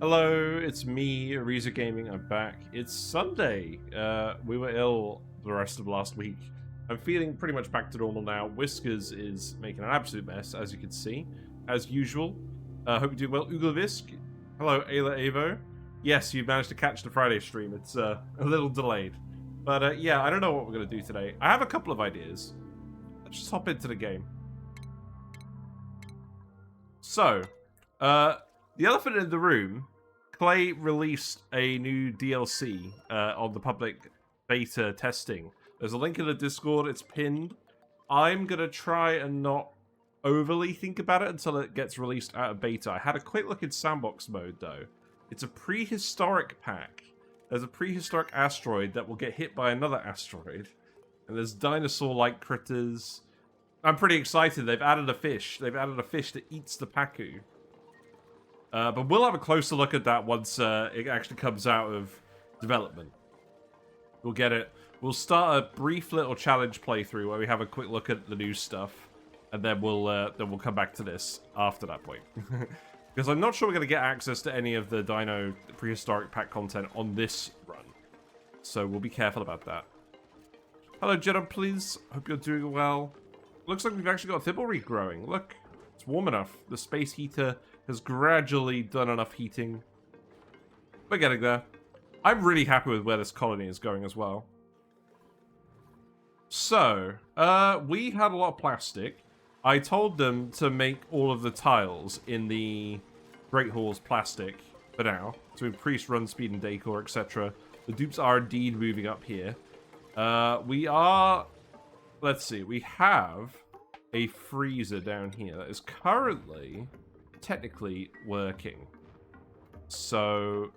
Hello, it's me, Ariza Gaming. I'm back. It's Sunday. We were ill the rest of last week. I'm feeling pretty much back to normal now. Whiskers is making an absolute mess, as you can see, as usual. Hope you're doing well. Uglavisk. Hello, Ayla Avo. Yes, you managed to catch the Friday stream. It's a little delayed. But yeah, I don't know what we're going to do today. I have a couple of ideas. Let's just hop into the game. So, the elephant in the room, Clay released a new DLC on the public beta testing. There's a link in the Discord, it's pinned. I'm going to try and not overly think about it until it gets released out of beta. I had a quick look in sandbox mode though. It's a prehistoric pack. There's a prehistoric asteroid that will get hit by another asteroid. And there's dinosaur-like critters. I'm pretty excited. They've added a fish. They've added a fish that eats the Pacu. But we'll have a closer look at that once it actually comes out of development. We'll get it. We'll start a brief little challenge playthrough where we have a quick look at the new stuff, and then we'll come back to this after that point. Because I'm not sure we're going to get access to any of the Dino prehistoric pack content on this run, so we'll be careful about that. Hello, Jeddah, please. Hope you're doing well. Looks like we've actually got a Thimbleweed growing. Look, it's warm enough. The space heater has gradually done enough heating. We're getting there. I'm really happy with where this colony is going as well. So, we had a lot of plastic. I told them to make all of the tiles in the Great Hall's plastic for now, to increase run speed and decor, etc. The dupes are indeed moving up here. We are... Let's see, we have a freezer down here that is currently, technically, working. So,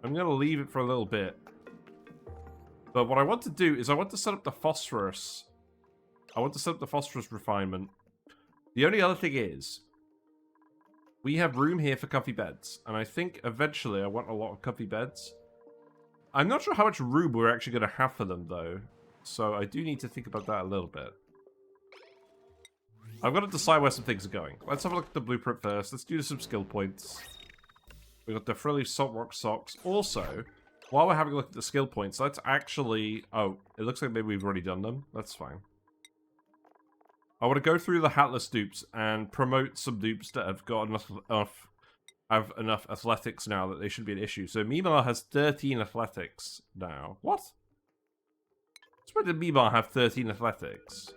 I'm going to leave it for a little bit. But what I want to do is I want to set up the phosphorus. I want to set up the phosphorus refinement. The only other thing is, we have room here for comfy beds. And I think eventually I want a lot of comfy beds. I'm not sure how much room we're actually going to have for them, though. So I do need to think about that a little bit. I've got to decide where some things are going. Let's have a look at the blueprint first. Let's do some skill points. We've got the frilly salt rock socks. Also, while we're having a look at the skill points, let's actually... Oh, it looks like maybe we've already done them. That's fine. I want to go through the hatless dupes and promote some dupes that have got enough athletics now that they should be an issue. So Mi-Ma has 13 athletics now. What? Where did Mi-Ma have 13 athletics?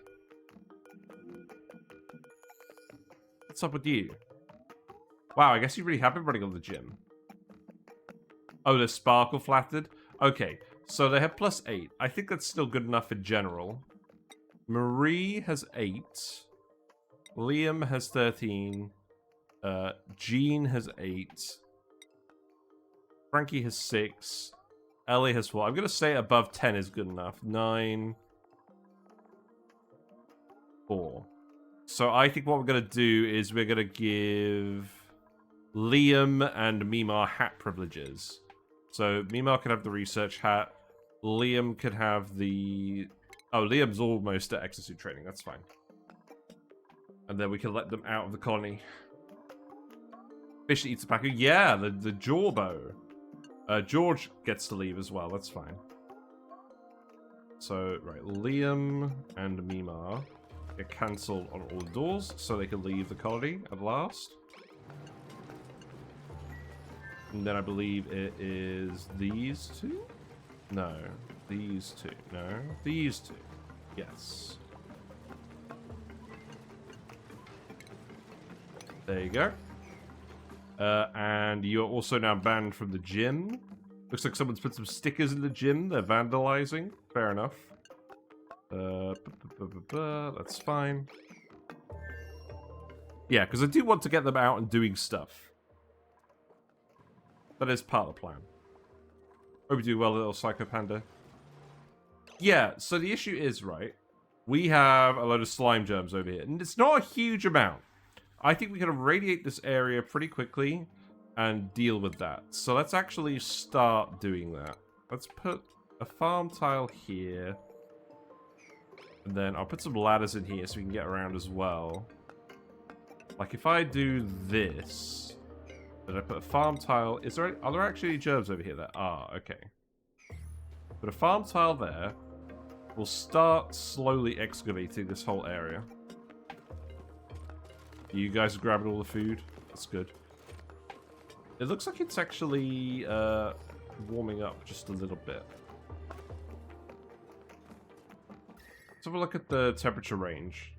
What's up with you? Wow, I guess you really have been running on the gym. Oh, the sparkle flattered? Okay, so they have +8. I think that's still good enough in general. Marie has 8. Liam has 13. Jean has 8. Frankie has 6. Ellie has 4. I'm going to say above 10 is good enough. 9. 4. So I think what we're going to do is we're going to give Liam and Mi-Ma hat privileges. So Mi-Ma can have the research hat. Liam could have the... Oh, Liam's almost at exosuit training. That's fine. And then we can let them out of the colony. Fish that eats the Pacu. Yeah, the Jawbo. George gets to leave as well. That's fine. So, right. Liam and Mi-Ma get cancelled on all the doors so they can leave the colony at last. And then I believe it is these two? No. These two. No. These two. Yes. There you go. And you're also now banned from the gym. Looks like someone's put some stickers in the gym. They're vandalizing. Fair enough. That's fine. Yeah, because I do want to get them out and doing stuff. That is part of the plan. Hope you do well, little Psycho Panda. Yeah, so the issue is, right, we have a load of slime germs over here. And it's not a huge amount. I think we can irradiate this area pretty quickly and deal with that. So let's actually start doing that. Let's put a farm tile here. And then I'll put some ladders in here so we can get around as well. Like if I do this, Did I put a farm tile? Are there actually any gerbs over here? There are. Okay. Put a farm tile there. We'll start slowly excavating this whole area. You guys are grabbing all the food. That's good. It looks like it's actually warming up just a little bit. Let's have a look at the temperature range.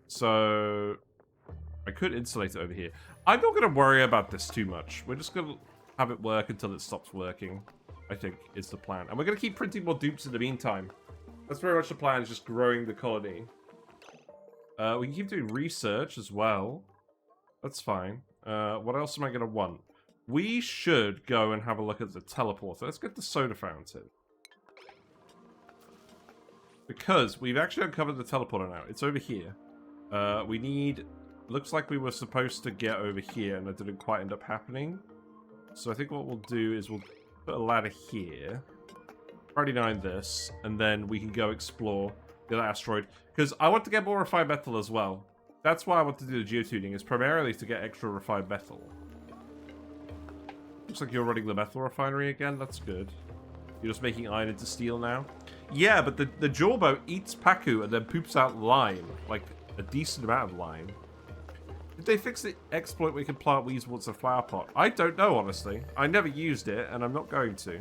So I could insulate it over here. I'm not going to worry about this too much. We're just going to have it work until it stops working, I think, is the plan. And we're going to keep printing more dupes in the meantime. That's very much the plan, is just growing the colony. We can keep doing research as well. That's fine. What else am I going to want? We should go and have a look at the teleporter. Let's get the soda fountain. Because we've actually uncovered the teleporter now. It's over here. We need... Looks like we were supposed to get over here, and that didn't quite end up happening. So I think what we'll do is we'll put a ladder here. 39 this, and then we can go explore the other asteroid. Because I want to get more refined metal as well. That's why I want to do the geotuning, is primarily to get extra refined metal. Looks like you're running the metal refinery again. That's good. You're just making iron into steel now? Yeah, but the Jorbo eats Paku and then poops out lime. Like, a decent amount of lime. Did they fix the exploit where you can plant weeds once a flower pot? I don't know, honestly. I never used it, and I'm not going to.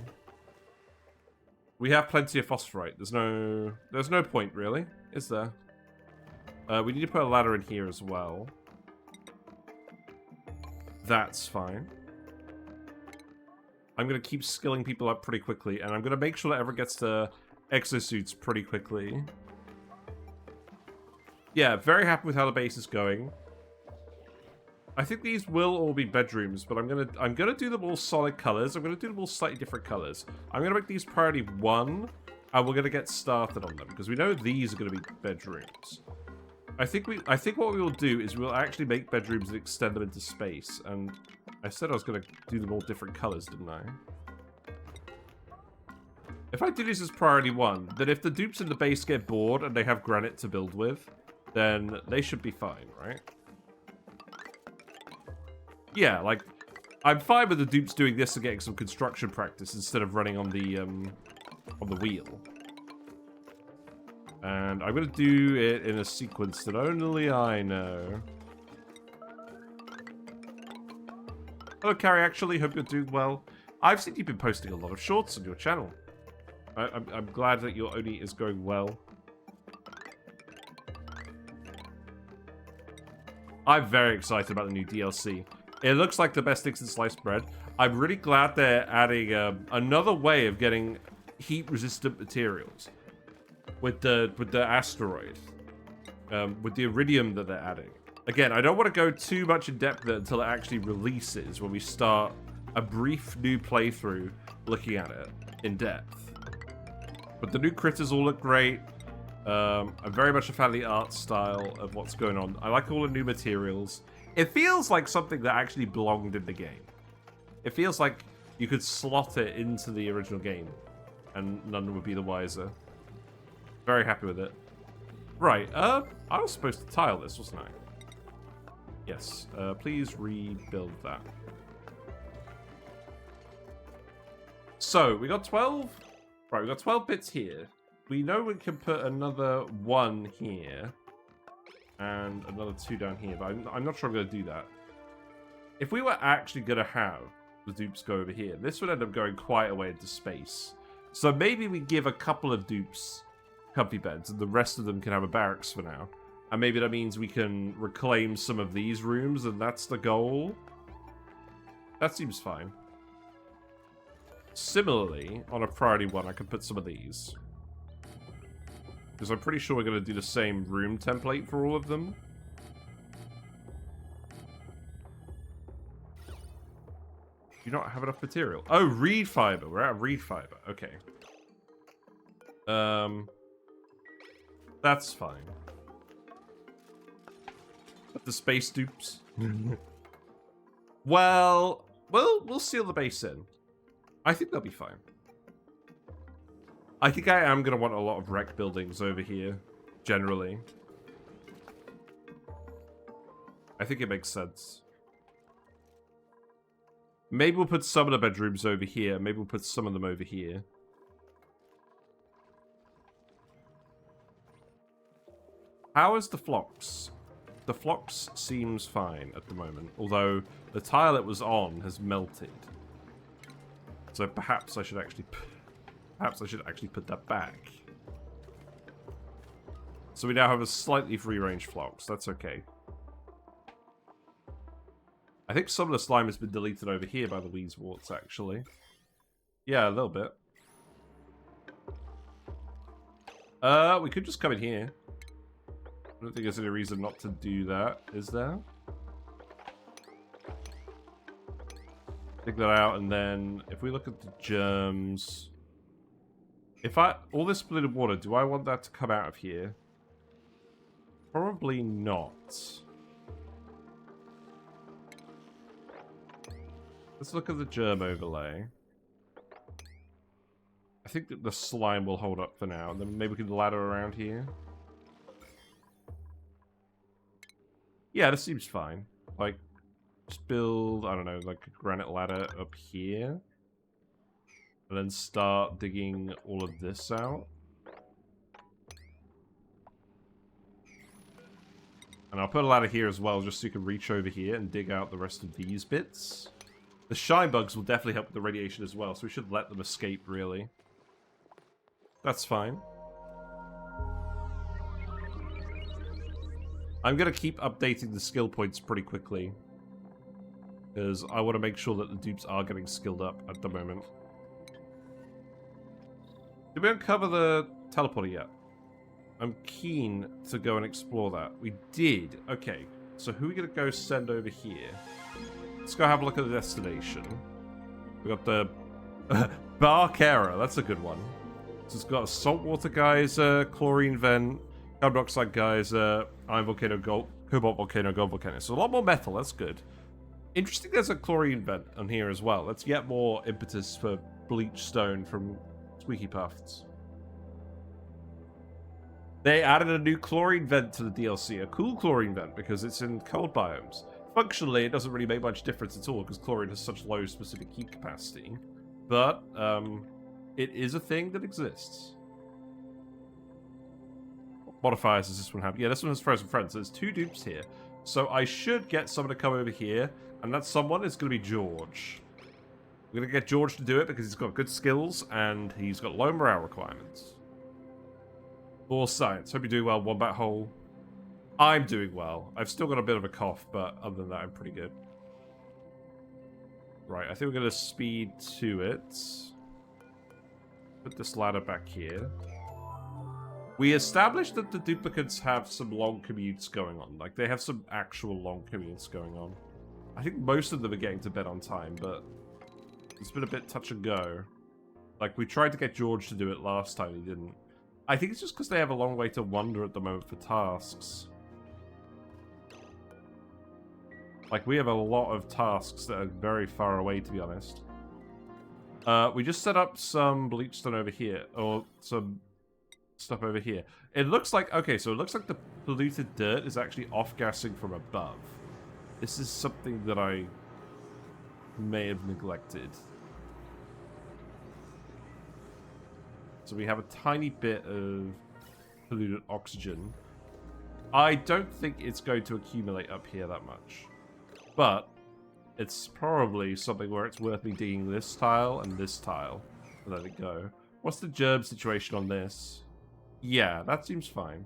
We have plenty of phosphorite. There's no point, really, is there? We need to put a ladder in here as well. That's fine. I'm going to keep skilling people up pretty quickly, and I'm going to make sure that everyone gets to exosuits pretty quickly. Yeah, very happy with how the base is going. I think these will all be bedrooms, but I'm gonna do them all solid colors. I'm gonna do them all slightly different colors. I'm gonna make these priority 1, and we're gonna get started on them because we know these are gonna be bedrooms. I think what we will do is we'll actually make bedrooms and extend them into space. And I said I was gonna do them all different colors, didn't I? If I do these as priority 1, then if the dupes in the base get bored and they have granite to build with, then they should be fine, right? Yeah, like, I'm fine with the dupes doing this and getting some construction practice instead of running on the wheel. And I'm going to do it in a sequence that only I know. Hello, Carrie, actually. Hope you're doing well. I've seen you've been posting a lot of shorts on your channel. I'm glad that your ONI is going well. I'm very excited about the new DLC. It looks like the best thing since sliced bread. I'm really glad they're adding another way of getting heat-resistant materials with the asteroid, with the iridium that they're adding. Again, I don't want to go too much in depth until it actually releases, when we start a brief new playthrough looking at it in depth. But the new critters all look great. I'm very much a fan of the art style of what's going on. I like all the new materials. It feels like something that actually belonged in the game. It feels like you could slot it into the original game, and none would be the wiser. Very happy with it. Right, I was supposed to tile this, wasn't I? Yes, please rebuild that. So, we got 12... Right, we got 12 bits here. We know we can put another 1 here. And another 2 down here, but I'm not sure I'm going to do that. If we were actually going to have the dupes go over here, this would end up going quite a way into space. So maybe we give a couple of dupes comfy beds, and the rest of them can have a barracks for now. And maybe that means we can reclaim some of these rooms, and that's the goal. That seems fine. Similarly, on a priority 1, I could put some of these. Because I'm pretty sure we're going to do the same room template for all of them. Do you not have enough material? Oh, reed fiber. We're out of reed fiber. Okay. That's fine. But the space dupes? Well, we'll seal the base in. I think they'll be fine. I think I am going to want a lot of wreck buildings over here, generally. I think it makes sense. Maybe we'll put some of the bedrooms over here. Maybe we'll put some of them over here. How is the flocks? The flocks seems fine at the moment, although the tile it was on has melted. So perhaps I should actually put that back. So we now have a slightly free-range flocks. That's okay. I think some of the slime has been deleted over here by the Weezeworts, actually. Yeah, a little bit. We could just come in here. I don't think there's any reason not to do that, is there? Dig that out, and then if we look at the germs... all this polluted water, do I want that to come out of here? Probably not. Let's look at the germ overlay. I think that the slime will hold up for now, and then maybe we can ladder around here. Yeah, this seems fine. Like, just build, I don't know, like a granite ladder up here. And then start digging all of this out. And I'll put a ladder here as well, just so you can reach over here and dig out the rest of these bits. The shine bugs will definitely help with the radiation as well, so we should let them escape, really. That's fine. I'm going to keep updating the skill points pretty quickly. Because I want to make sure that the dupes are getting skilled up at the moment. Did we uncover the teleporter yet? I'm keen to go and explore that. We did. Okay, so who are we going to go send over here? Let's go have a look at the destination. We got the Barkera. That's a good one. So it's got a saltwater geyser, chlorine vent, carbon dioxide geyser, iron volcano, cobalt volcano, gold volcano. So a lot more metal. That's good. Interesting. There's a chlorine vent on here as well. Let's get more impetus for bleach stone from Squeaky Pufts. They added a new chlorine vent to the DLC. A cool chlorine vent because it's in cold biomes. Functionally, it doesn't really make much difference at all because chlorine has such low specific heat capacity. But, it is a thing that exists. What modifiers does this one have? Yeah, this one has frozen friends. So there's 2 dupes here. So I should get someone to come over here. And that someone is going to be George. We're going to get George to do it because he's got good skills and he's got low morale requirements. For science. Hope you're doing well, Wombat Hole. I'm doing well. I've still got a bit of a cough, but other than that, I'm pretty good. Right, I think we're going to speed to it. Put this ladder back here. We established that the duplicants have some long commutes going on. Like, they have some actual long commutes going on. I think most of them are getting to bed on time, but it's been a bit touch and go. Like, we tried to get George to do it last time, he didn't. I think it's just because they have a long way to wander at the moment for tasks. Like, we have a lot of tasks that are very far away, to be honest. We just set up some bleachstone over here, or some stuff over here. It looks like, okay, so it looks like the polluted dirt is actually off-gassing from above. This is something that I may have neglected. So we have a tiny bit of polluted oxygen. I don't think it's going to accumulate up here that much. But it's probably something where it's worth me digging this tile and this tile. And let it go. What's the germ situation on this? Yeah, that seems fine.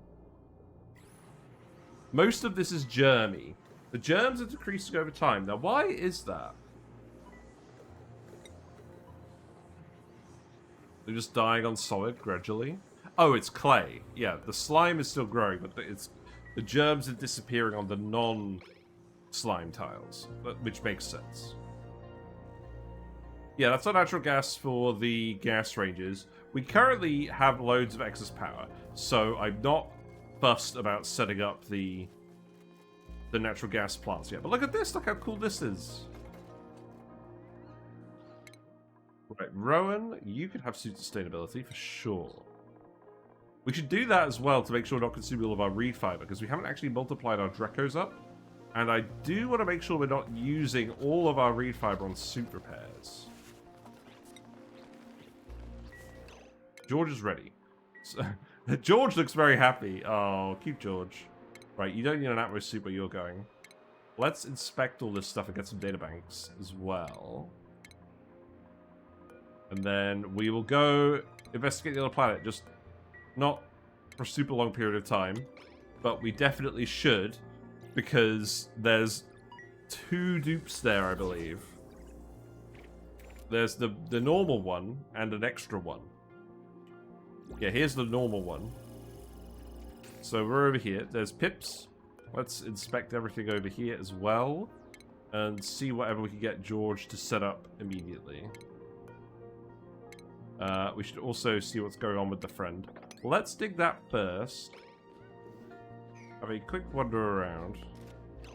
Most of this is germy. The germs are decreasing over time. Now, why is that? They're just dying on solid gradually. Oh, it's clay. Yeah, the slime is still growing, but the germs are disappearing on the non-slime tiles, which makes sense. Yeah, that's our natural gas for the gas ranges. We currently have loads of excess power, so I'm not fussed about setting up the natural gas plants yet. But look at this, look how cool this is. Right, Rowan, you could have suit sustainability for sure. We should do that as well to make sure we're not consuming all of our reed fiber, because we haven't actually multiplied our Drecos up. And I do want to make sure we're not using all of our reed fiber on suit repairs. George is ready. So, George looks very happy. Oh, keep George. Right, you don't need an Atmos suit, but you're going. Let's inspect all this stuff and get some data banks as well. And then we will go investigate the other planet. Just not for a super long period of time. But we definitely should. Because there's 2 dupes there, I believe. There's the normal one and an extra one. Yeah, here's the normal one. So we're over here. There's pips. Let's inspect everything over here as well. And see whatever we can get George to set up immediately. We should also see what's going on with the friend. Let's dig that first. Have a quick wander around.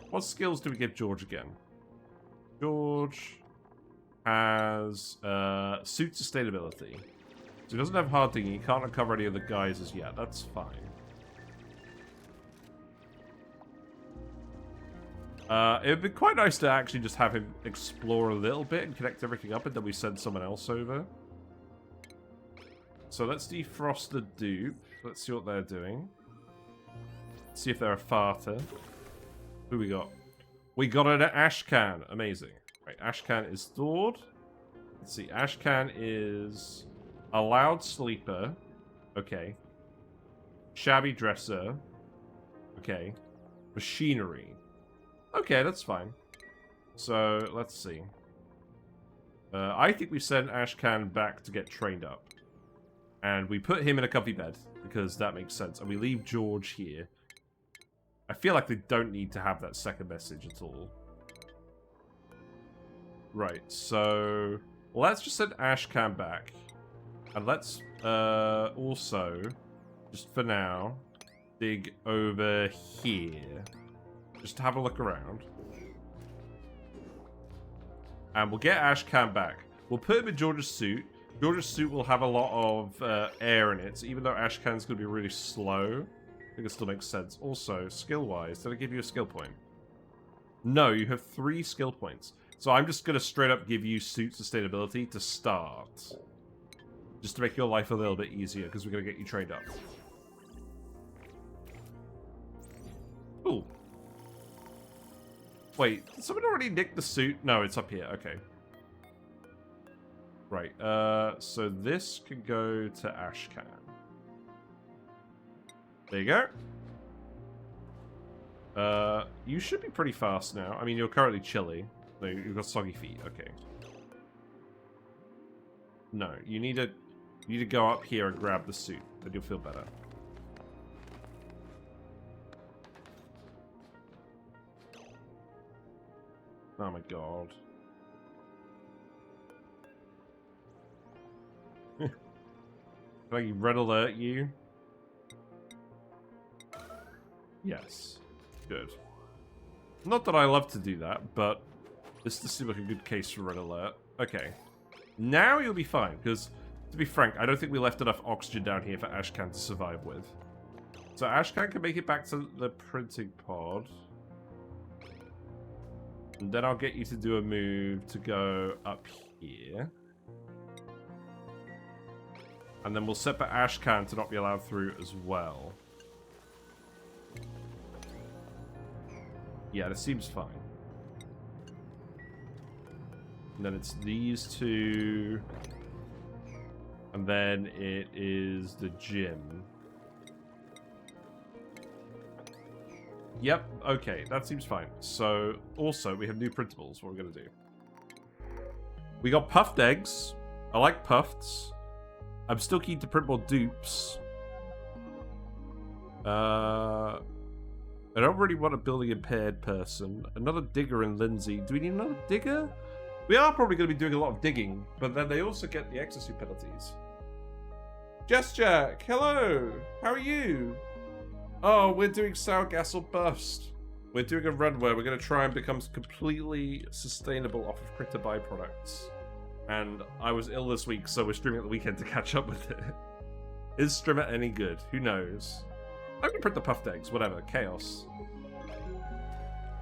What skills do we give George again? George has suit sustainability. So he doesn't have hard digging. He can't uncover any of the geysers yet. That's fine. It would be quite nice to actually just have him explore a little bit and connect everything up, and then we send someone else over. So let's defrost the dupe. Let's see what they're doing. See if they're a farter. Who we got? We got an Ashcan. Amazing. Right, Ashcan is thawed. Let's see. Ashcan is a loud sleeper. Okay. Shabby dresser. Okay. Machinery. Okay, that's fine. So, let's see. I think we send Ashcan back to get trained up. And we put him in a comfy bed, because that makes sense. And we leave George here. I feel like they don't need to have that second message at all. Right, so... let's just send Ashcan back. And let's also, just for now, dig over here. Just to have a look around. And we'll get Ashcan back. We'll put him in George's suit. George's suit will have a lot of air in it, so even though Ashcan's going to be really slow, I think it still makes sense. Also, skill-wise, did I give you a skill point? No, you have 3 skill points. So I'm just going to straight up give you suit sustainability to start. Just to make your life a little bit easier, because we're going to get you trained up. Ooh. Wait, did someone already nick the suit? No, it's up here. Okay. Right, so this can go to Ashcan. There you go. You should be pretty fast now. I mean, you're currently chilly. No, you've got soggy feet. Okay. No, you need to go up here and grab the suit. Then you'll feel better. Oh my god. Can I red alert you? Yes. Good. Not that I love to do that, but this seems like a good case for red alert. Okay. Now you'll be fine, because, to be frank, I don't think we left enough oxygen down here for Ashcan to survive with. So Ashcan can make it back to the printing pod. And then I'll get you to do a move to go up here. And then we'll set for Ashcan to not be allowed through as well. Yeah, this seems fine. And then it's these two. And then it is the gym. Yep, okay, that seems fine. So, also, we have new printables. What we're going to do. We got puffed eggs. I like puffs. I'm still keen to print more dupes. I don't really want a building impaired person. Another digger in Lindsay. Do we need another digger? We are probably going to be doing a lot of digging, but then they also get the exosuit penalties. Jack, hello! How are you? Oh, we're doing sour gas or bust. We're doing a run where we're going to try and become completely sustainable off of printer byproducts. And I was ill this week, so we're streaming at the weekend to catch up with it. Is Strimmer any good? Who knows? I'm going to print the puffed eggs. Whatever. Chaos.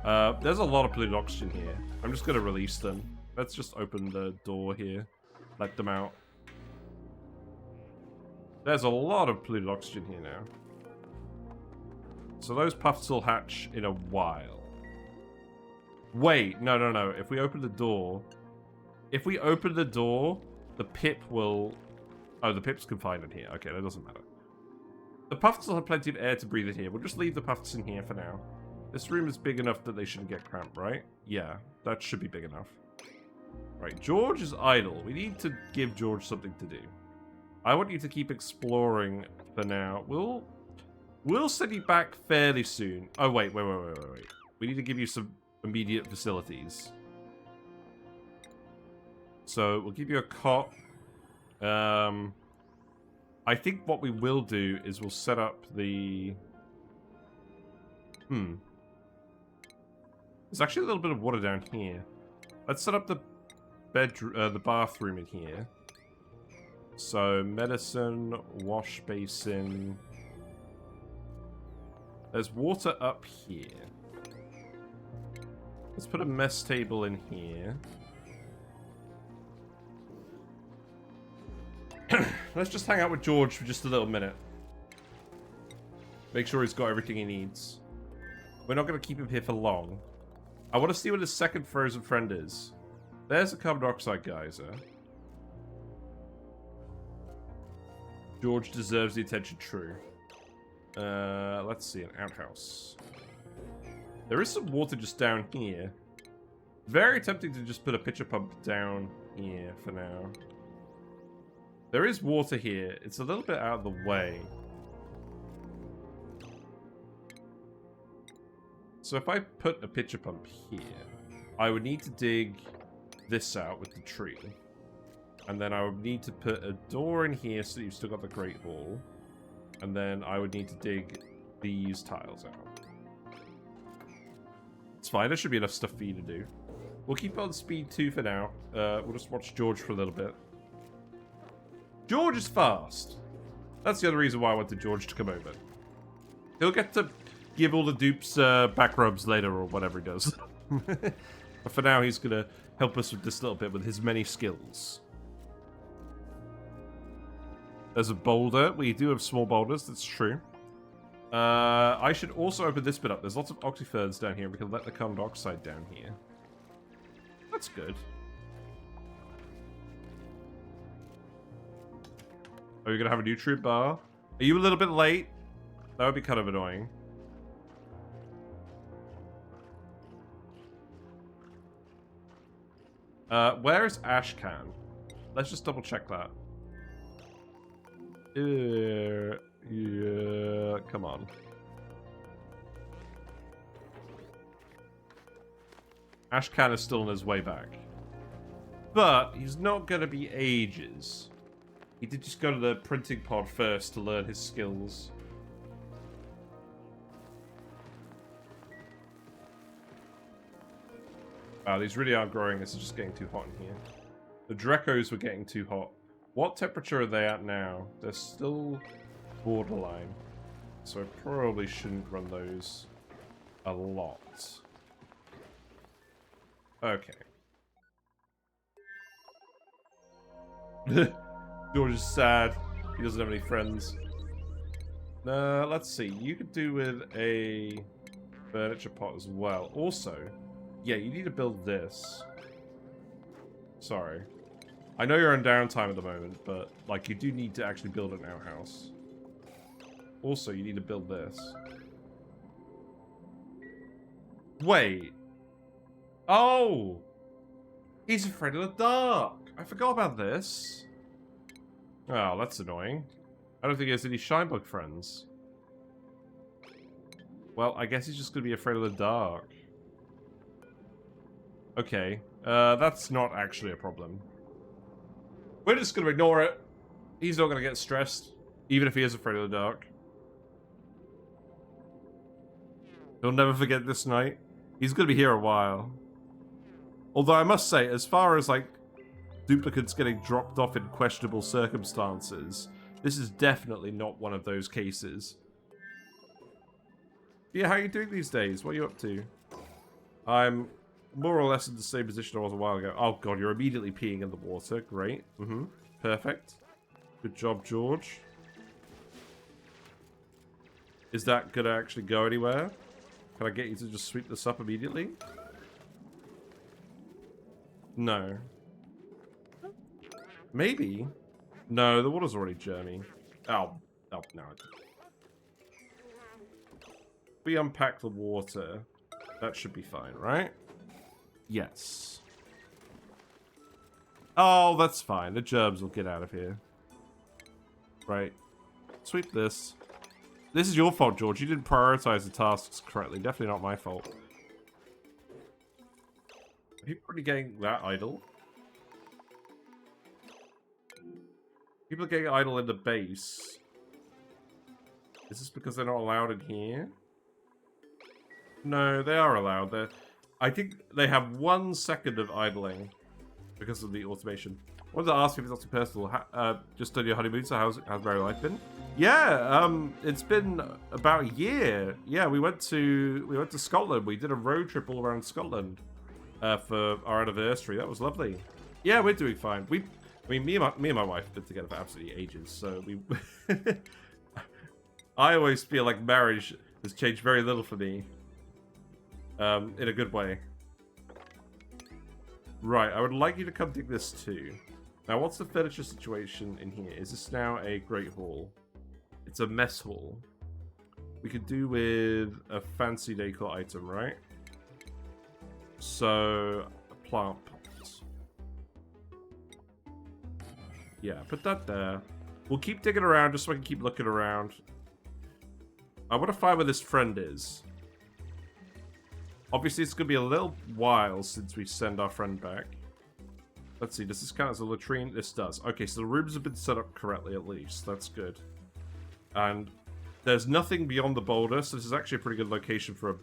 There's a lot of polluted oxygen here. I'm just going to release them. Let's just open the door here. Let them out. There's a lot of polluted oxygen here now. So those puffs will hatch in a while. Wait, no. If we open the door... If we open the door, the pip will... Oh, the pip's confined in here. Okay, that doesn't matter. The puffs will have plenty of air to breathe in here. We'll just leave the puffs in here for now. This room is big enough that they shouldn't get cramped, right? Yeah, that should be big enough. Right, George is idle. We need to give George something to do. I want you to keep exploring for now. We'll send you back fairly soon. Oh, wait. We need to give you some immediate facilities. So, we'll give you a cot. I think what we will do is we'll set up the... There's actually a little bit of water down here. Let's set up the bedroom, the bathroom in here. So, medicine, wash basin. There's water up here. Let's put a mess table in here. Let's just hang out with George for just a little minute. Make sure he's got everything he needs. We're not going to keep him here for long. I want to see what his second frozen friend is. There's a carbon dioxide geyser. George deserves the attention, true. Let's see, an outhouse. There is some water just down here. Very tempting to just put a pitcher pump down here for now. There is water here. It's a little bit out of the way. So if I put a pitcher pump here, I would need to dig this out with the tree. And then I would need to put a door in here so you've still got the Great Hall. And then I would need to dig these tiles out. It's fine, there should be enough stuff for you to do. We'll keep on speed 2 for now. We'll just watch George for a little bit. George is fast. That's the other reason why I wanted George to come over. He'll get to give all the dupes back rubs later or whatever he does. But for now, he's going to help us with this little bit with his many skills. There's a boulder. We do have small boulders, that's true. I should also open this bit up. There's lots of oxyferns down here. We can let the carbon dioxide down here. That's good. Are you going to have a nutrient bar? Are you a little bit late? That would be kind of annoying. Where is Ashcan? Let's just double check that. Yeah, come on. Ashcan is still on his way back. But he's not going to be ages. He did just go to the printing pod first to learn his skills. Wow, these really are growing. This is just getting too hot in here. The Drecos were getting too hot. What temperature are they at now? They're still borderline. So I probably shouldn't run those a lot. Okay. George is sad. He doesn't have any friends. Let's see. You could do with a furniture pot as well. Also, yeah, you need to build this. Sorry. I know you're on downtime at the moment, but, like, you do need to actually build an outhouse. Also, you need to build this. Wait. Oh! He's afraid of the dark. I forgot about this. Oh, that's annoying. I don't think he has any Shinebug friends. Well, I guess he's just going to be afraid of the dark. Okay. That's not actually a problem. We're just going to ignore it. He's not going to get stressed, even if he is afraid of the dark. He'll never forget this night. He's going to be here a while. Although I must say, as far as, like, duplicants getting dropped off in questionable circumstances, this is definitely not one of those cases. Yeah, how are you doing these days? What are you up to? I'm more or less in the same position I was a while ago. Oh god, you're immediately peeing in the water. Great. Perfect. Good job, George. Is that gonna actually go anywhere? Can I get you to just sweep this up immediately? No. Maybe. No, the water's already germy. Oh, no. We unpack the water. That should be fine, right? Yes. Oh, that's fine. The germs will get out of here. Right. Sweep this. This is your fault, George. You didn't prioritize the tasks correctly. Definitely not my fault. Are people already getting that idle? People are getting idle in the base. Is this because they're not allowed in here? No, they are allowed. I think they have 1 second of idling because of the automation. I wanted to ask you if it's not too personal. Just on your honeymoon, so how's married life been? Yeah, it's been about a year. Yeah, we went to Scotland. We did a road trip all around Scotland for our anniversary. That was lovely. Yeah, we're doing fine. Me and my wife have been together for absolutely ages, so we. I always feel like marriage has changed very little for me. In a good way. Right, I would like you to come dig this too. Now, what's the furniture situation in here? Is this now a great hall? It's a mess hall. We could do with a fancy decor item, right? So, a plant pot. Yeah, put that there. We'll keep digging around just so I can keep looking around. I want to find where this friend is. Obviously, it's going to be a little while since we send our friend back. Let's see, does this count as a latrine? This does. Okay, so the rooms have been set up correctly at least. That's good. And there's nothing beyond the boulder, so this is actually a pretty good location for a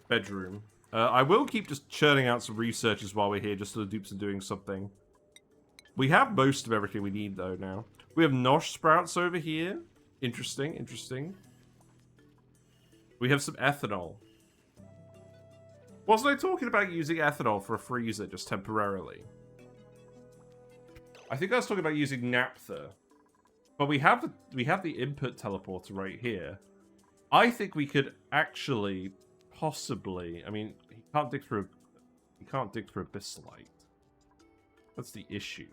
bedroom. I will keep just churning out some researches while we're here, just so the dupes are doing something. We have most of everything we need, though, now. We have nosh sprouts over here. Interesting, interesting. We have some ethanol. Wasn't I talking about using ethanol for a freezer just temporarily? I think I was talking about using naphtha. But we have the input teleporter right here. I think we could actually possibly, I mean, he can't dig through abyssite. That's the issue.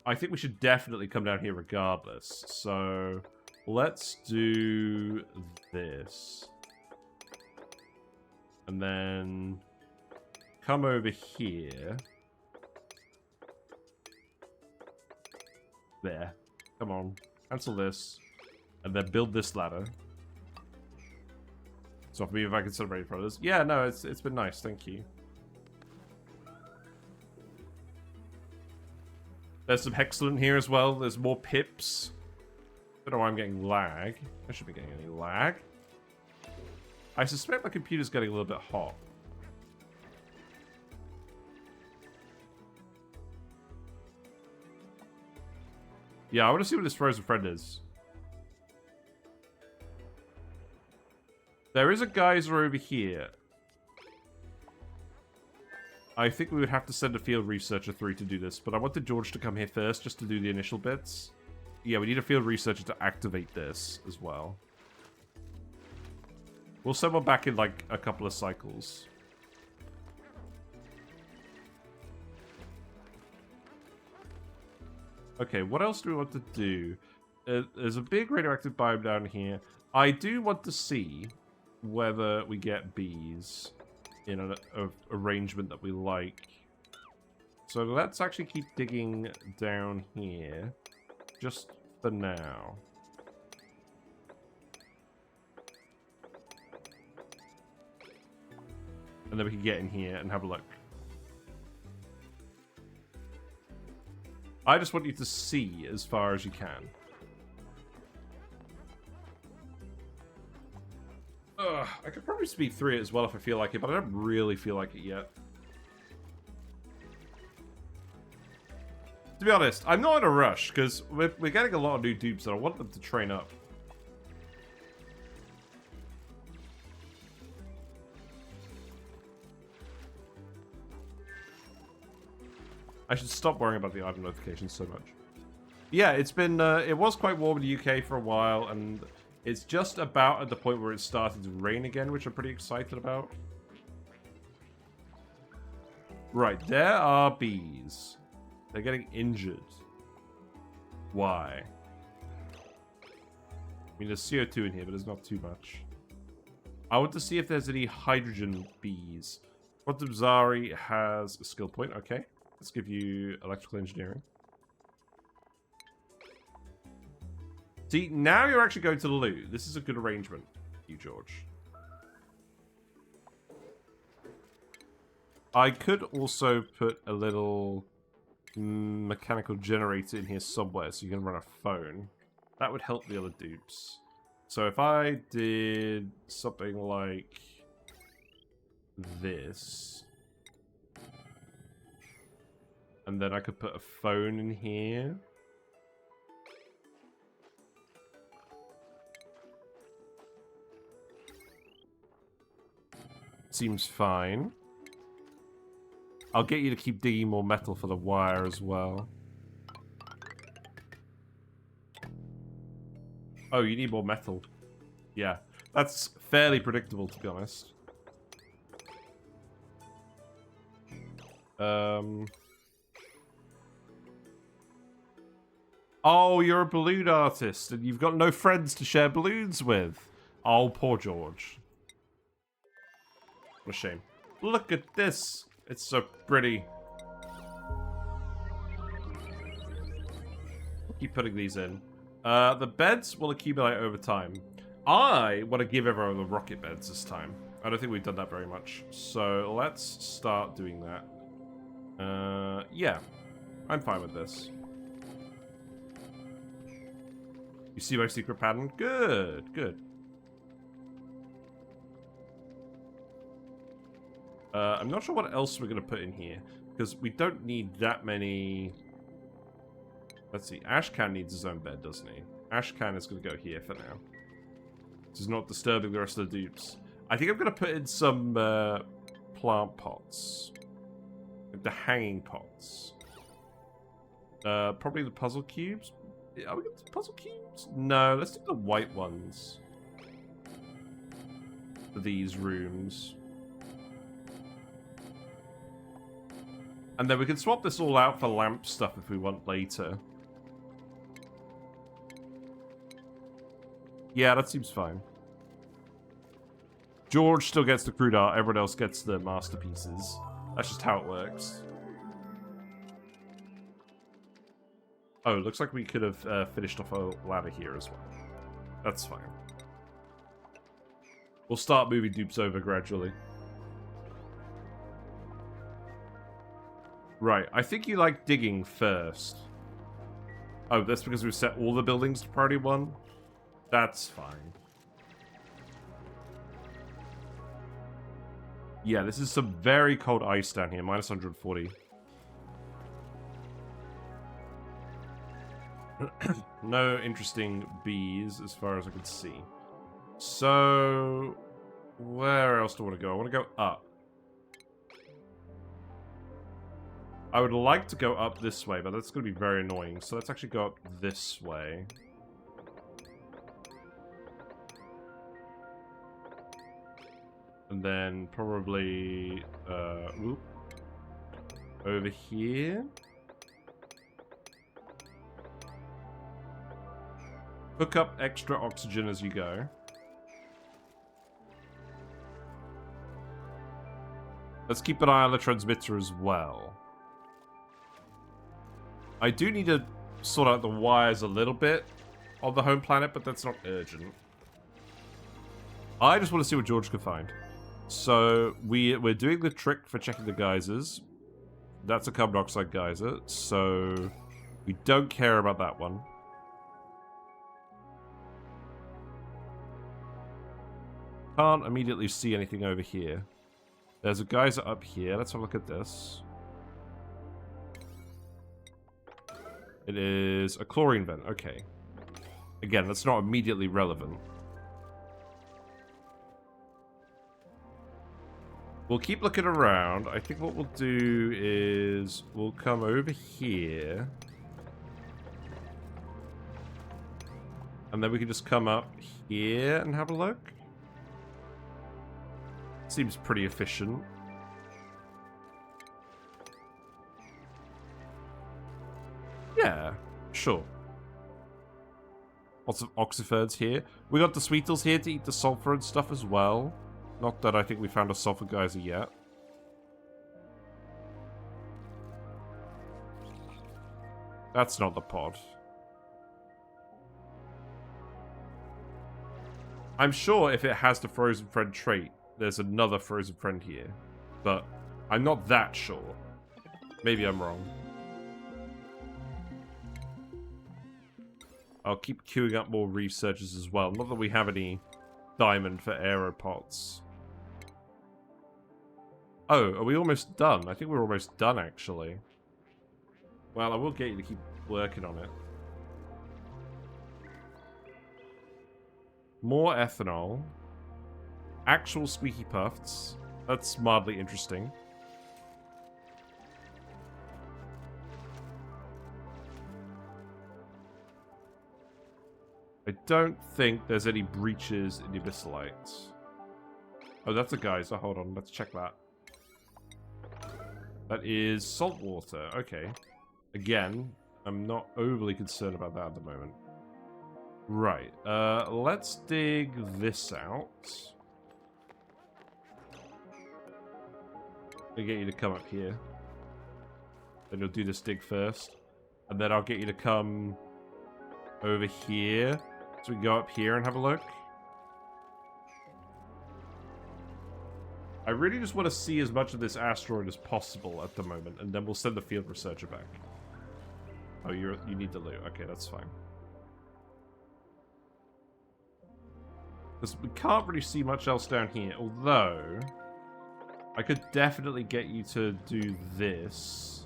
I think we should definitely come down here regardless. So let's do this. And then come over here. There. Come on. Cancel this. And then build this ladder. So for me, if I can celebrate in front of this. Yeah, no, it's been nice. Thank you. There's some hexalin here as well. There's more pips. I don't know why I'm getting lag. I shouldn't be getting any lag. I suspect my computer's getting a little bit hot. Yeah, I want to see what this frozen friend is. There is a geyser over here. I think we would have to send a field researcher through to do this, but I wanted George to come here first just to do the initial bits. Yeah, we need a field researcher to activate this as well. We'll send one back in like a couple of cycles. Okay, what else do we want to do? There's a big radioactive biome down here. I do want to see whether we get bees in an arrangement that we like. So let's actually keep digging down here, just for now. And then we can get in here and have a look. I just want you to see as far as you can. Ugh, I could probably speed through it as well if I feel like it, but I don't really feel like it yet. To be honest, I'm not in a rush, because we're getting a lot of new dupes, and I want them to train up. I should stop worrying about the item notifications so much. Yeah, it's been, it was quite warm in the UK for a while, and it's just about at the point where it started to rain again, which I'm pretty excited about. Right, there are bees. They're getting injured. Why? I mean, there's CO2 in here, but there's not too much. I want to see if there's any hydrogen bees. Quantum Zari has a skill point. Okay, let's give you electrical engineering. See, now you're actually going to the loot. This is a good arrangement, you George. I could also put a little mechanical generator in here somewhere so you can run a phone. That would help the other dupes. So if I did something like this, and then I could put a phone in here. Seems fine. I'll get you to keep digging more metal for the wire as well. Oh, you need more metal. Yeah, that's fairly predictable, to be honest. Oh, you're a balloon artist, and you've got no friends to share balloons with. Oh, poor George. What a shame. Look at this. It's so pretty. Keep putting these in. The beds will accumulate over time. I want to give everyone the rocket beds this time. I don't think we've done that very much. So let's start doing that. Yeah. I'm fine with this. You see my secret pattern? Good, good. I'm not sure what else we're going to put in here, because we don't need that many... Let's see, Ashcan needs his own bed, doesn't he? Ashcan is going to go here for now. This is not disturbing the rest of the dupes. I think I'm going to put in some plant pots. Like the hanging pots. Probably the puzzle cubes. Are we going to do puzzle cubes? No, let's do the white ones. For these rooms. And then we can swap this all out for lamp stuff if we want later. Yeah, that seems fine. George still gets the crude art, everyone else gets the masterpieces. That's just how it works. Oh, looks like we could have finished off a ladder here as well. That's fine. We'll start moving dupes over gradually. Right, I think you like digging first. Oh, that's because we've set all the buildings to priority 1? That's fine. Yeah, this is some very cold ice down here, minus 140. No interesting bees as far as I can see. So, where else do I want to go? I want to go up. I would like to go up this way, but that's going to be very annoying. So let's actually go up this way. And then probably over here. Hook up extra oxygen as you go. Let's keep an eye on the transmitter as well. I do need to sort out the wires a little bit on the home planet, but that's not urgent. I just want to see what George can find. So, we're doing the trick for checking the geysers. That's a carbon dioxide geyser, so we don't care about that one. Can't immediately see anything over here. There's a geyser up here. Let's have a look at this. It is a chlorine vent. Okay. Again, that's not immediately relevant. We'll keep looking around. I think what we'll do is we'll come over here. And then we can just come up here and have a look. Seems pretty efficient. Yeah, sure. Lots of oxyferns here. We got the Sweetles here to eat the sulfur and stuff as well. Not that I think we found a sulfur geyser yet. That's not the pod. I'm sure if it has the frozen friend trait, there's another frozen friend here. But I'm not that sure. Maybe I'm wrong. I'll keep queuing up more researchers as well. Not that we have any diamond for aeropods. Oh, are we almost done? I think we're almost done, actually. Well, I will get you to keep working on it. More ethanol. Actual Squeaky Pufts. That's mildly interesting. I don't think there's any breaches in the abyssalites. Oh, that's a geyser. Hold on, let's check that. That is salt water. Okay. Again, I'm not overly concerned about that at the moment. Right. Let's dig this out. I'll get you to come up here. Then you'll do this dig first. And then I'll get you to come over here. So we can go up here and have a look. I really just want to see as much of this asteroid as possible at the moment, and then we'll send the field researcher back. Oh, you need the loot. Okay, that's fine. Because we can't really see much else down here, although I could definitely get you to do this.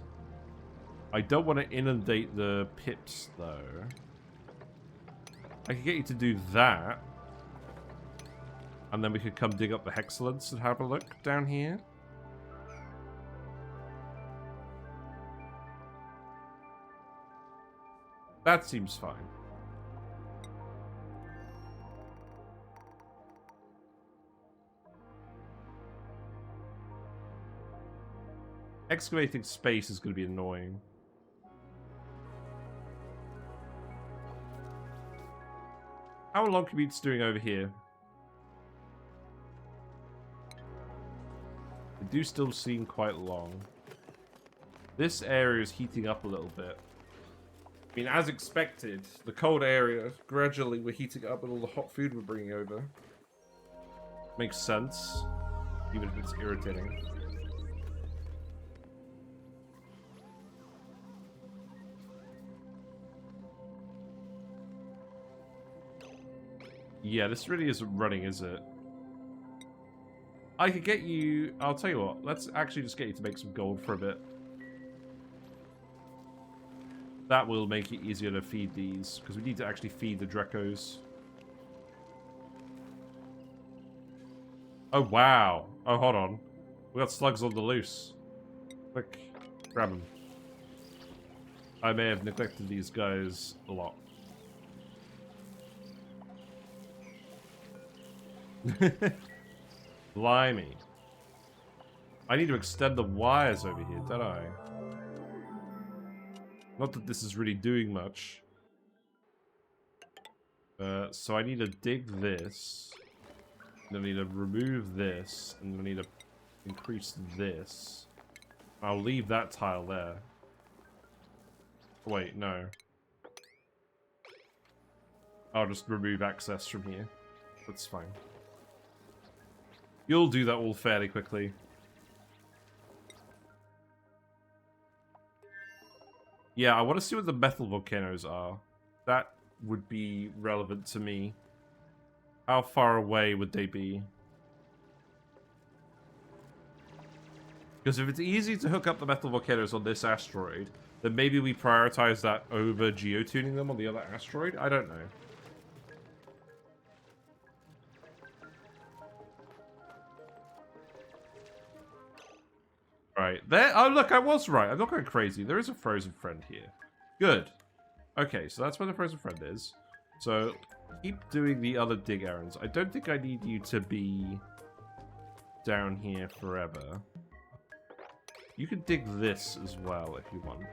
I don't want to inundate the pips, though. I could get you to do that. And then we could come dig up the hexalents and have a look down here. That seems fine. Excavating space is going to be annoying. How long commute's doing over here? They do still seem quite long. This area is heating up a little bit. I mean, as expected, the cold area, gradually we're heating up with all the hot food we're bringing over. Makes sense, even if it's irritating. Yeah, this really isn't running, is it? I could get you... I'll tell you what. Let's actually just get you to make some gold for a bit. That will make it easier to feed these, because we need to actually feed the Drecos. Oh, wow. Oh, hold on. We got slugs on the loose. Quick, grab them. I may have neglected these guys a lot. Blimey. I need to extend the wires over here, don't I? Not that this is really doing much. So I need to dig this. And I need to remove this. And I need to increase this. I'll leave that tile there. Wait, no. I'll just remove access from here. That's fine. You'll do that all fairly quickly. Yeah, I want to see what the Metal Volcanoes are. That would be relevant to me. How far away would they be? Because if it's easy to hook up the Metal Volcanoes on this asteroid, then maybe we prioritize that over geotuning them on the other asteroid? I don't know. right. There. Oh, look, I was right. I'm not going crazy. There is a frozen friend here. Good. Okay, so that's where the frozen friend is. So keep doing the other dig errands. I don't think I need you to be down here forever. You can dig this as well if you want.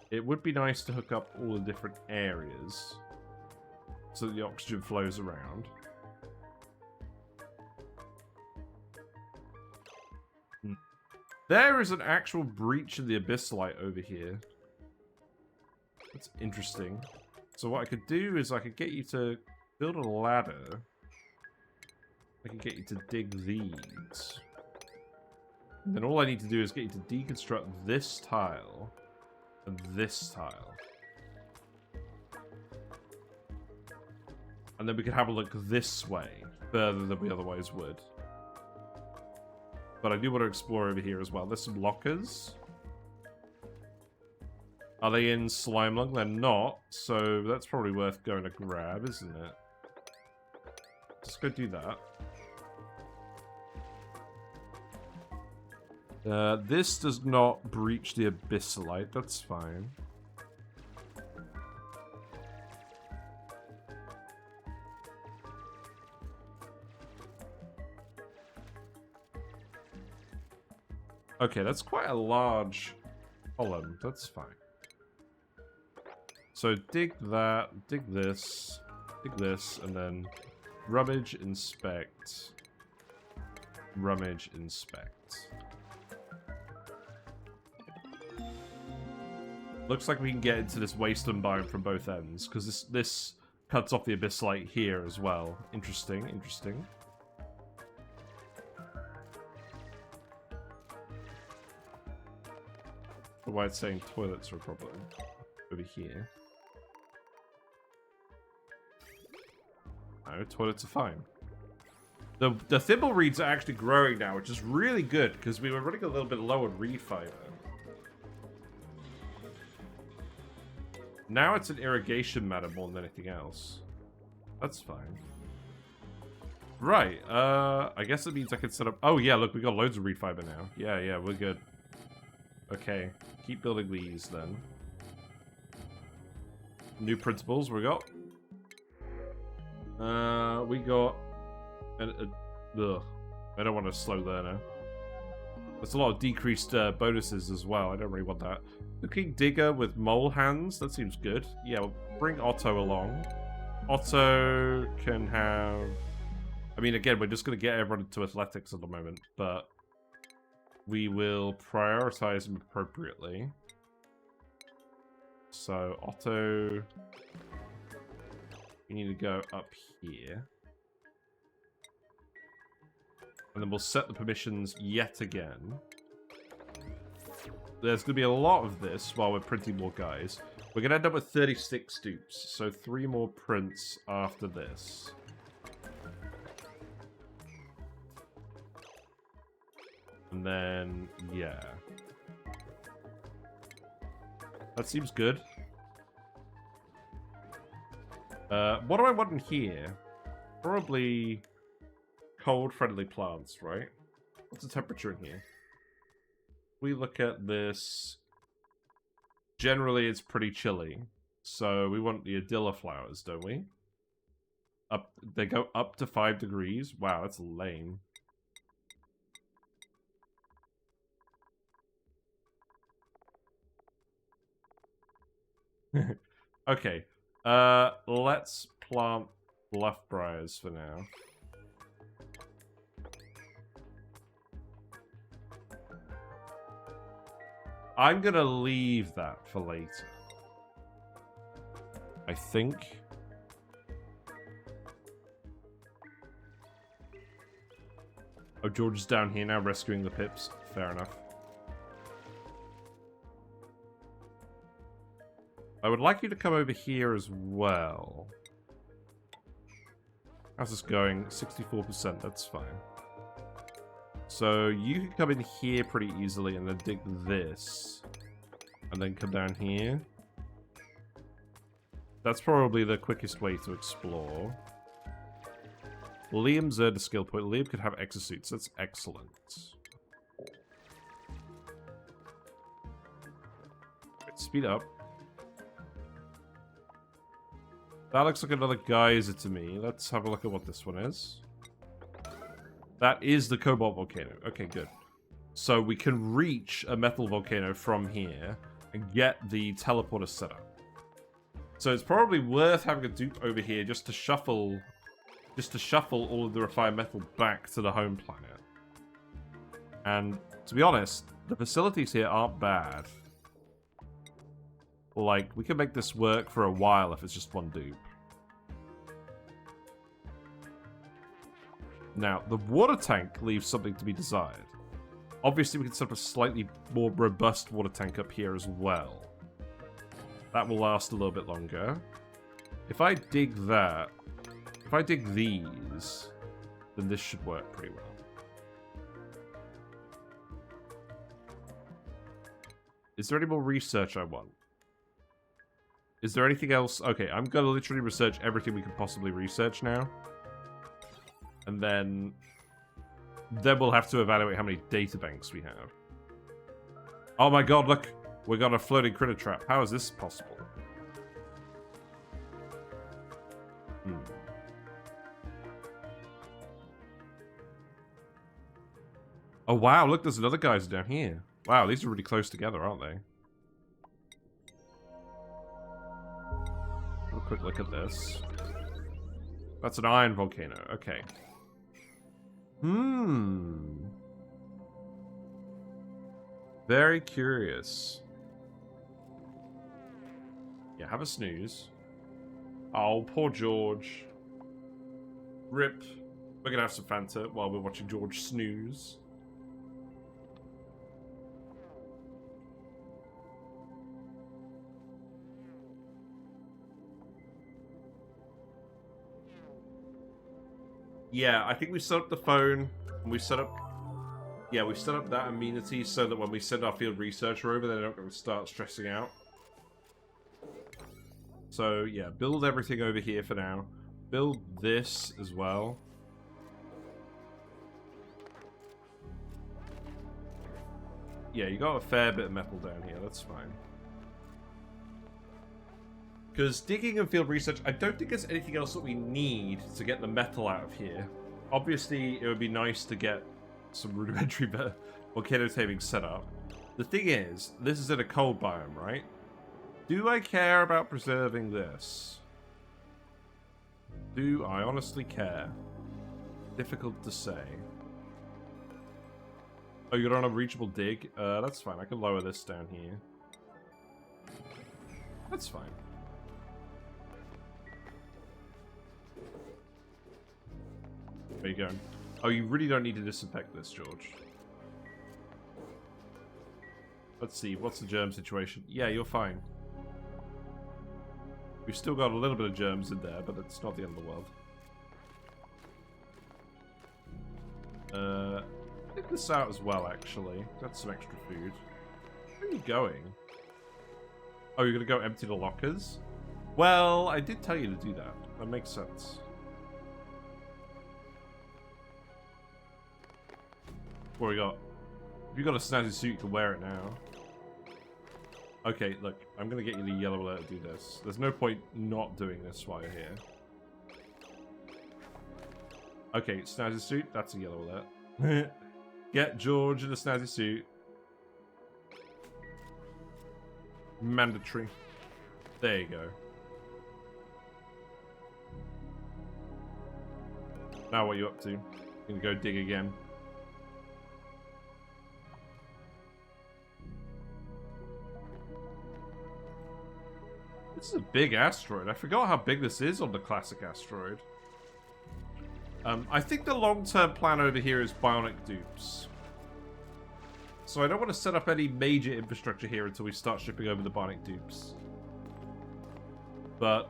It would be nice to hook up all the different areas so that the oxygen flows around. There is an actual breach in the abyssalite over here. That's interesting. So what I could do is I could get you to build a ladder. I can get you to dig these. And then all I need to do is get you to deconstruct this tile and this tile. And then we can have a look this way, further than we otherwise would. But I do want to explore over here as well. There's some lockers. Are they in Slime Lung? They're not, so that's probably worth going to grab, isn't it? Just go do that. This does not breach the abyssalite. That's fine. Okay, that's quite a large column. That's fine. So dig that, dig this, and then rummage, inspect, rummage, inspect. Looks like we can get into this wasteland biome from both ends, because this cuts off the abyssalite here as well. Interesting, interesting. Why it's saying toilets are a problem over here. No, toilets are fine. The thimble reeds are actually growing now, which is really good, because we were running a little bit low on reed fiber. Now it's an irrigation matter more than anything else. That's fine. Right, I guess it means I can set up... Oh yeah, look, we got loads of reed fiber now. Yeah, we're good. Okay, keep building these then. New principles we got. We got... ugh. I don't want to slow there now. There's a lot of decreased bonuses as well. I don't really want that. Cooking digger with mole hands. That seems good. Yeah, we'll bring Otto along. Otto can have... I mean, again, we're just going to get everyone into athletics at the moment, but... we will prioritize them appropriately. So, Otto... we need to go up here. And then we'll set the permissions yet again. There's going to be a lot of this while we're printing more guys. We're going to end up with 36 dupes. So 3 more prints after this. And then, yeah. That seems good. What do I want in here? Probably cold-friendly plants, right? What's the temperature in here? We look at this. Generally, it's pretty chilly. So we want the Adilla flowers, don't we? They go up to 5 degrees. Wow, that's lame. Okay. Let's plant bluff briars for now. I'm gonna leave that for later. I think. Oh, George is down here now rescuing the pips. Fair enough. I would like you to come over here as well. How's this going? 64%, that's fine. So you can come in here pretty easily and then dig this. And then come down here. That's probably the quickest way to explore. Liam's earned a skill point. Liam could have exosuits. That's excellent. Right, speed up. That looks like another geyser to me. Let's have a look at what this one is. That is the Cobalt Volcano. Okay, good. So we can reach a Metal Volcano from here and get the teleporter set up. So it's probably worth having a dupe over here just to shuffle all of the refined metal back to the home planet. And to be honest, the facilities here aren't bad. Like, we can make this work for a while if it's just one dupe. Now, the water tank leaves something to be desired. Obviously, we can set up a slightly more robust water tank up here as well. That will last a little bit longer. If I dig that, if I dig these, then this should work pretty well. Is there any more research I want? Is there anything else? Okay, I'm gonna literally research everything we can possibly research now. And then we'll have to evaluate how many databanks we have. Oh my god, look! We got a floating critter trap. How is this possible? Oh wow, look, there's another geyser down here. Wow, these are really close together, aren't they? Have a quick look at this. That's an iron volcano. Okay. Very curious. Yeah, have a snooze. Oh, poor George. Rip. We're gonna have some Fanta while we're watching George snooze. Yeah, I think we set up the phone, and we set up... Yeah, we set up that amenity so that when we send our field researcher over, they're not going to start stressing out. So, yeah, build everything over here for now. Build this as well. Yeah, you got a fair bit of metal down here, that's fine. Because digging and field research, I don't think there's anything else that we need to get the metal out of here. Obviously, it would be nice to get some rudimentary volcano taming set up. The thing is, this is in a cold biome, right? Do I care about preserving this? Do I honestly care? Difficult to say. Oh, you're on a reachable dig? That's fine. I can lower this down here. That's fine. Where you going? Oh, you really don't need to disinfect this, George. Let's see, what's the germ situation? Yeah, you're fine. We've still got a little bit of germs in there, but it's not the end of the world. Take this out as well, actually. That's some extra food. Where are you going? Oh, you're gonna go empty the lockers? Well, I did tell you to do that. That makes sense. What we got? If you got a snazzy suit, you can wear it now. Okay, look, I'm gonna get you the yellow alert to do this. There's no point not doing this while you're here. Okay, snazzy suit, that's a yellow alert. Get George in a snazzy suit. Mandatory. There you go. Now what are you up to? You gonna go dig again? This is a big asteroid. I forgot how big this is on the classic asteroid. I think the long-term plan over here is bionic dupes. So I don't want to set up any major infrastructure here until we start shipping over the bionic dupes. But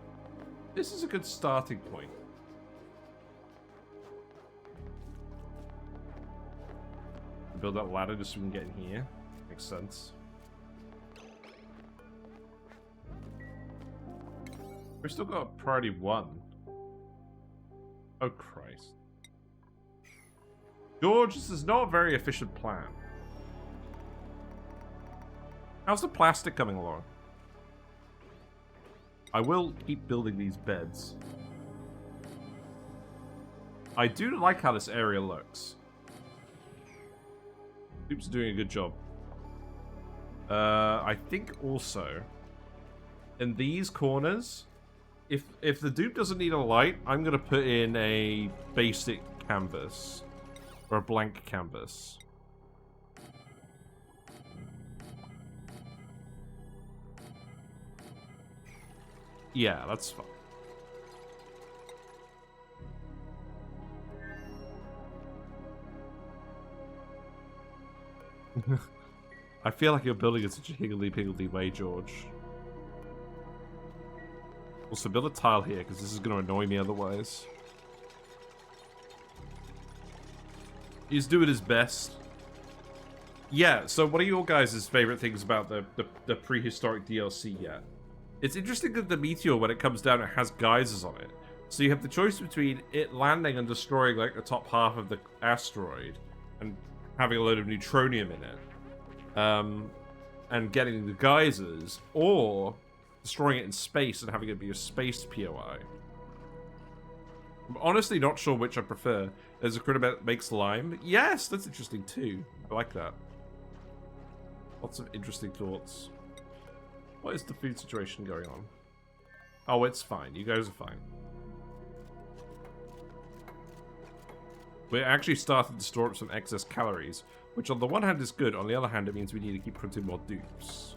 this is a good starting point. Build that ladder just so we can get in here. Makes sense. We've still got priority 1. Oh, Christ. George, this is not a very efficient plan. How's the plastic coming along? I will keep building these beds. I do like how this area looks. Dupe's doing a good job. I think also in these corners, if the dupe doesn't need a light, I'm gonna put in a basic canvas or a blank canvas. Yeah, that's fine. I feel like you're building in such a higgledy-piggledy way, George. Also, build a tile here, because this is going to annoy me otherwise. He's doing his best. Yeah, so what are your guys' favorite things about the prehistoric DLC yet? It's interesting that the meteor, when it comes down, it has geysers on it. So you have the choice between it landing and destroying, like, the top half of the asteroid and having a load of neutronium in it. And getting the geysers, or destroying it in space and having it be a space POI. I'm honestly not sure which I prefer. There's a critter that makes lime. Yes, that's interesting too. I like that. Lots of interesting thoughts. What is the food situation going on? Oh, it's fine. You guys are fine. We're actually starting to store up some excess calories, which on the one hand is good, on the other hand it means we need to keep printing more dupes.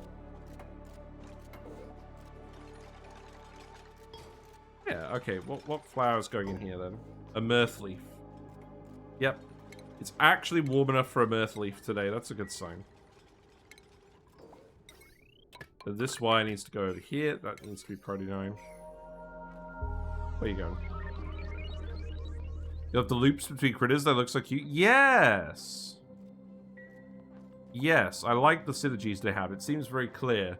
Yeah, okay, what flower's going in here then? A mirth leaf. Yep. It's actually warm enough for a mirth leaf today, that's a good sign. So this wire needs to go over here, that needs to be priority 9. Where are you going? You have the loops between critters, that looks so cute. Yes! Yes, I like the synergies they have. It seems very clear.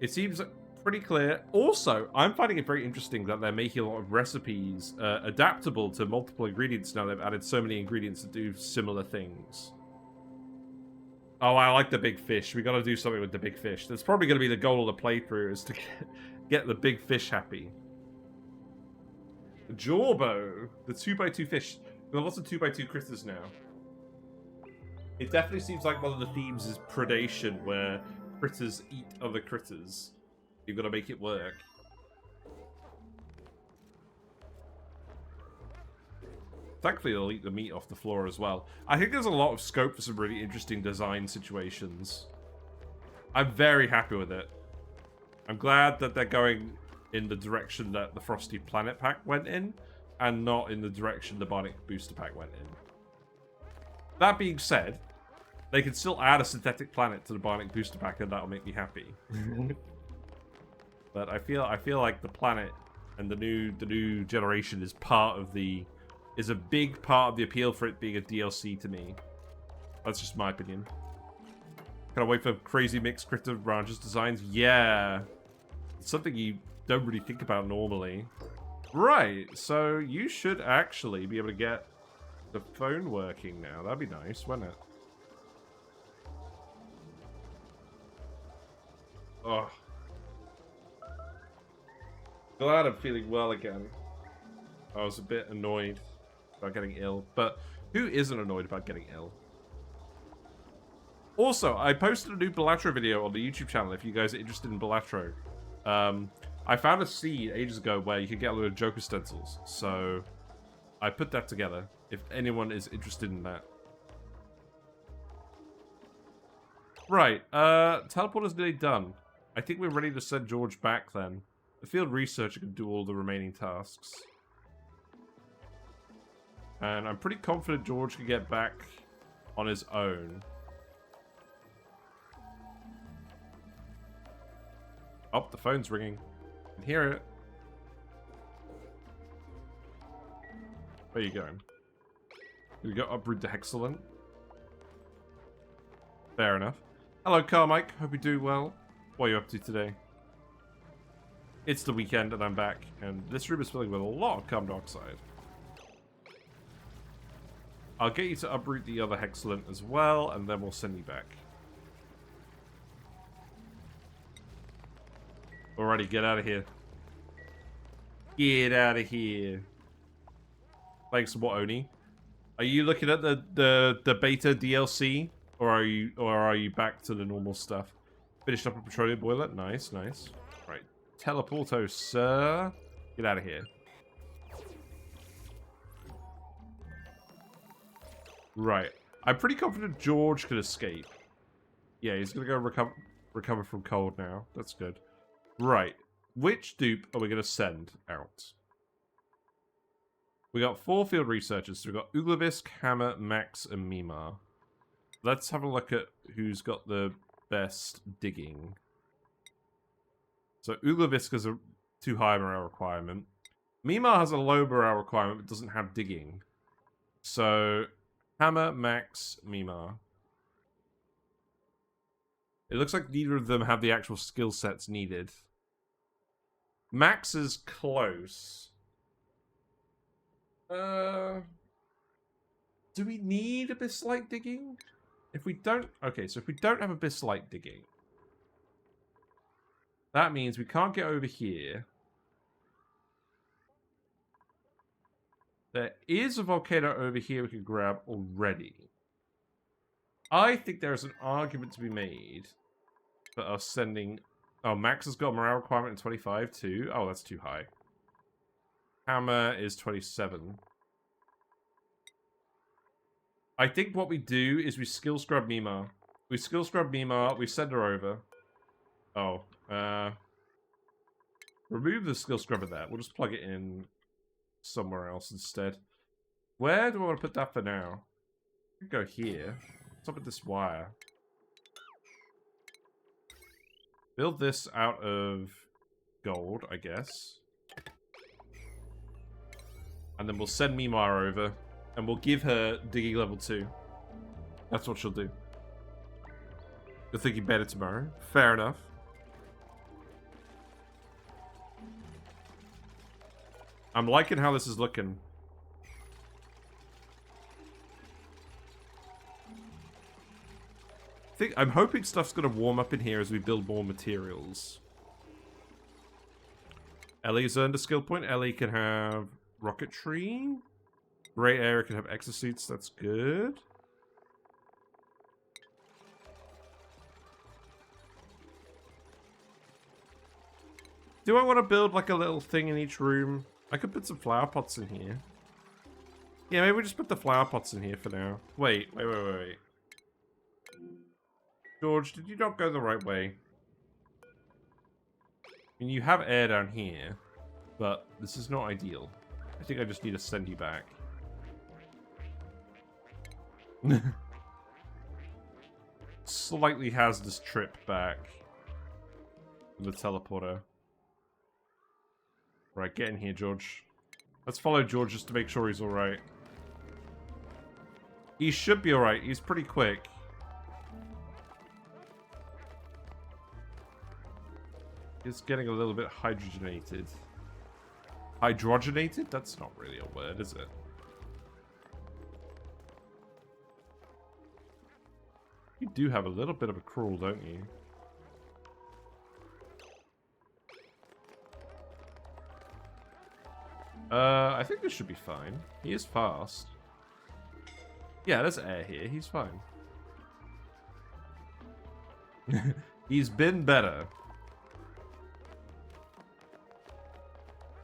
It seems pretty clear. Also, I'm finding it very interesting that they're making a lot of recipes adaptable to multiple ingredients now. They've added so many ingredients that do similar things. Oh, I like the big fish. We got to do something with the big fish. That's probably going to be the goal of the playthrough, is to get the big fish happy. Jorbo, the 2x2 fish. There are lots of 2x2 critters now. It definitely seems like one of the themes is predation, where critters eat other critters. You've got to make it work. Thankfully, they'll eat the meat off the floor as well. I think there's a lot of scope for some really interesting design situations. I'm very happy with it. I'm glad that they're going in the direction that the Frosty Planet pack went in, and not in the direction the Bionic Booster pack went in. That being said, they can still add a synthetic planet to the Bionic Booster pack, and that'll make me happy. But I feel like the planet and the new generation is a big part of the appeal for it being a DLC to me. That's just my opinion. Can I wait for crazy mixed critter ranches designs? Yeah, it's something you don't really think about normally. Right, so you should actually be able to get the phone working now. That'd be nice, wouldn't it? Oh. Glad I'm feeling well again. I was a bit annoyed about getting ill, but who isn't annoyed about getting ill? Also, I posted a new Balatro video on the YouTube channel if you guys are interested in Balatro. I found a seed ages ago where you could get a load of Joker stencils, so I put that together if anyone is interested in that. Right, teleporter's nearly done. I think we're ready to send George back then. The field researcher can do all the remaining tasks. And I'm pretty confident George can get back on his own. Oh, the phone's ringing. I can hear it. Where are you going? Here we go, uproot to Hexalent. Fair enough. Hello, Carmike. Hope you're doing well. What are you up to today? It's the weekend and I'm back, and this room is filling with a lot of carbon dioxide. I'll get you to uproot the other Hexalent as well, and then we'll send you back. Alrighty, get out of here. Get out of here. Thanks for what, Oni? Are you looking at the beta DLC, or are you back to the normal stuff? Finished up a petroleum boiler. Nice, nice. Right, teleporto, sir. Get out of here. Right. I'm pretty confident George could escape. Yeah, he's gonna go recover from cold now. That's good. Right. Which dupe are we gonna send out? We got 4 field researchers. So we got Uglavisk, Hammer, Max, and Mi-Ma. Let's have a look at who's got the best digging. So Uglavisk has a too high morale requirement. Mi-Ma has a low morale requirement but doesn't have digging. So Hammer, Max, Mi-Ma. It looks like neither of them have the actual skill sets needed. Max is close. Do we need abyss-light digging? If we don't... Okay, so if we don't have abyss-light digging, that means we can't get over here. There is a volcano over here we can grab already. I think there's an argument to be made for us sending... Oh, Max has got a morale requirement in 25 too. Oh, that's too high. Hammer is 27. I think what we do is we skill scrub Mi-Ma. We skill scrub Mi-Ma, we send her over. Oh, remove the skill scrubber there. We'll just plug it in somewhere else instead. Where do I want to put that for now? I can go here. What's up with this wire? Build this out of gold, I guess. And then we'll send Mi-Ma over. And we'll give her digging level 2. That's what she'll do. You're thinking better tomorrow. Fair enough. I'm liking how this is looking. I'm hoping stuff's going to warm up in here as we build more materials. Ellie's earned a skill point. Ellie can have rocketry. Great Area can have exosuits. That's good. Do I want to build like a little thing in each room? I could put some flower pots in here. Yeah, maybe we just put the flower pots in here for now. Wait. George, did you not go the right way? I mean, you have air down here, but this is not ideal. I think I just need to send you back. Slightly hazardous trip back. The teleporter. Right, get in here, George. Let's follow George just to make sure he's alright. He should be alright. He's pretty quick. He's getting a little bit hydrogenated. Hydrogenated? That's not really a word, is it? You do have a little bit of a crawl, don't you? I think this should be fine. He is fast. Yeah, there's air here. He's fine. He's been better.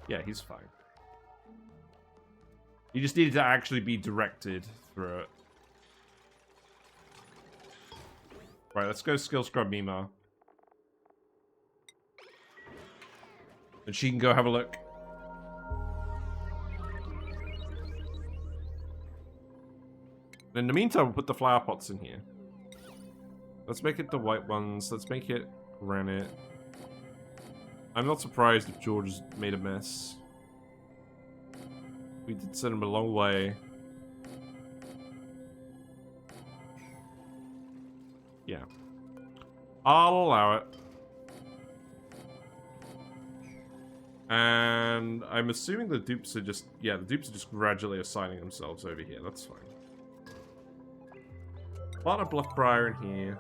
Yeah, he's fine. He just needed to actually be directed through it. Right, let's go skill scrub Mi-Ma. And she can go have a look. In the meantime, we'll put the flower pots in here. Let's make it the white ones. Let's make it granite. I'm not surprised if George has made a mess. We did send him a long way. Yeah. I'll allow it. And I'm assuming the dupes are just... Yeah, the dupes are just gradually assigning themselves over here. That's fine. Plant a bluff briar in here.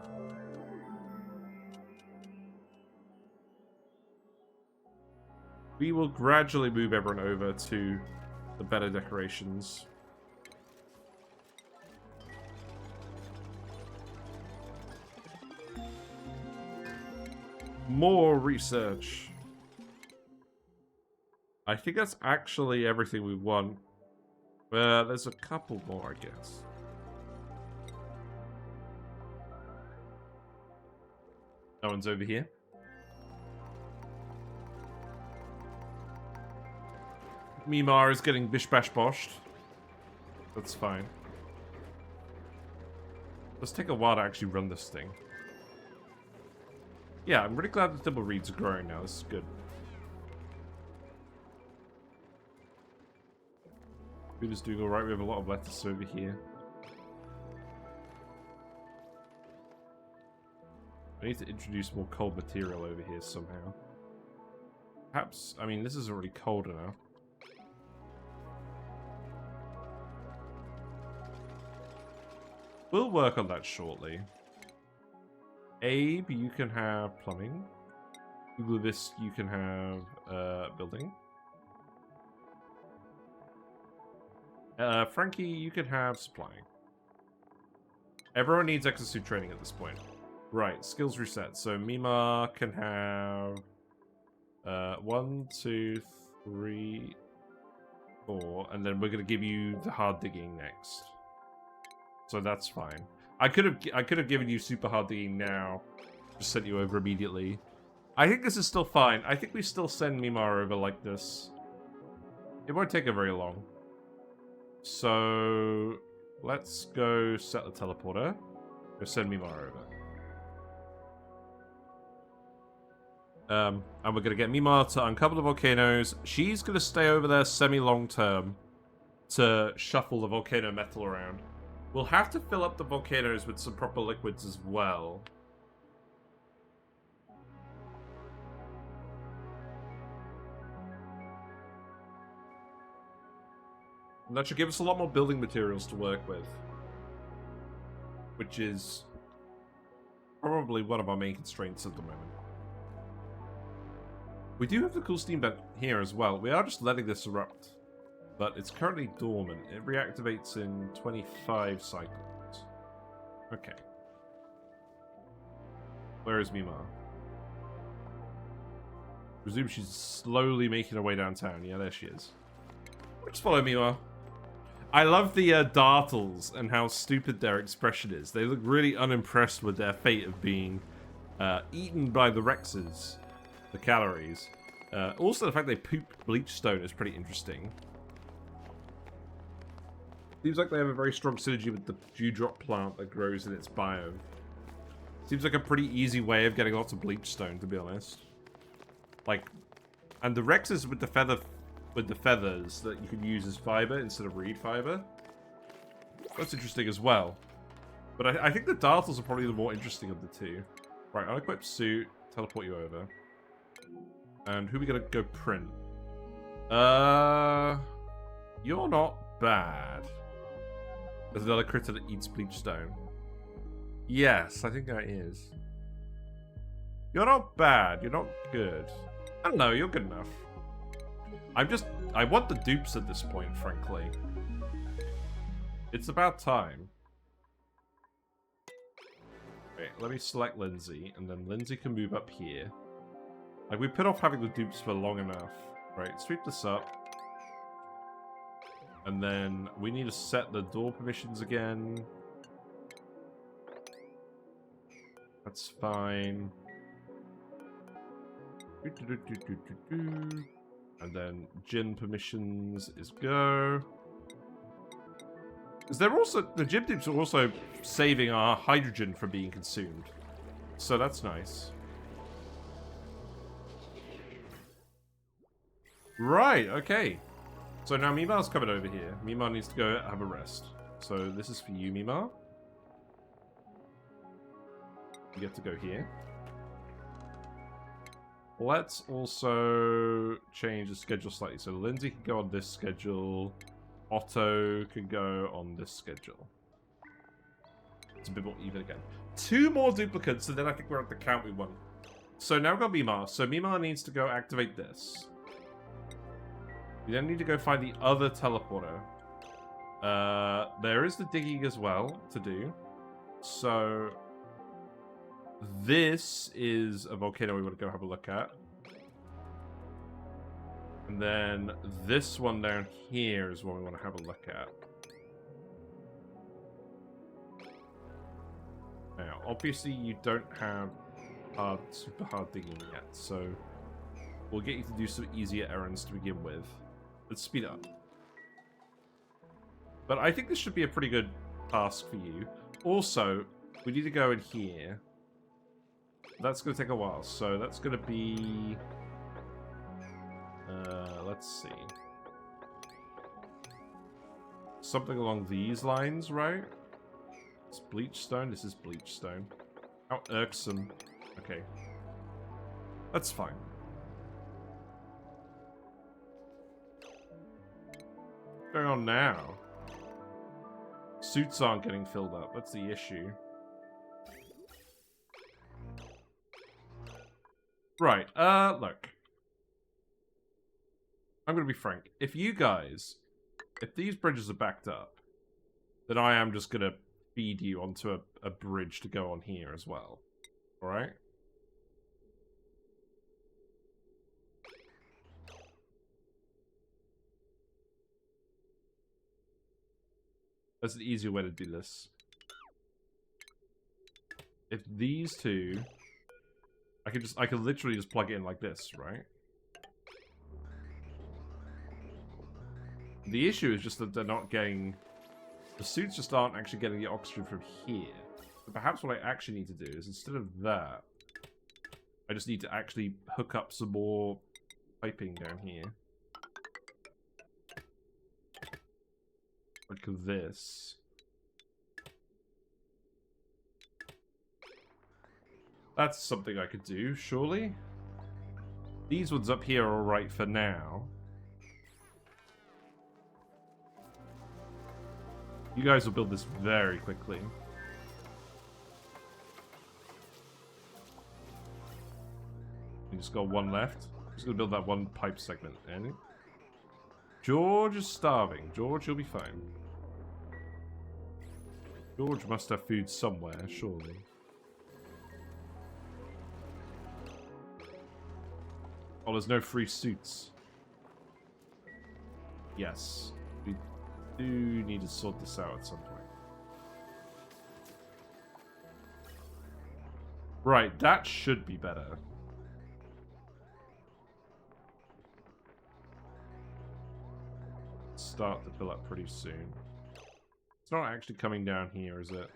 We will gradually move everyone over to the better decorations. More research. I think that's actually everything we want. There's a couple more, I guess. No one's over here. Mi-Ma is getting bish-bash-boshed. That's fine. Let's take a while to actually run this thing. Yeah, I'm really glad the double reeds are growing now. This is good. Food is doing alright. We have a lot of lettuce over here. I need to introduce more cold material over here somehow. Perhaps, I mean, this isn't really cold enough. We'll work on that shortly. Abe, you can have plumbing. Google this, you can have building. Frankie, you can have supplying. Everyone needs exosuit training at this point. Right, skills reset. So Mi-Ma can have 1, 2, 3, 4, and then we're gonna give you the hard digging next. So that's fine. I could have given you super hard digging now, just sent you over immediately. I think this is still fine. I think we still send Mi-Ma over like this. It won't take her very long. So let's go set the teleporter. Go send Mi-Ma over. And we're gonna get Mi-Ma to uncover the volcanoes. She's gonna stay over there semi-long term to shuffle the volcano metal around. We'll have to fill up the volcanoes with some proper liquids as well. And that should give us a lot more building materials to work with. Which is probably one of our main constraints at the moment. We do have the cool steam vent here as well. We are just letting this erupt. But it's currently dormant. It reactivates in 25 cycles. Okay. Where is Mi-Ma? Presume she's slowly making her way downtown. Yeah, there she is. Just follow Mi-Ma. I love the dartles and how stupid their expression is. They look really unimpressed with their fate of being eaten by the Rexes. The calories. Also, the fact they poop bleachstone is pretty interesting. Seems like they have a very strong synergy with the dewdrop plant that grows in its biome. Seems like a pretty easy way of getting lots of bleachstone, to be honest. Like, and the Rexes with the feathers that you can use as fiber instead of reed fiber. That's interesting as well. But I think the dartles are probably the more interesting of the two. Right, unequipped suit, teleport you over. And who are we gonna go print? You're not bad. There's another critter that eats bleachstone. Yes, I think that is. You're not bad. You're not good. I don't know. You're good enough. I want the dupes at this point, frankly. It's about time. Wait, let me select Lindsay, and then Lindsay can move up here. Like, we put off having the dupes for long enough. Right, sweep this up. And then we need to set the door permissions again. That's fine. And then gin permissions is go. Because they're also, the gym dupes are also saving our hydrogen from being consumed. So that's nice. Right, okay. So now Mi-Ma's coming over here. Mi-Ma needs to go have a rest. So this is for you, Mi-Ma. You get to go here. Let's also change the schedule slightly. So Lindsay can go on this schedule. Otto can go on this schedule. It's a bit more even again. 2 more duplicants, and then I think we're at the count we want. So now we've got Mi-Ma. So Mi-Ma needs to go activate this. We then need to go find the other teleporter. There is the digging as well to do. So this is a volcano we want to go have a look at. And then this one down here is what we want to have a look at. Now, obviously you don't have super hard digging yet, so we'll get you to do some easier errands to begin with. Let's speed up. But I think this should be a pretty good task for you. Also, we need to go in here. That's going to take a while, so that's going to be... let's see. Something along these lines, right? It's bleachstone. This is bleachstone. How irksome. Okay. That's fine. What's going on now? Suits aren't getting filled up. That's the issue. Right. Look. I'm going to be frank. If these bridges are backed up, then I am just going to feed you onto a bridge to go on here as well. Alright? That's an easier way to do this. If these two... I could literally just plug it in like this, right? The issue is just that they're not getting... The suits just aren't actually getting the oxygen from here. But perhaps what I actually need to do is, instead of that, I just need to actually hook up some more piping down here. Like this. That's something I could do, surely. These ones up here are alright for now. You guys will build this very quickly. You just got one left. Just gonna build that one pipe segment. And George is starving. George, you'll be fine. George must have food somewhere, surely. Oh, there's no free suits. Yes. We do need to sort this out at some point. Right, that should be better. Start to fill up pretty soon. It's not actually coming down here, is it?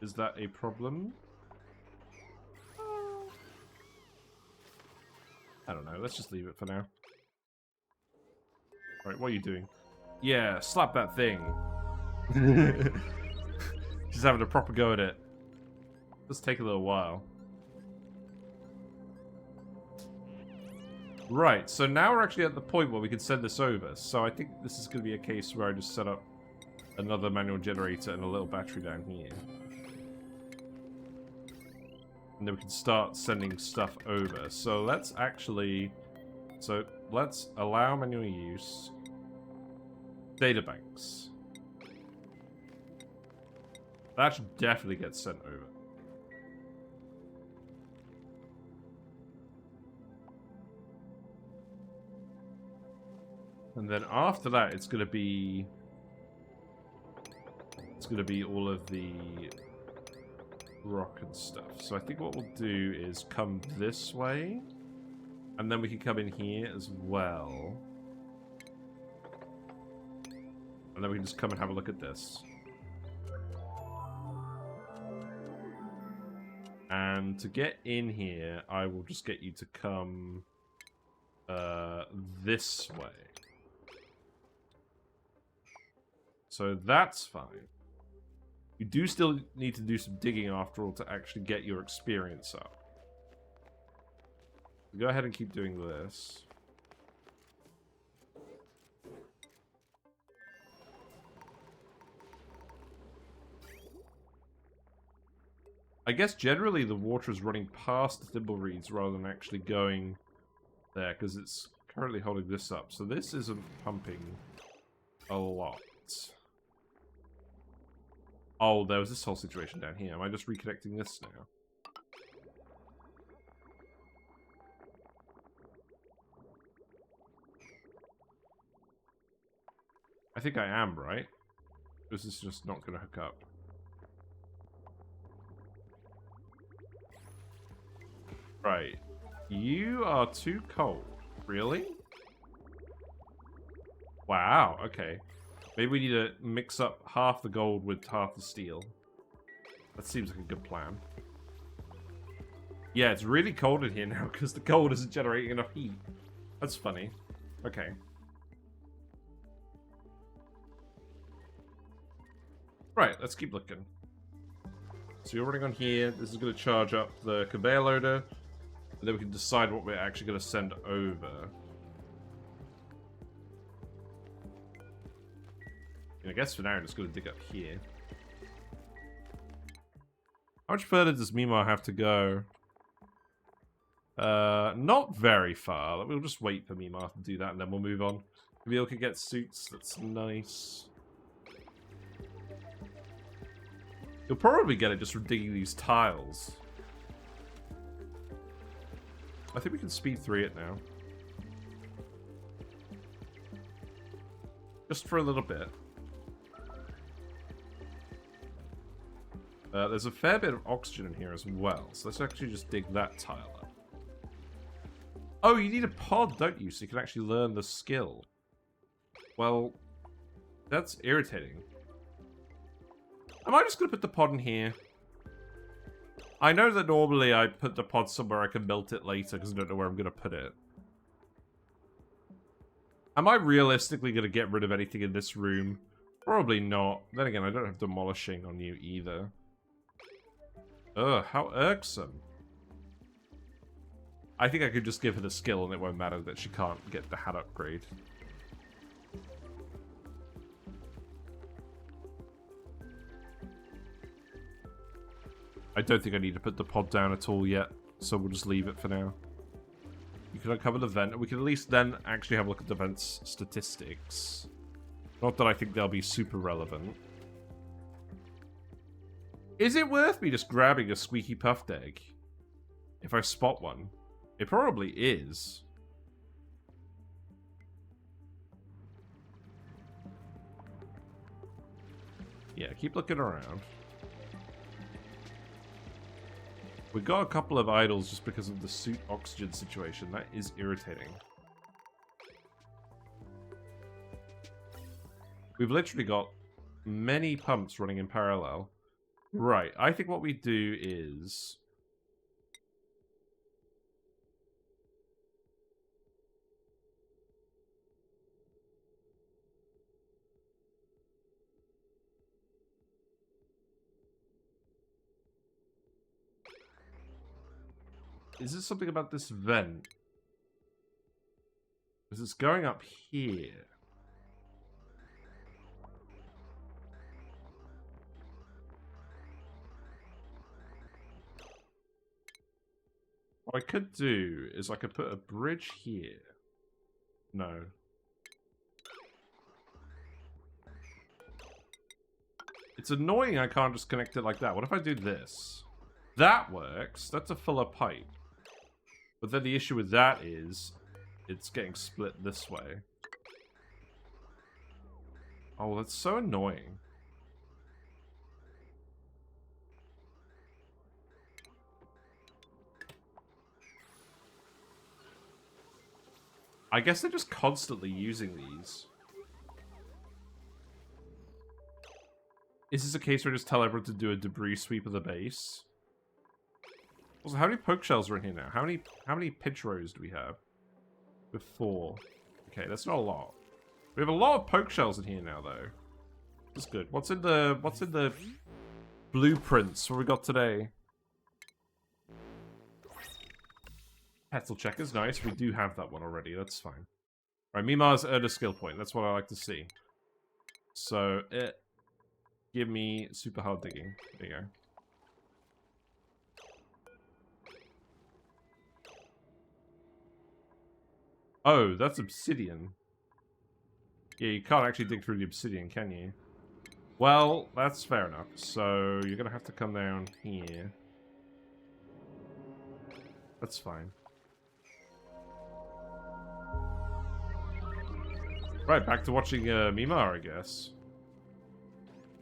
Is that a problem? I don't know. Let's just leave it for now. Alright, what are you doing? Yeah, slap that thing. Just having a proper go at it. Let's take a little while. Right, so now we're actually at the point where we can send this over. So I think this is going to be a case where I just set up another manual generator and a little battery down here. And then we can start sending stuff over. So let's actually... So let's allow manual use. Databanks. That should definitely get sent over. And then after that, it's going to be all of the rock and stuff. So I think what we'll do is come this way, and then we can come in here as well. And then we can just come and have a look at this. And to get in here, I will just get you to come this way. So that's fine. You do still need to do some digging after all to actually get your experience up. Go ahead and keep doing this. I guess generally the water is running past the thimble reeds rather than actually going there, because it's currently holding this up. So this isn't pumping a lot. Oh, there was this whole situation down here. Am I just reconnecting this now? I think I am, right? This is just not going to hook up. Right. You are too cold. Really? Wow, okay. Maybe we need to mix up half the gold with half the steel. That seems like a good plan. Yeah, it's really cold in here now because the gold isn't generating enough heat. That's funny. Okay. Right, let's keep looking. So you're running on here. This is going to charge up the conveyor loader. And then we can decide what we're actually going to send over. And I guess for now, I'm just going to dig up here. How much further does Mi-Ma have to go? Not very far. We'll just wait for Mi-Ma to do that, and then we'll move on. Maybe we can get suits. That's nice. You'll probably get it just from digging these tiles. I think we can speed 3 it now. Just for a little bit. There's a fair bit of oxygen in here as well, so let's actually just dig that tile up. Oh, you need a pod, don't you? So you can actually learn the skill. Well, that's irritating. Am I just going to put the pod in here? I know that normally I put the pod somewhere I can melt it later because I don't know where I'm going to put it. Am I realistically going to get rid of anything in this room? Probably not. Then again, I don't have demolishing on you either. Ugh, how irksome. I think I could just give her the skill and it won't matter that she can't get the hat upgrade. I don't think I need to put the pod down at all yet, so we'll just leave it for now. You can uncover the vent, and we can at least then actually have a look at the vent's statistics. Not that I think they'll be super relevant. Is it worth me just grabbing a Squeaky Puft egg? If I spot one? It probably is. Yeah, keep looking around. We got a couple of idols just because of the suit oxygen situation. That is irritating. We've literally got many pumps running in parallel. Right, I think what we do is... Is this something about this vent? Because it's going up here. What I could do is I could put a bridge here. No. It's annoying I can't just connect it like that. What if I do this? That works. That's a fuller pipe. But then the issue with that is it's getting split this way. Oh, that's so annoying. I guess they're just constantly using these. Is this a case where I just tell everyone to do a debris sweep of the base? Also, how many poke shells are in here now? How many pitch rows do we have? We have 4. Okay, that's not a lot. We have a lot of poke shells in here now, though. That's good. What's in the blueprints? What we got today? Petal check is nice. We do have that one already. That's fine. Alright, Mi-Ma's earned a skill point. That's what I like to see. So, give me super hard digging. There you go. Oh, that's obsidian. Yeah, you can't actually dig through the obsidian, can you? Well, that's fair enough. So you're gonna have to come down here. That's fine. Right, back to watching Mi-Ma, I guess.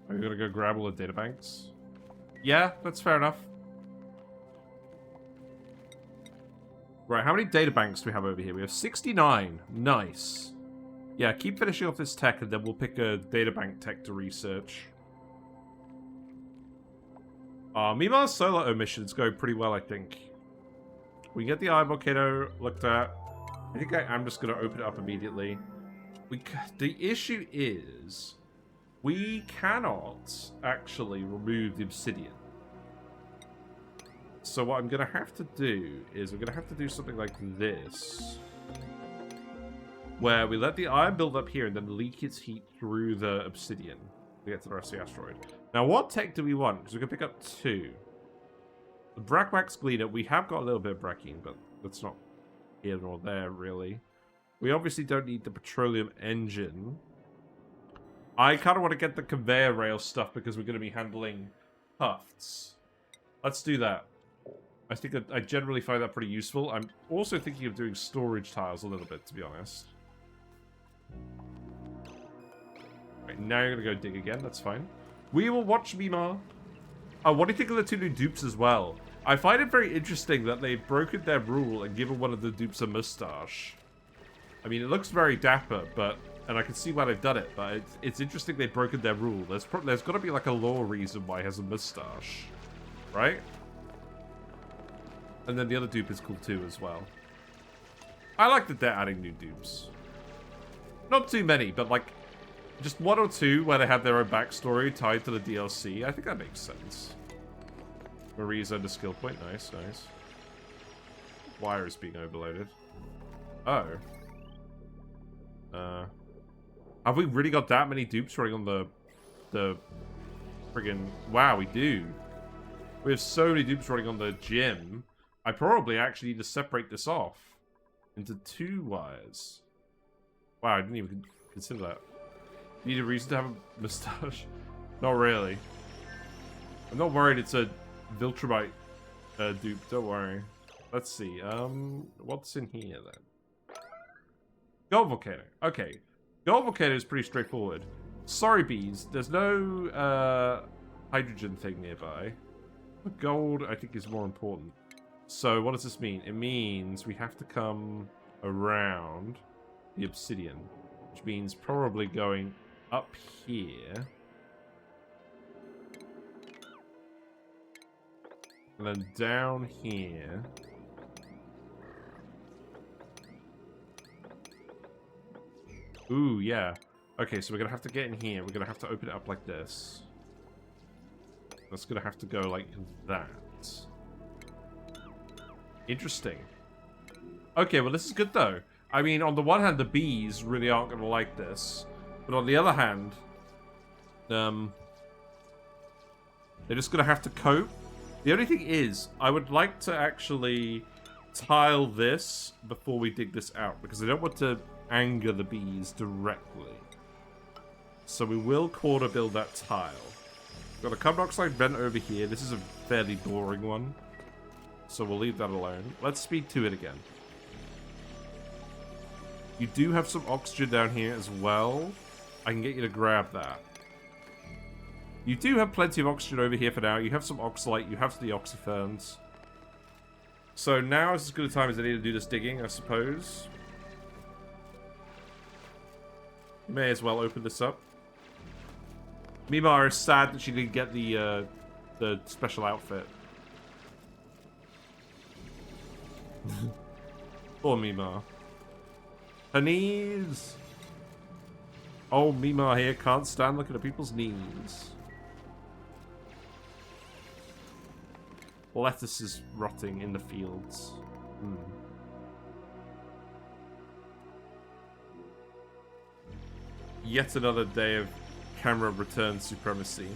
Are you gonna go grab all the databanks? Yeah, that's fair enough. Right, how many databanks do we have over here? We have 69. Nice. Yeah, keep finishing off this tech and then we'll pick a databank tech to research. Mi-Ma's solo missions go pretty well, I think. We can get the Iron Volcano looked at. I think I'm just going to open it up immediately. The issue is, we cannot actually remove the obsidian. So what I'm going to have to do is we're going to have to do something like this. Where we let the iron build up here and then leak its heat through the obsidian to get to the rest of the asteroid. Now, what tech do we want? Because we can pick up 2. The Brackwax Gleaner, we have got a little bit of Brackine, but that's not here nor there, really. We obviously don't need the Petroleum Engine. I kind of want to get the conveyor rail stuff because we're going to be handling Pufts. Let's do that. I think I generally find that pretty useful. I'm also thinking of doing storage tiles a little bit, to be honest. Right, now you're going to go dig again. That's fine. We will watch Mi-Ma. What do you think of the 2 new dupes as well? I find it very interesting that they've broken their rule and given one of the dupes a mustache. I mean, it looks very dapper, and I can see why they've done it, but it's interesting they've broken their rule. There's got to be like a law reason why he has a mustache, right? And then the other dupe is cool too as well. I like that they're adding new dupes. Not too many, but like just 1 or 2 where they have their own backstory tied to the DLC. I think that makes sense. Marie's under skill point. Nice, nice. Wire is being overloaded. Oh. Have we really got that many dupes running on the friggin'... Wow, we do. We have so many dupes running on the gym. I probably actually need to separate this off into 2 wires. Wow, I didn't even consider that. You need a reason to have a mustache? Not really. I'm not worried it's a Viltrumite dupe, don't worry. Let's see, what's in here then? Gold Volcano. Okay. Gold Volcano is pretty straightforward. Sorry, bees. There's no hydrogen thing nearby. But gold, I think, is more important. So, what does this mean? It means we have to come around the obsidian, which means probably going up here. And then down here. Ooh, yeah. Okay, so we're going to have to get in here. We're going to have to open it up like this. That's going to have to go like that. Interesting. Okay, well, this is good, though. I mean, on the one hand, the bees really aren't going to like this. But on the other hand, they're just going to have to cope. The only thing is, I would like to actually tile this before we dig this out, because I don't want to anger the bees directly. So we will quarter build that tile. Got a carbon dioxide vent over here. This is a fairly boring one, so we'll leave that alone. Let's speed to it again. You do have some oxygen down here as well. I can get you to grab that. You do have plenty of oxygen over here for now. You have some oxalate. You have the oxyferns. So now is as good a time as any to do this digging, I suppose. You may as well open this up. Mi-Ma is sad that she didn't get the special outfit. Poor Mi-Ma. Her knees! Oh, Mi-Ma here can't stand looking at people's knees. Lettuce is rotting in the fields. Yet another day of camera return supremacy.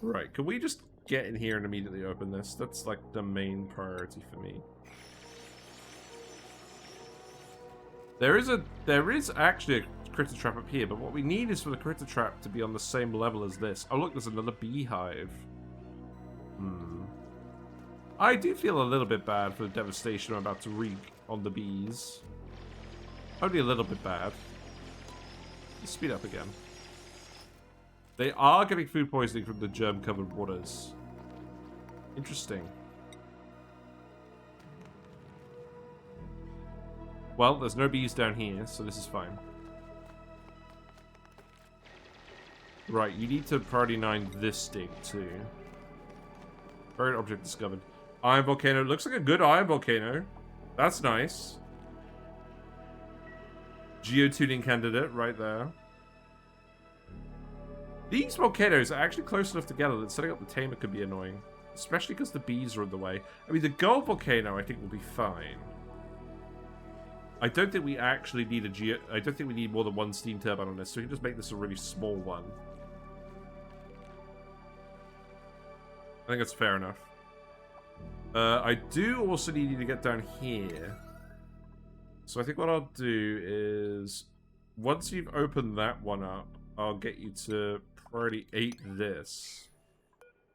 Right, can we just get in here and immediately open this? That's like the main priority for me. There is actually a critter trap up here, but what we need is for the critter trap to be on the same level as this. Oh look, there's another beehive. I do feel a little bit bad for the devastation I'm about to wreak on the bees. Only a little bit bad. Let's speed up again. They are getting food poisoning from the germ-covered waters. Interesting. Well, there's no bees down here, so this is fine. Right, you need to priority 9 this dig too. Buried object discovered. Iron volcano. Looks like a good iron volcano. That's nice. Geotuning candidate right there. These volcanoes are actually close enough together that setting up the tamer could be annoying. Especially because the bees are in the way. I mean, the gold volcano I think will be fine. I don't think we actually need I don't think we need more than one steam turbine on this, so we can just make this a really small one. I think that's fair enough. I do also need you to get down here. So I think what I'll do is, once you've opened that one up, I'll get you to priority 8 this.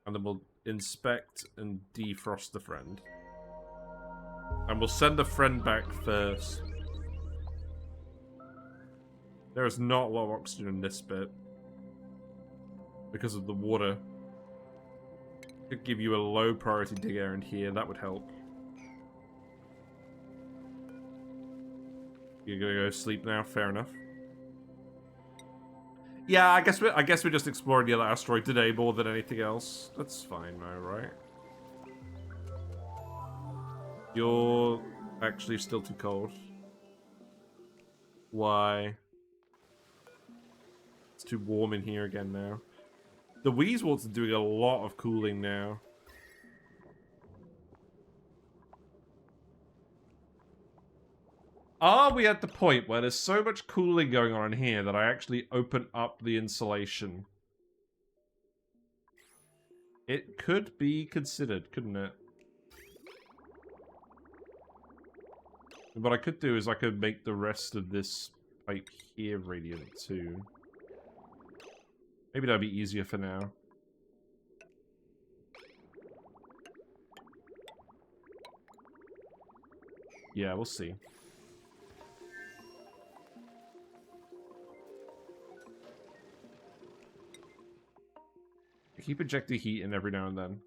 And then we'll inspect and defrost the friend. And we'll send the friend back first. There is not a lot of oxygen in this bit. Because of the water. Could give you a low priority dig errand here, that would help. You're gonna go sleep now, fair enough. Yeah, I guess we're just exploring the other asteroid today more than anything else. That's fine now, right? You're actually still too cold. Why? It's too warm in here again now. The Weaswalt's are doing a lot of cooling now. Are we at the point where there's so much cooling going on in here that I actually open up the insulation? It could be considered, couldn't it? What I could do is I could make the rest of this pipe here radiant too. Maybe that'd be easier for now. Yeah, we'll see. I keep injecting heat in every now and then.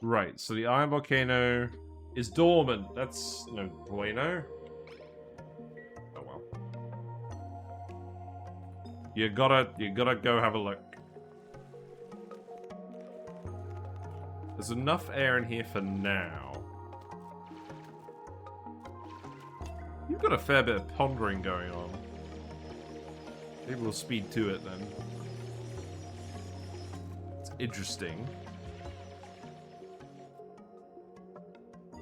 Right, so the iron volcano is dormant. That's no bueno. Oh well. You gotta go have a look. There's enough air in here for now. You've got a fair bit of pondering going on. Maybe we'll speed to it then. It's interesting.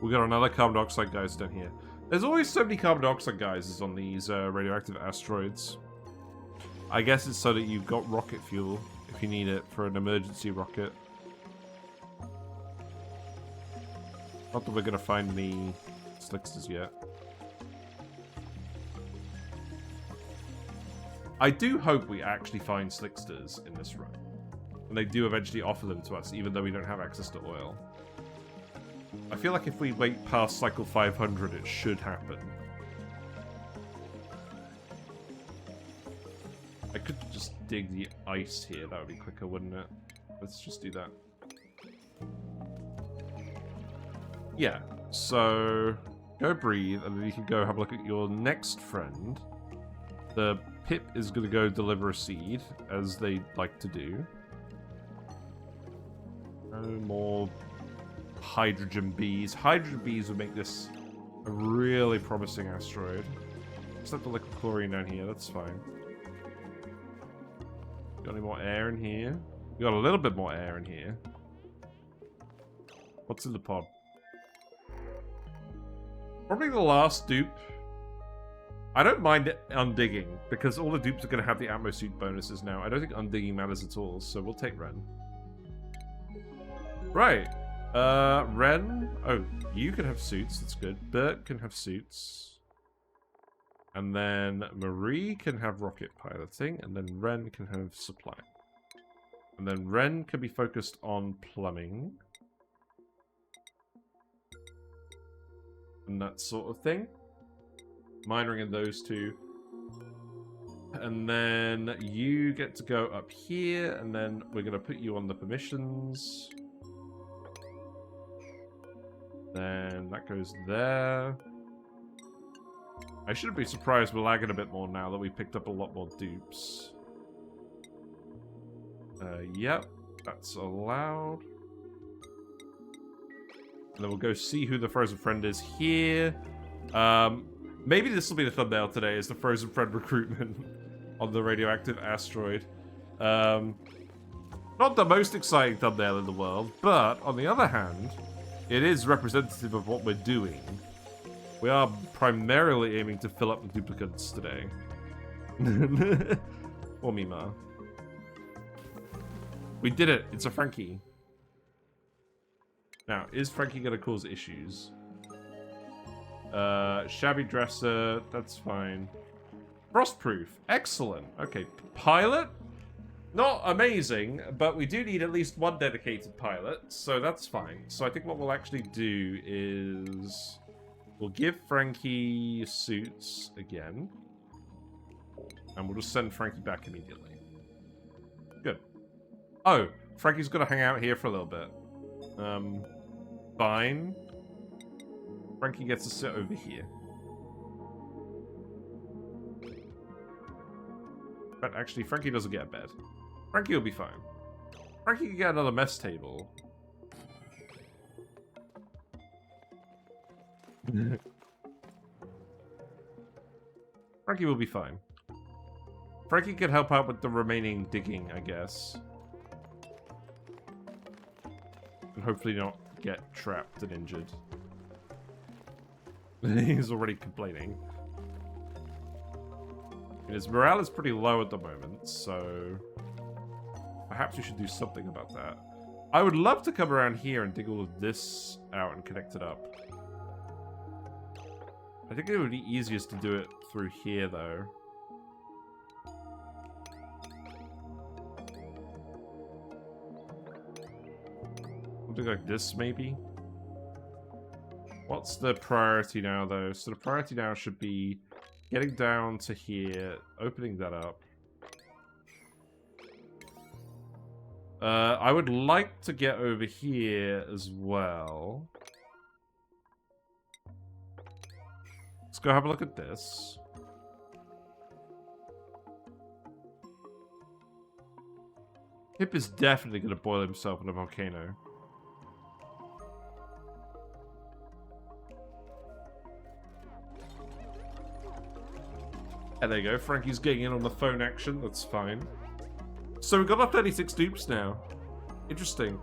We got another carbon dioxide geyser down here. There's always so many carbon dioxide geysers on these radioactive asteroids. I guess it's so that you've got rocket fuel if you need it for an emergency rocket. Not that we're gonna find any slicksters yet. I do hope we actually find slicksters in this run. And they do eventually offer them to us, even though we don't have access to oil. I feel like if we wait past cycle 500, it should happen. I could just dig the ice here. That would be quicker, wouldn't it? Let's just do that. Yeah, so go breathe, and then you can go have a look at your next friend. The Pip is going to go deliver a seed, as they like to do. No more hydrogen bees. Hydrogen bees would make this a really promising asteroid. Except the liquid chlorine down here, that's fine. Got any more air in here? We got a little bit more air in here. What's in the pod? Probably the last dupe. I don't mind undigging, because all the dupes are going to have the atmosuit bonuses now. I don't think undigging matters at all, so we'll take Ren. Right. Ren. Oh, you can have suits. That's good. Bert can have suits. And then Marie can have rocket piloting, and then Ren can have supply. And then Ren can be focused on plumbing. And that sort of thing. Minoring in those two. And then you get to go up here, and then we're going to put you on the permissions. Then that goes there. I shouldn't be surprised we're lagging a bit more now that we picked up a lot more dupes. Yep, that's allowed. And then we'll go see who the frozen friend is here. Maybe this will be the thumbnail today, is the frozen friend recruitment on the radioactive asteroid. Not the most exciting thumbnail in the world, but on the other hand, it is representative of what we're doing. We are primarily aiming to fill up the duplicants today. Or Mi-Ma. We did it! It's a Frankie. Now, is Frankie gonna cause issues? Shabby dresser, that's fine. Frostproof, excellent. Okay, pilot? Not amazing, but we do need at least one dedicated pilot, so that's fine. So I think what we'll actually do is... we'll give Frankie suits again. And we'll just send Frankie back immediately. Good. Oh, Frankie's gonna hang out here for a little bit. Fine. Frankie gets to sit over here. But actually, Frankie doesn't get a bed. Frankie will be fine. Frankie can get another mess table. Frankie will be fine. Frankie can help out with the remaining digging, I guess. And hopefully not get trapped and injured. He's already complaining. And his morale is pretty low at the moment, so... perhaps we should do something about that. I would love to come around here and dig all of this out and connect it up. I think it would be easiest to do it through here, though. Something like this, maybe? What's the priority now, though? So the priority now should be getting down to here, opening that up. I would like to get over here as well. Let's go have a look at this. Hip is definitely going to boil himself in a volcano. And there you go, Frankie's getting in on the phone action, that's fine. So we've got our 36 dupes now. Interesting.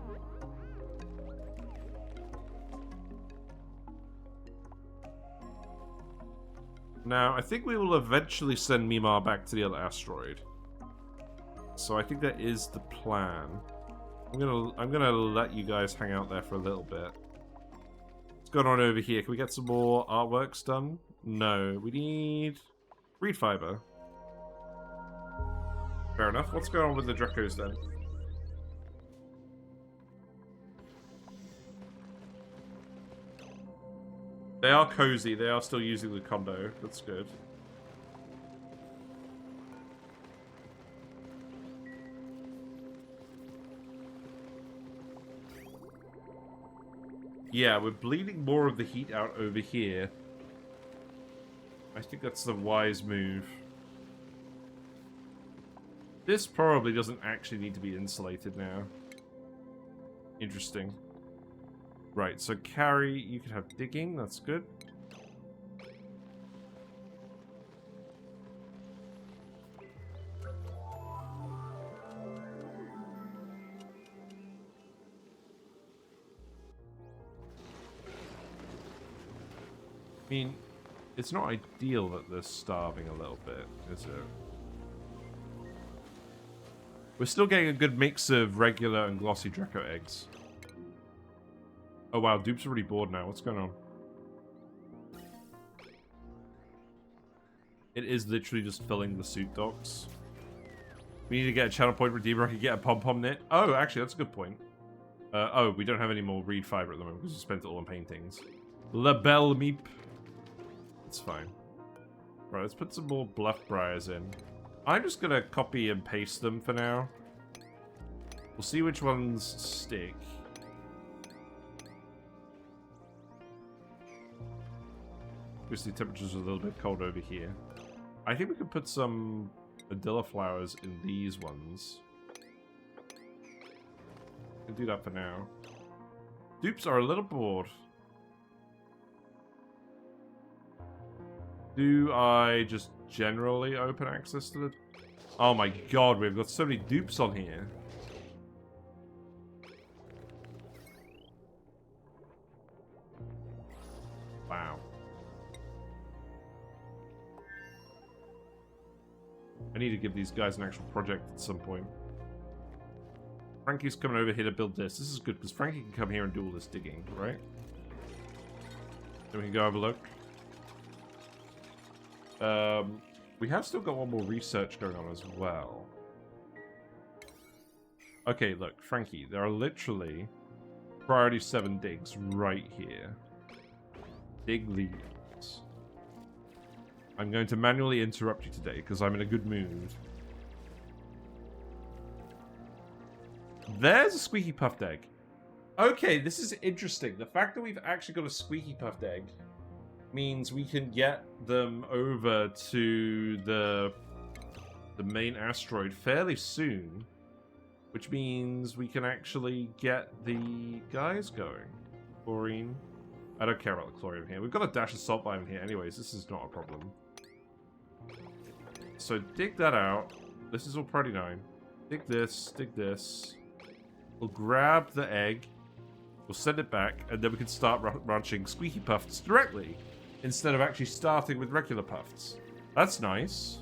Now, I think we will eventually send Mi-Ma back to the other asteroid. So I think that is the plan. I'm gonna let you guys hang out there for a little bit. What's going on over here? Can we get some more artworks done? No, we need reed fiber. Fair enough. What's going on with the Dracos then? They are cozy. They are still using the condo. That's good. Yeah, we're bleeding more of the heat out over here. I think that's the wise move. This probably doesn't actually need to be insulated now. Interesting. Right, so Carrie, you could have digging, that's good. I mean, it's not ideal that they're starving a little bit, is it? We're still getting a good mix of regular and glossy Draco eggs. Oh wow, Dupe's already bored now. What's going on? It is literally just filling the suit docks. We need to get a channel point redeemer. I can get a pom-pom knit. Oh, actually, that's a good point. Oh, we don't have any more reed fiber at the moment because we spent it all on paintings. La Belle Meep. It's fine. Right, let's put some more bluff briars in. I'm just gonna copy and paste them for now. We'll see which ones stick. Obviously, temperatures are a little bit cold over here. I think we could put some Adilla flowers in these ones. We'll do that for now. Dupes are a little bored. Do I just generally open access to the... Oh my god, we've got so many dupes on here. Wow. I need to give these guys an actual project at some point. Frankie's coming over here to build this. This is good, because Frankie can come here and do all this digging, right? Then we can go have a look. We have still got one more research going on as well. Okay, look, Frankie, there are literally priority 7 digs right here. Dig these. I'm going to manually interrupt you today because I'm in a good mood. There's a Squeaky Puffed egg. Okay, this is interesting. The fact that we've actually got a Squeaky Puffed egg means we can get them over to the main asteroid fairly soon, which means we can actually get the guys going. Chlorine. I don't care about the chlorine here. We've got a dash of salt vitamin here anyways. This is not a problem. So dig that out. This is all priority 9. Dig this. Dig this. We'll grab the egg. We'll send it back, and then we can start ranching Squeaky Pufts directly, instead of actually starting with regular Pufts. That's nice.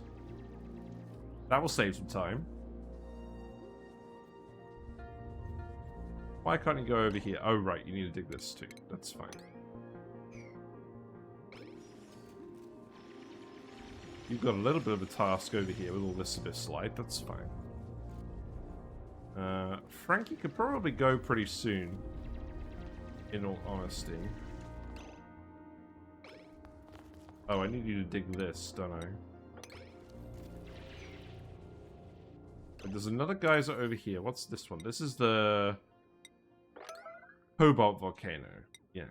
That will save some time. Why can't you go over here? Oh, right, you need to dig this too. That's fine. You've got a little bit of a task over here with all this abyss light. That's fine. Frankie could probably go pretty soon, in all honesty. Oh, I need you to dig this, don't I? But there's another geyser over here. What's this one? This is the Cobalt Volcano. Yeah.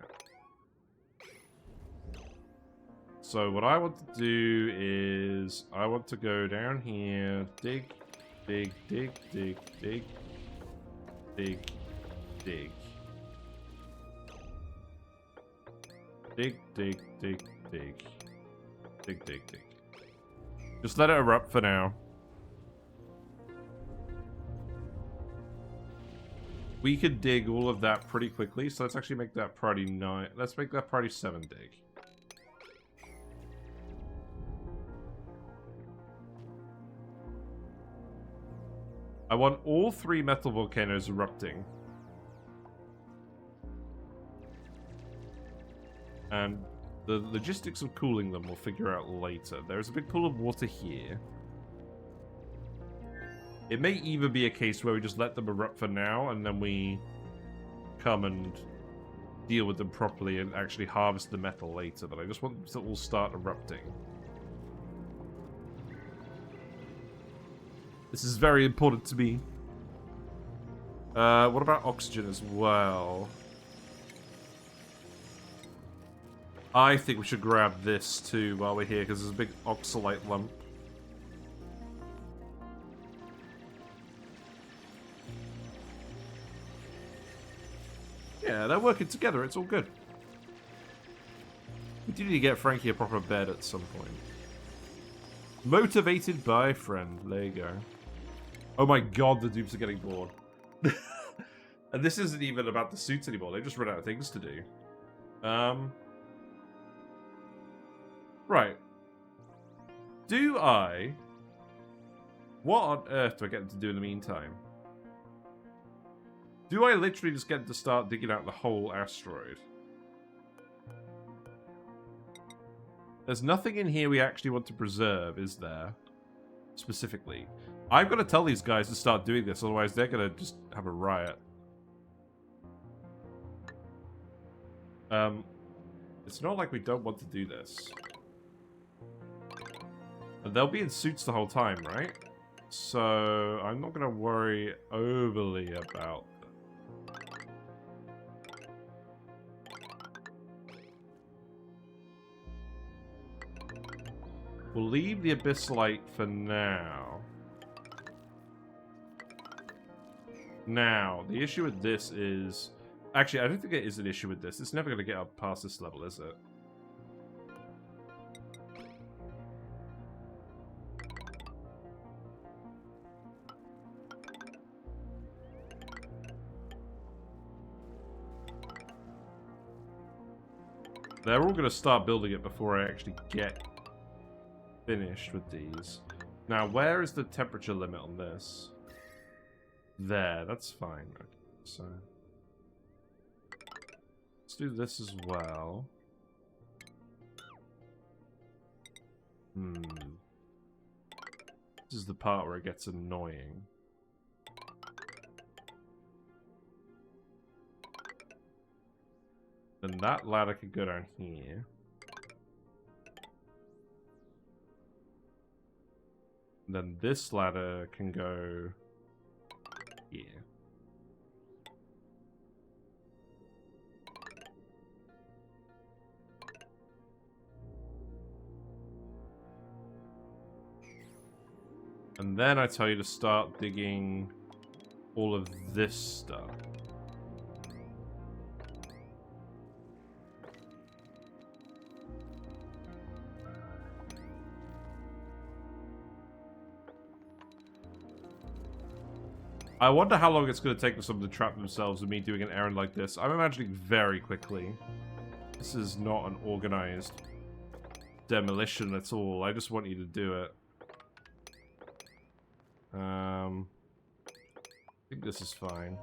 So what I want to do is I want to go down here, dig, dig, dig, dig, dig, dig, dig. Dig, dig, dig, dig. Dig, dig, dig. Just let it erupt for now. We could dig all of that pretty quickly, so let's actually make that priority 9. Let's make that priority 7 dig. I want all 3 metal volcanoes erupting. And the logistics of cooling them we'll figure out later. There's a big pool of water here. It may even be a case where we just let them erupt for now, and then we come and deal with them properly and actually harvest the metal later. But I just want them to all start erupting. This is very important to me. What about oxygen as well? I think we should grab this too while we're here, because there's a big oxalite lump. Yeah, they're working together. It's all good. We do need to get Frankie a proper bed at some point. Motivated by friend. There you go. Oh my god, the dupes are getting bored. And this isn't even about the suits anymore. They just run out of things to do. Right. Do I... What on earth do I get them to do in the meantime? Do I literally just get them to start digging out the whole asteroid? There's nothing in here we actually want to preserve, is there? Specifically. I've got to tell these guys to start doing this, otherwise they're going to just have a riot. It's not like we don't want to do this. And they'll be in suits the whole time, right? So, I'm not going to worry overly about them. We'll leave the Abyss Light for now. Now, the issue with this is... Actually, I don't think it is an issue with this. It's never going to get up past this level, is it? They're all going to start building it before I actually get finished with these. Now, where is the temperature limit on this? There, that's fine. Okay, so... Let's do this as well. This is the part where it gets annoying. Then that ladder could go down here. And then this ladder can go here. And then I tell you to start digging all of this stuff. I wonder how long it's going to take for someone to trap themselves with me doing an errand like this. I'm imagining very quickly. This is not an organized demolition at all. I just want you to do it. I think this is fine.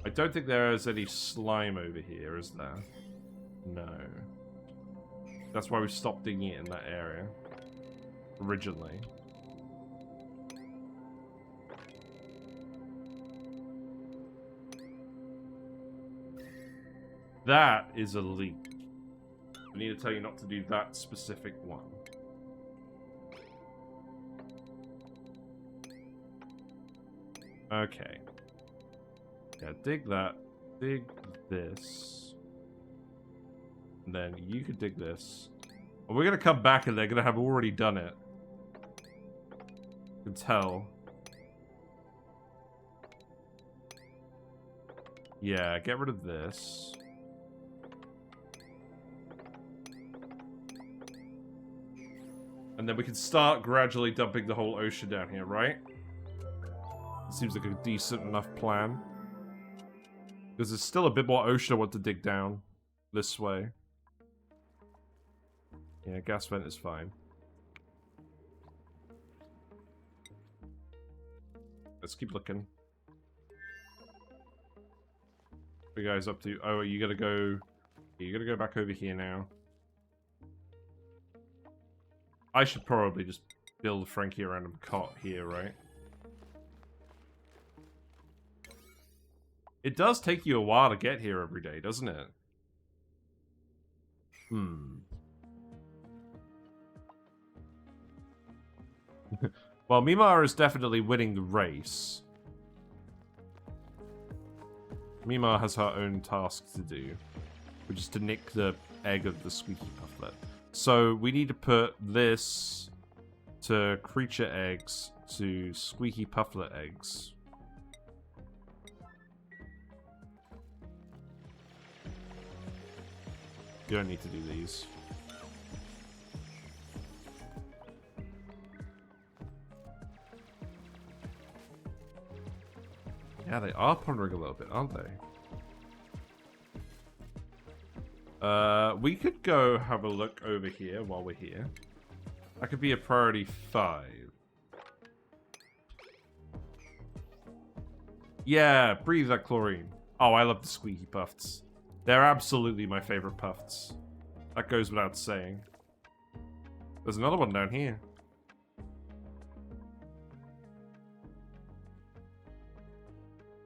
I don't think there is any slime over here, is there? No. That's why we stopped digging it in that area. Originally. That is a leak. I need to tell you not to do that specific one. Okay. Yeah, dig that. Dig this. And then you could dig this. And we're going to come back and they're going to have already done it. You can tell. Yeah, get rid of this. And then we can start gradually dumping the whole ocean down here, right? Seems like a decent enough plan. Because there's still a bit more ocean I want to dig down. This way. Yeah, gas vent is fine. Let's keep looking. What are you guys up to? Oh, you gotta go... You gotta go back over here now. I should probably just build Frankie a random cot here, right? It does take you a while to get here every day, doesn't it? Well, Mi-Ma is definitely winning the race. Mi-Ma has her own task to do, which is to nick the egg of the Squeaky Pufflet. So we need to put this to creature eggs to Squeaky Pufflet eggs. You don't need to do these. Yeah, they are pondering a little bit, aren't they? We could go have a look over here while we're here. That could be a priority 5. Yeah, breathe that chlorine. Oh, I love the Squeaky Pufts. They're absolutely my favorite Pufts. That goes without saying. There's another one down here.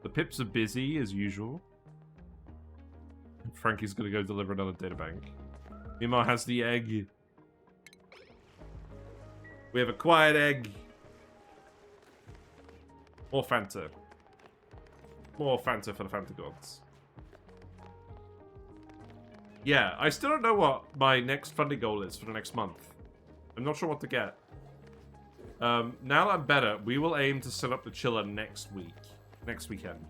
The Pips are busy, as usual. Frankie's gonna go deliver another databank. Mi-Ma has the egg. We have a quiet egg. More Fanta. More Fanta for the Fanta gods. Yeah, I still don't know what my next funding goal is for the next month. I'm not sure what to get. Now that I'm better, we will aim to set up the chiller next week. Next weekend.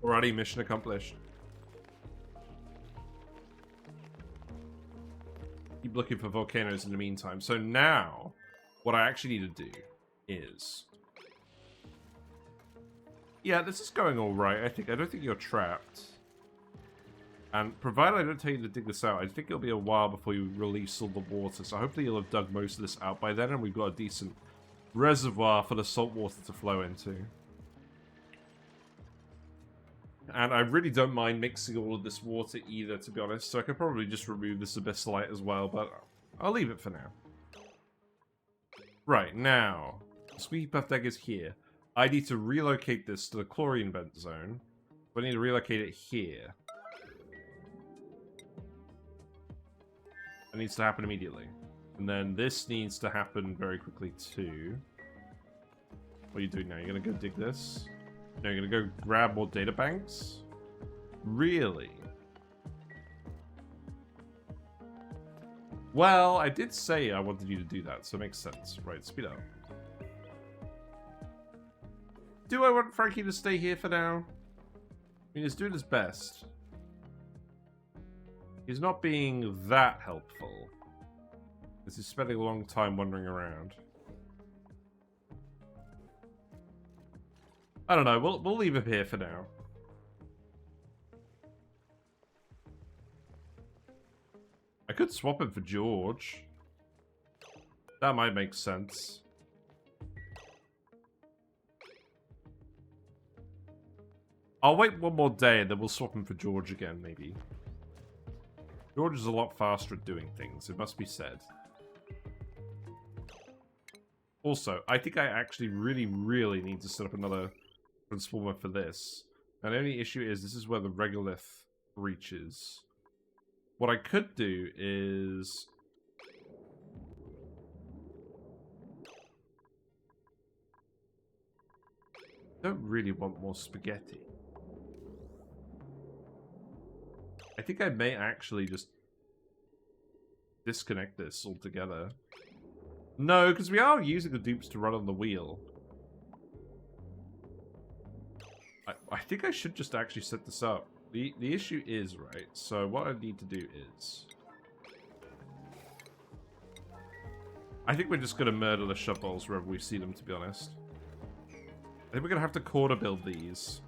Alrighty, mission accomplished. Keep looking for volcanoes in the meantime. So now, what I actually need to do is... Yeah, this is going alright, I think. I don't think you're trapped. And provided I don't tell you to dig this out, I think it'll be a while before you release all the water. So hopefully you'll have dug most of this out by then, and we've got a decent reservoir for the salt water to flow into. And I really don't mind mixing all of this water either, to be honest. So I could probably just remove this abyssalite as well, but I'll leave it for now. Right, now, the Squeaky Puft egg is here. I need to relocate this to the Chlorine Vent zone. I need to relocate it here. It needs to happen immediately. And then this needs to happen very quickly too. What are you doing now? You're gonna go dig this? No, you're gonna go grab more data banks? Really? Well, I did say I wanted you to do that, so it makes sense. Right, speed up. Do I want Frankie to stay here for now? I mean, he's doing his best. He's not being that helpful. Because he's spending a long time wandering around. I don't know, we'll leave him here for now. I could swap him for George. That might make sense. I'll wait one more day and then we'll swap him for George again, maybe. George is a lot faster at doing things, it must be said. Also, I think I actually really need to set up another transformer for this. And the only issue is this is where the regolith reaches. What I could do is... I don't really want more spaghetti. I think I may actually just disconnect this altogether. No, because we are using the dupes to run on the wheel. I think I should just actually set this up. The issue is, right, so what I need to do is... I think we're just going to murder the shovels wherever we see them, to be honest. I think we're going to have to quarter build these.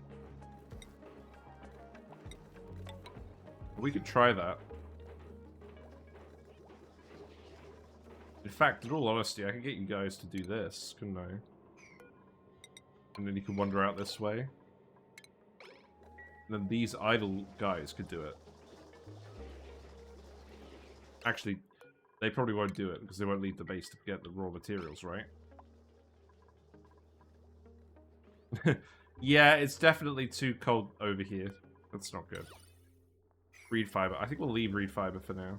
We could try that. In fact, in all honesty, I could get you guys to do this, couldn't I? And then you can wander out this way. And then these idle guys could do it. Actually, they probably won't do it because they won't leave the base to get the raw materials, right? Yeah, it's definitely too cold over here. That's not good. Reed fiber. I think we'll leave reed fiber for now.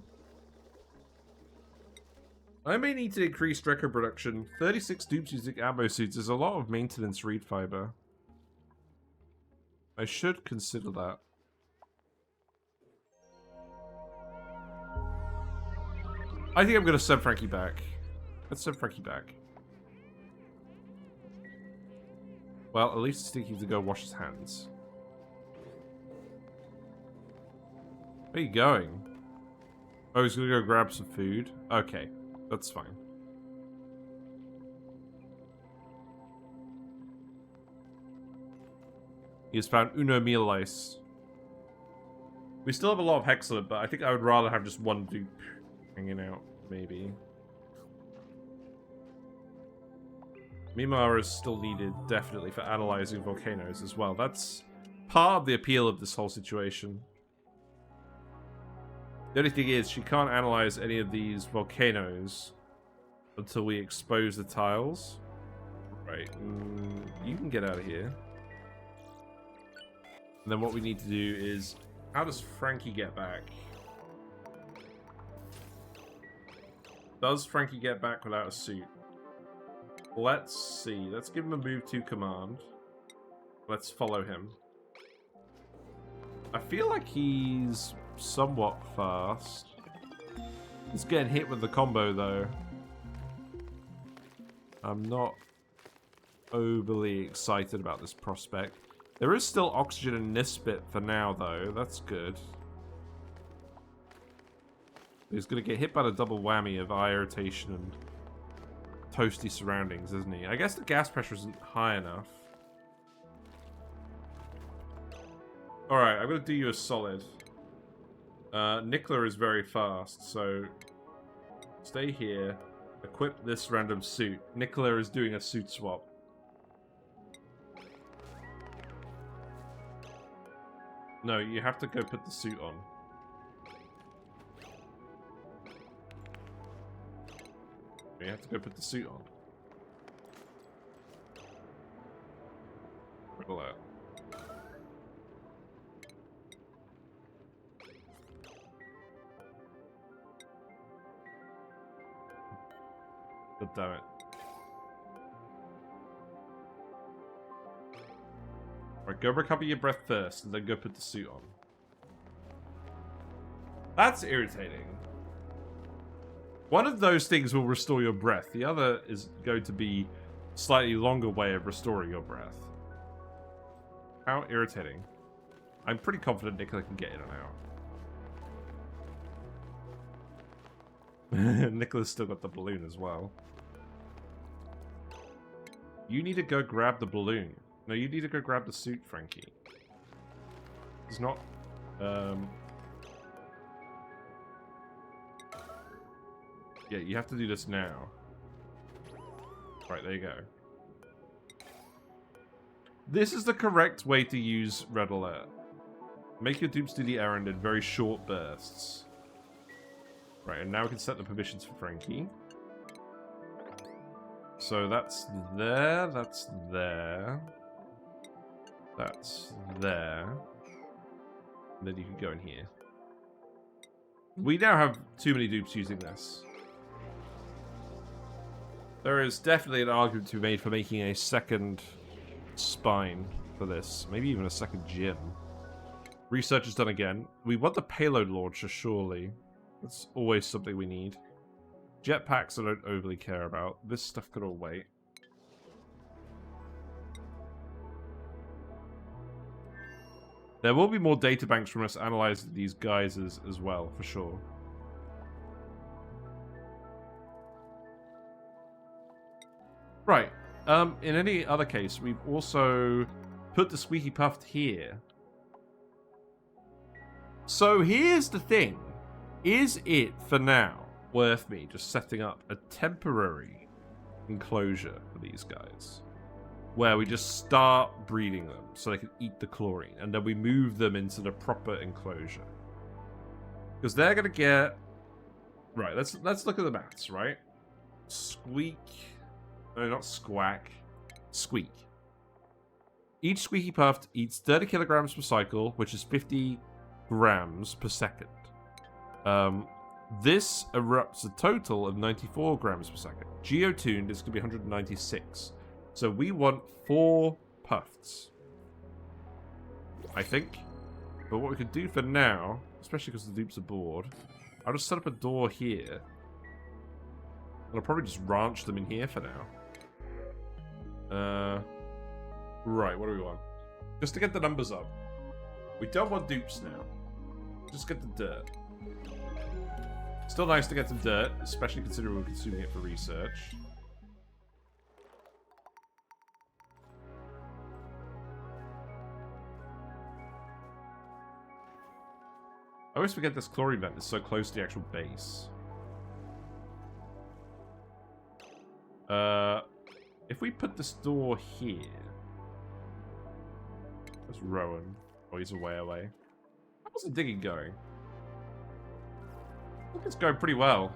I may need to increase Dreco production. 36 dupes using ammo suits is a lot of maintenance reed fiber. I should consider that. I think I'm going to send Frankie back. Let's send Frankie back. Well, at least he's thinking to go wash his hands. Where are you going? Oh, he's going to go grab some food? Okay, that's fine. He has found uno meal ice. We still have a lot of hexalid, but I think I would rather have just one dupe hanging out, maybe. Mi-Ma is still needed, definitely, for analyzing volcanoes as well. That's part of the appeal of this whole situation. The only thing is, she can't analyze any of these volcanoes until we expose the tiles. Right, you can get out of here. And then what we need to do is, how does Frankie get back? Does Frankie get back without a suit? Let's see. Let's give him a move to command. Let's follow him. I feel like he's somewhat fast. He's getting hit with the combo though. I'm not overly excited about this prospect. There is still oxygen in this bit for now though. That's good. He's going to get hit by the double whammy of eye irritation and toasty surroundings, isn't he? I guess the gas pressure isn't high enough. Alright, I'm going to do you a solid. Nectar is very fast, so stay here. Equip this random suit. Nectar is doing a suit swap. No, you have to go put the suit on. You have to go put the suit on. Look at that. God damn it. Alright, go recover your breath first, and then go put the suit on. That's irritating. One of those things will restore your breath. The other is going to be a slightly longer way of restoring your breath. How irritating. I'm pretty confident Nicola can get in and out. Nicola's still got the balloon as well. You need to go grab the balloon. No, you need to go grab the suit, Frankie. It's not... Yeah, you have to do this now. Right, there you go. This is the correct way to use Red Alert. Make your dupes do the errand in very short bursts. Right, and now we can set the permissions for Frankie. So that's there, that's there. That's there. And then you can go in here. We now have too many dupes using this. There is definitely an argument to be made for making a second spine for this. Maybe even a second gym. Research is done again. We want the payload launcher, surely. That's always something we need. Jetpacks I don't overly care about. This stuff could all wait. There will be more databanks from us analyzing these geysers as well, for sure. Right. In any other case, we've also put the Squeaky Puft here. So here's the thing. Is it, for now, worth me just setting up a temporary enclosure for these guys? Where we just start breeding them so they can eat the chlorine. And then we move them into the proper enclosure. Because they're going to get... Right, let's look at the maths, right? Squeak... No, not squack. Squeak. Each Squeaky Puft eats 30 kilograms per cycle, which is 50 grams per second. This erupts a total of 94 grams per second. Geotuned is going to be 196. So we want 4 Pufts. I think. But what we could do for now, especially because the dupes are bored, I'll just set up a door here. And I'll probably just ranch them in here for now. Right, what do we want? Just to get the numbers up. We don't want dupes now. Just get the dirt. Still nice to get some dirt, especially considering we're consuming it for research. I always forget this chlorine vent is so close to the actual base. If we put this door here... Where's Rowan? Oh, he's way away. How's the digging going? I think it's going pretty well.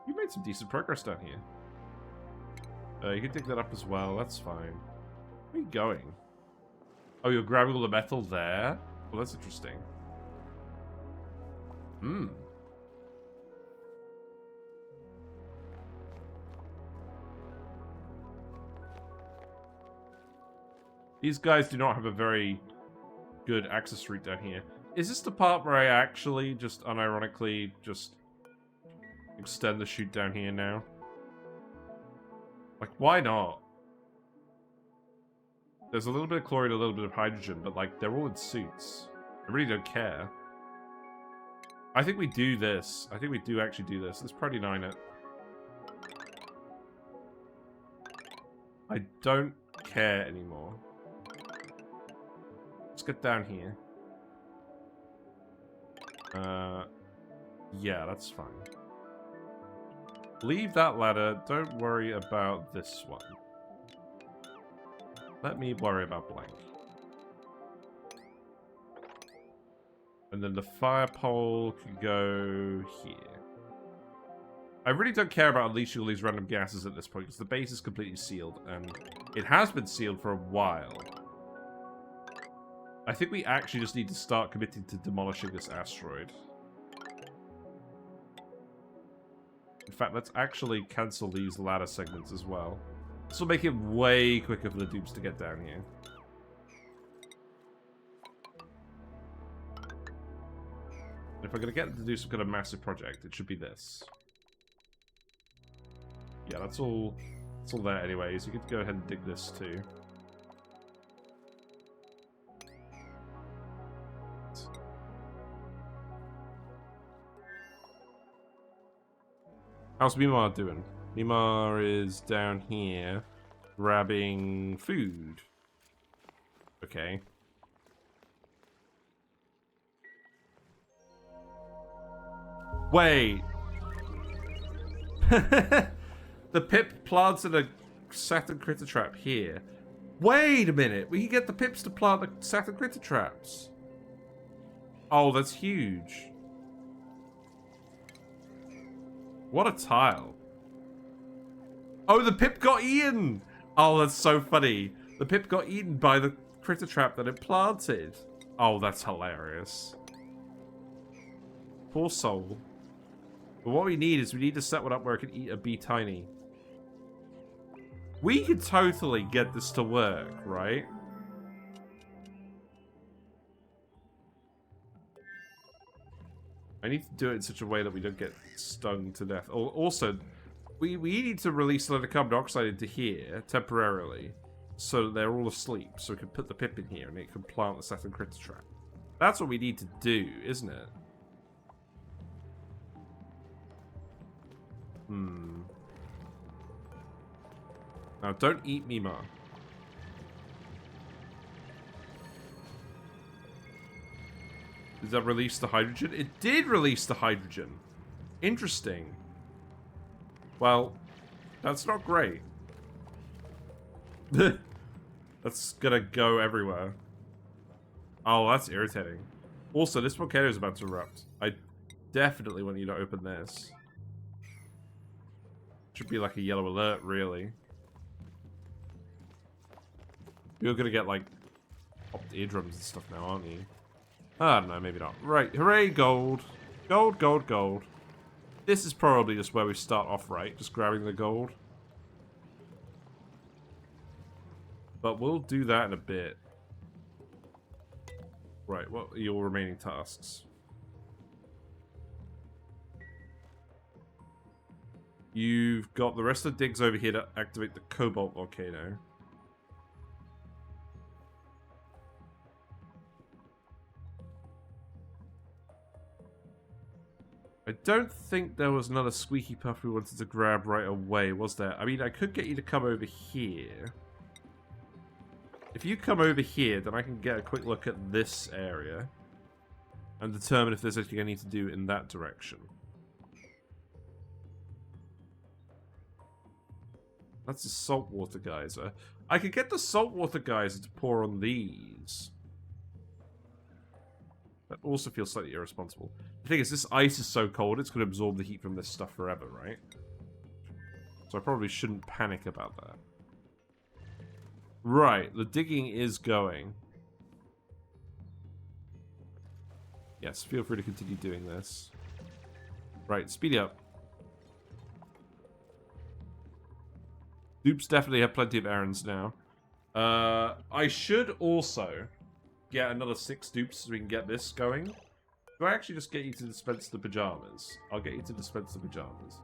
You made some decent progress down here. You can dig that up as well, that's fine. Where are you going? Oh, you're grabbing all the metal there? Well, that's interesting. Hmm. These guys do not have a very good access route down here. Is this the part where I actually just unironically just extend the chute down here now? Like, why not? There's a little bit of chlorine, a little bit of hydrogen, but like, they're all in suits. I really don't care. I think we do this. I think we do actually do this. Let's Priority 9 it. I don't care anymore. Let's get down here. Yeah, that's fine. Leave that ladder. Don't worry about this one. Let me worry about blank. And then the fire pole can go here. I really don't care about unleashing all these random gases at this point, because the base is completely sealed, and it has been sealed for a while. I think we actually just need to start committing to demolishing this asteroid. In fact, let's actually cancel these ladder segments as well. This will make it way quicker for the dupes to get down here. If we're going to get them to do some kind of massive project, it should be this. Yeah, that's all there anyways. You could go ahead and dig this too. How's Mi-Ma doing? Mi-Ma is down here grabbing food. Okay. Wait. The pip plants in a Saturn critter trap here. Wait a minute. We can get the pips to plant the Saturn critter traps. Oh, that's huge. What a tile. Oh, the pip got eaten! Oh, that's so funny. The pip got eaten by the critter trap that it planted. Oh, that's hilarious. Poor soul. But what we need is we need to set one up where it can eat a bee tiny. We could totally get this to work, right? I need to do it in such a way that we don't get stung to death. Also, we need to release a lot of carbon dioxide into here temporarily, so that they're all asleep. So we can put the pip in here and it can plant the Saturn critter trap. That's what we need to do, isn't it? Now, don't eat Mi-Ma. Did that release the hydrogen? It did release the hydrogen. Interesting. Well, that's not great. That's gonna go everywhere. Oh, that's irritating. Also, this volcano is about to erupt. I definitely want you to open this. Should be like a yellow alert, really. You're gonna get, like, popped eardrums and stuff now, aren't you? I don't know, maybe not. Right, hooray, gold. Gold, gold, gold. This is probably just where we start off, right? Just grabbing the gold. But we'll do that in a bit. Right, what are your remaining tasks? You've got the rest of the digs over here to activate the cobalt volcano. I don't think there was another Squeaky Puff we wanted to grab right away, was there? I mean, I could get you to come over here. If you come over here, then I can get a quick look at this area and determine if there's anything I need to do in that direction. That's a saltwater geyser. I could get the saltwater geyser to pour on these. That also feels slightly irresponsible. The thing is, this ice is so cold, it's going to absorb the heat from this stuff forever, right? So I probably shouldn't panic about that. Right, the digging is going. Yes, feel free to continue doing this. Right, speed up. Dupes definitely have plenty of errands now. I should also get another 6 dupes so we can get this going. Do I actually just get you to dispense the pajamas? I'll get you to dispense the pajamas.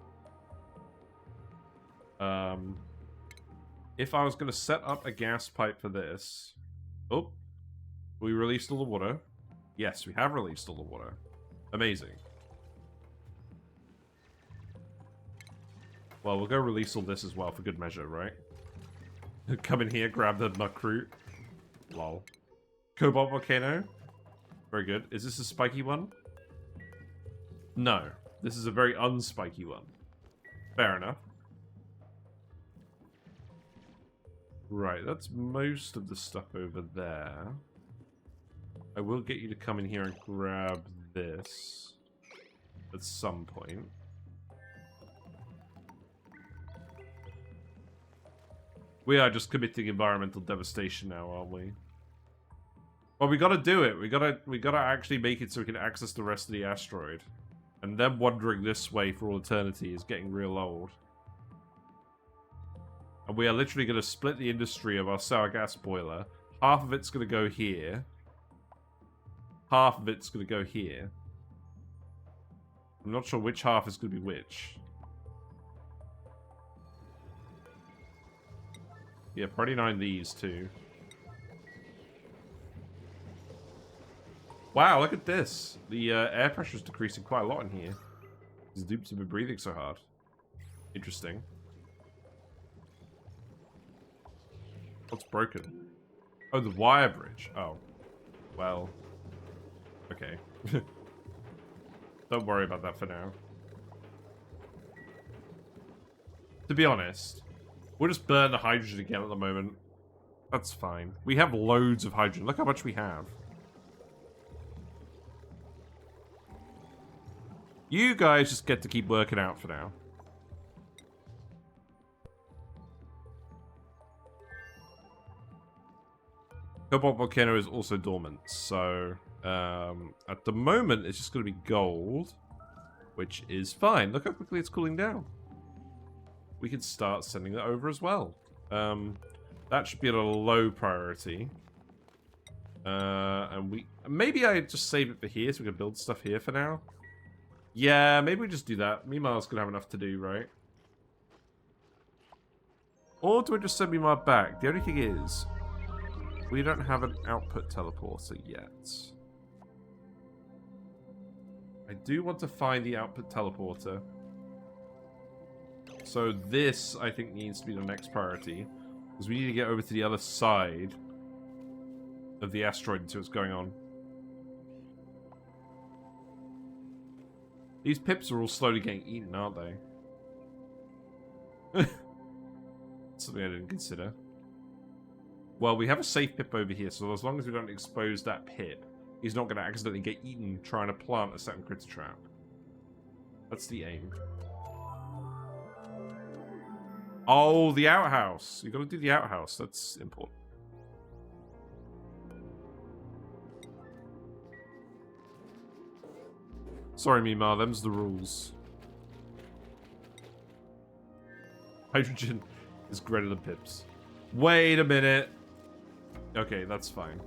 If I was going to set up a gas pipe for this... Oh, we released all the water. Yes, we have released all the water. Amazing. Well, we'll go release all this as well for good measure, right? Come in here, grab the muckroot. Lol. Cobalt Volcano. Very good. Is this a spiky one? No. This is a very unspiky one. Fair enough. Right, that's most of the stuff over there. I will get you to come in here and grab this at some point. We are just committing environmental devastation now, aren't we? Well, we gotta do it. We gotta actually make it so we can access the rest of the asteroid. And them wandering this way for all eternity is getting real old. And we are literally gonna split the industry of our sour gas boiler. Half of it's gonna go here. Half of it's gonna go here. I'm not sure which half is gonna be which. Yeah, pretty nine these too. Wow, look at this. The air pressure is decreasing quite a lot in here. These dupes have been breathing so hard. Interesting. What's broken? Oh, the wire bridge. Oh. Well. Okay. Don't worry about that for now. To be honest, we'll just burn the hydrogen again at the moment. That's fine. We have loads of hydrogen. Look how much we have. You guys just get to keep working out for now. Cobalt Volcano is also dormant, so at the moment it's just going to be gold, which is fine. Look how quickly it's cooling down. We can start sending that over as well. That should be at a low priority. And maybe I just save it for here so we can build stuff here for now. Yeah, maybe we just do that. Mi-Ma's gonna have enough to do, right? Or do I just send Mi-Ma back? The only thing is, we don't have an output teleporter yet. I do want to find the output teleporter. So this, I think, needs to be the next priority. Because we need to get over to the other side of the asteroid and see what's going on. These pips are all slowly getting eaten, aren't they? Something I didn't consider. Well, we have a safe pip over here, so as long as we don't expose that pip, he's not going to accidentally get eaten trying to plant a second critter trap. That's the aim. Oh, the outhouse. You got to do the outhouse. That's important. Sorry, Mi-Ma. Them's the rules. Hydrogen is greater than pips. Wait a minute. Okay, that's fine.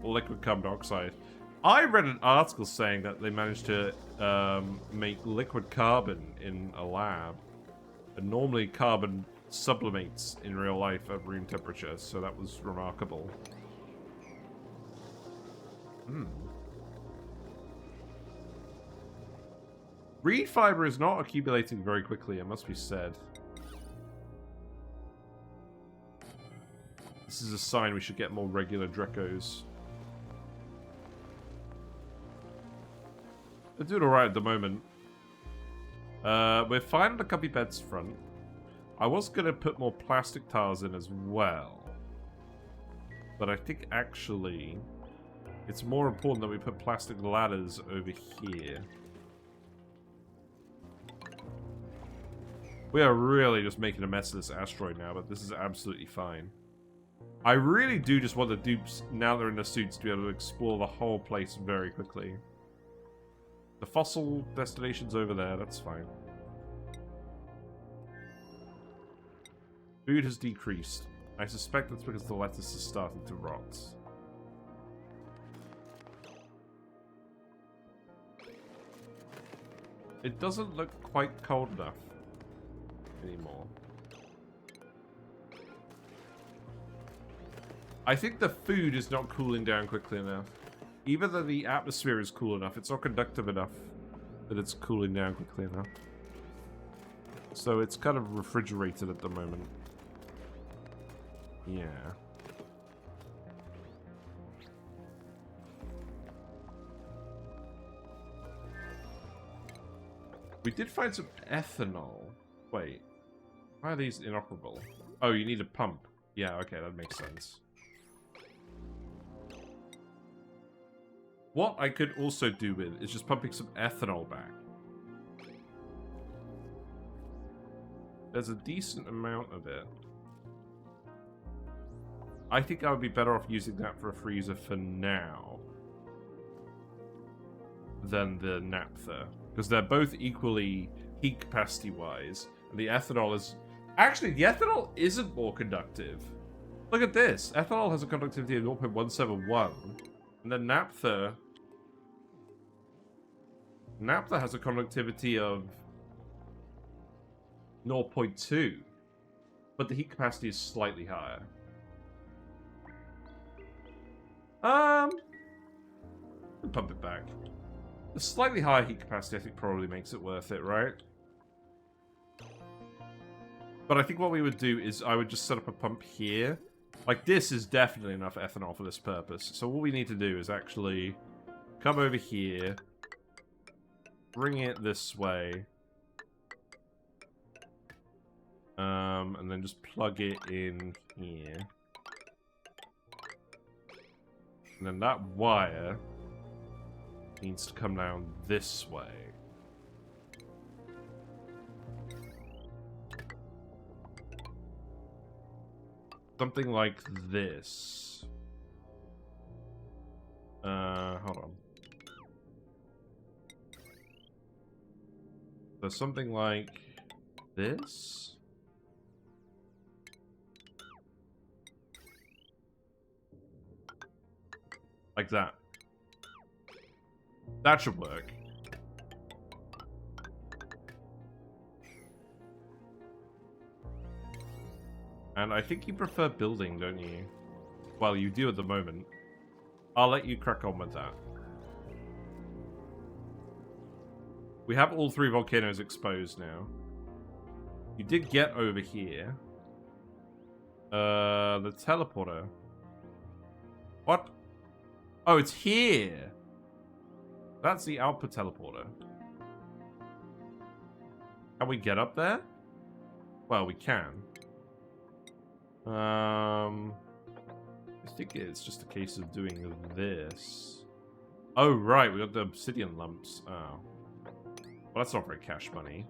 Liquid carbon dioxide. I read an article saying that they managed to make liquid carbon in a lab. And normally carbon sublimates in real life at room temperature, so that was remarkable. Reed fiber is not accumulating very quickly, it must be said. This is a sign we should get more regular Drecos. They're doing alright at the moment. We're fine on the cubby beds front. I was going to put more plastic tiles in as well. But I think actually it's more important that we put plastic ladders over here. We are really just making a mess of this asteroid now, but this is absolutely fine. I really do just want the dupes, now they're in the suits, to be able to explore the whole place very quickly. The fossil destination's over there, that's fine. Food has decreased. I suspect that's because the lettuce is starting to rot. It doesn't look quite cold enough anymore. I think the food is not cooling down quickly enough. Even though the atmosphere is cool enough, it's not conductive enough that it's cooling down quickly enough. So it's kind of refrigerated at the moment. Yeah. We did find some ethanol. Wait. Why are these inoperable? Oh, you need a pump. Yeah, okay, that makes sense. What I could also do with is just pumping some ethanol back. There's a decent amount of it. I think I would be better off using that for a freezer for now than the naphtha, because they're both equally heat capacity wise, and the ethanol is actually, the ethanol isn't more conductive. Look at this. Ethanol has a conductivity of 0.171, and then naphtha has a conductivity of 0.2, but the heat capacity is slightly higher. Pump it back. The slightly higher heat capacity, I think, probably makes it worth it, right? But I think what we would do is I would just set up a pump here. Like, this is definitely enough ethanol for this purpose. So what we need to do is actually come over here, bring it this way, and then just plug it in here. And then that wire needs to come down this way. Something like this. Hold on. So something like this. Like that. That should work. And I think you prefer building, don't you? Well, you do at the moment. I'll let you crack on with that. We have all three volcanoes exposed now. You did get over here. The teleporter. What? Oh, it's here. That's the output teleporter. Can we get up there? Well, we can. I think it's just a case of doing this. Oh, right, we got the obsidian lumps. Oh. Well, that's not very cash money.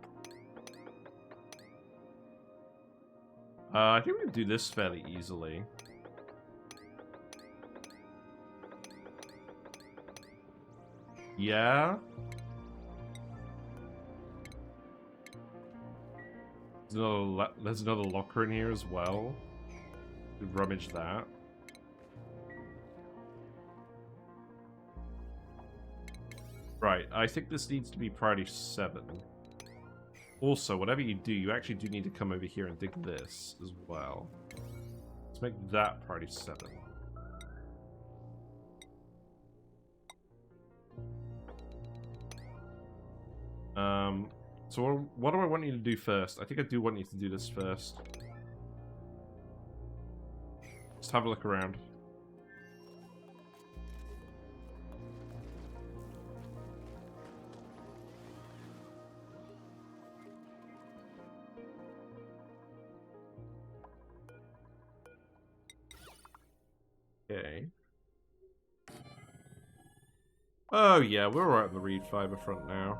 I think we can do this fairly easily. Yeah. There's another locker in here as well. We rummage that. Right, I think this needs to be priority 7. Also, whatever you do, you actually do need to come over here and dig this as well. Let's make that priority 7. So what do I want you to do first? I think I do want you to do this first. Just have a look around. Okay. Oh yeah, we're alright on the reed fiber front now.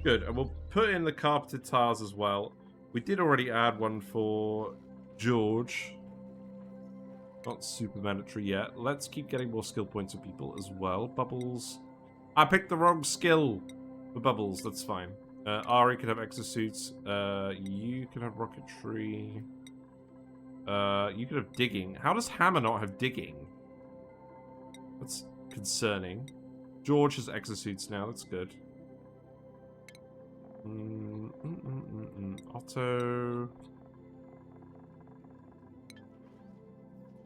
Good, and we'll put in the carpeted tiles as well. We did already add one for George. Not super mandatory yet. Let's keep getting more skill points for people as well. Bubbles. I picked the wrong skill for Bubbles, that's fine. Ari can have exosuits. You can have rocketry. You can have digging. How does Hammer not have digging? That's concerning. George has exosuits now, that's good. Otto.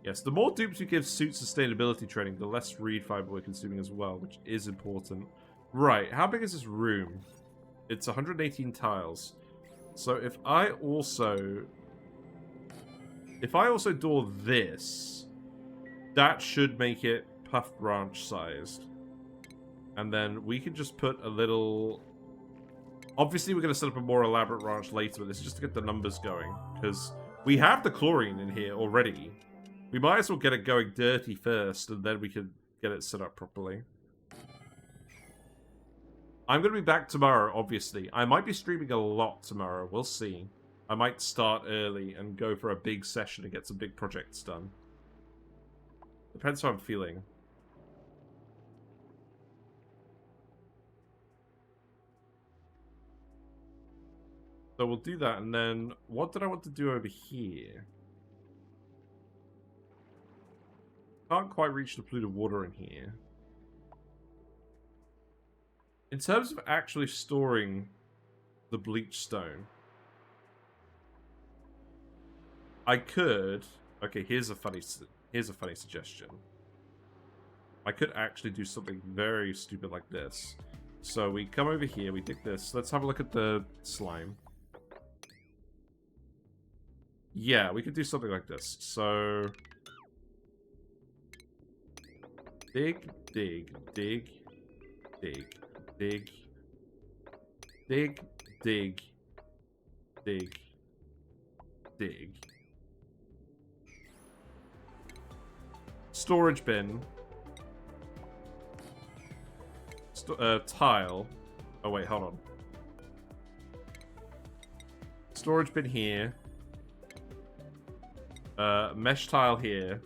Yes, the more dupes we give suit sustainability training, the less reed fiber we're consuming as well, which is important. Right, how big is this room? It's 118 tiles. So if I also door this, that should make it puff branch sized. And then we can just put a little... Obviously, we're going to set up a more elaborate ranch later, but this is just to get the numbers going. Because we have the chlorine in here already. We might as well get it going dirty first, and then we can get it set up properly. I'm going to be back tomorrow, obviously. I might be streaming a lot tomorrow. We'll see. I might start early and go for a big session and get some big projects done. Depends how I'm feeling. So we'll do that, and then what did I want to do over here? Can't quite reach the polluted water in here. In terms of actually storing the bleach stone, I could... Okay, here's a funny suggestion. I could actually do something very stupid like this. So we come over here, we dig this. Let's have a look at the slime. Yeah, we could do something like this. So... dig, dig, dig, dig, dig, dig, dig, dig, dig. Storage bin. Tile. Oh wait, hold on. Storage bin here. Mesh tile here.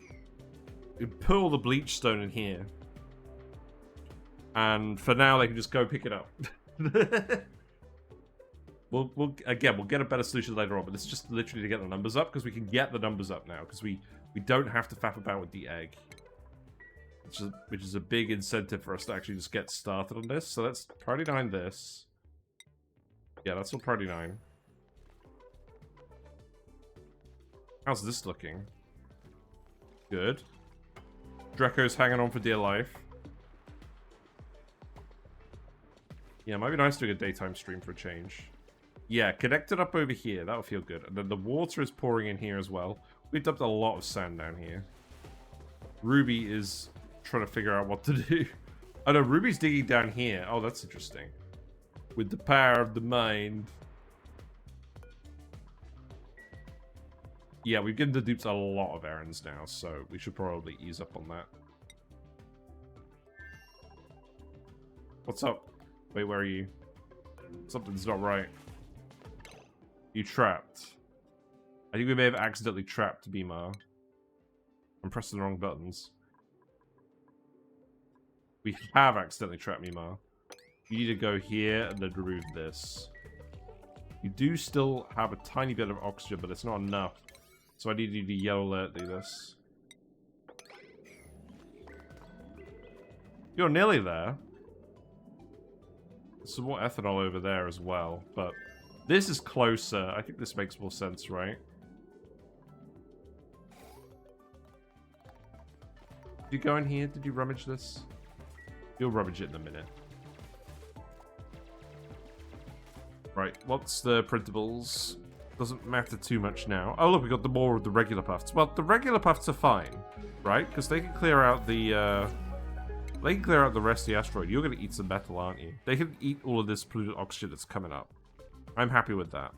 We put all the bleach stone in here. And for now, they can just go pick it up. We'll get a better solution later on, but this is just literally to get the numbers up, because we can get the numbers up now, because we don't have to faff about with the egg. Which is a big incentive for us to actually just get started on this. So let's priority 9 this. Yeah, that's all priority 9. How's this looking? Good. Draco's hanging on for dear life. Yeah, it might be nice doing a daytime stream for a change. Yeah, connect it up over here. That'll feel good. And then the water is pouring in here as well. We've dumped a lot of sand down here. Ruby is trying to figure out what to do. Oh no, Ruby's digging down here. Oh, that's interesting. With the power of the mind. Yeah, we've given the dupes a lot of errands now, so we should probably ease up on that. What's up? Wait, where are you? Something's not right. You trapped. I think we may have accidentally trapped Mi-Ma. I'm pressing the wrong buttons. We have accidentally trapped Mi-Ma. You need to go here and then remove this. You do still have a tiny bit of oxygen, but it's not enough. So I need you to yellow alert do this. You're nearly there. There's some more ethanol over there as well, but this is closer. I think this makes more sense, right? Did you go in here? Did you rummage this? You'll rummage it in a minute. Right, what's the printables? Doesn't matter too much now. Oh look, we got the more of the regular puffs. Well, the regular puffs are fine, right? Because they can clear out the rest of the asteroid. You're gonna eat some metal, aren't you? They can eat all of this polluted oxygen that's coming up. I'm happy with that.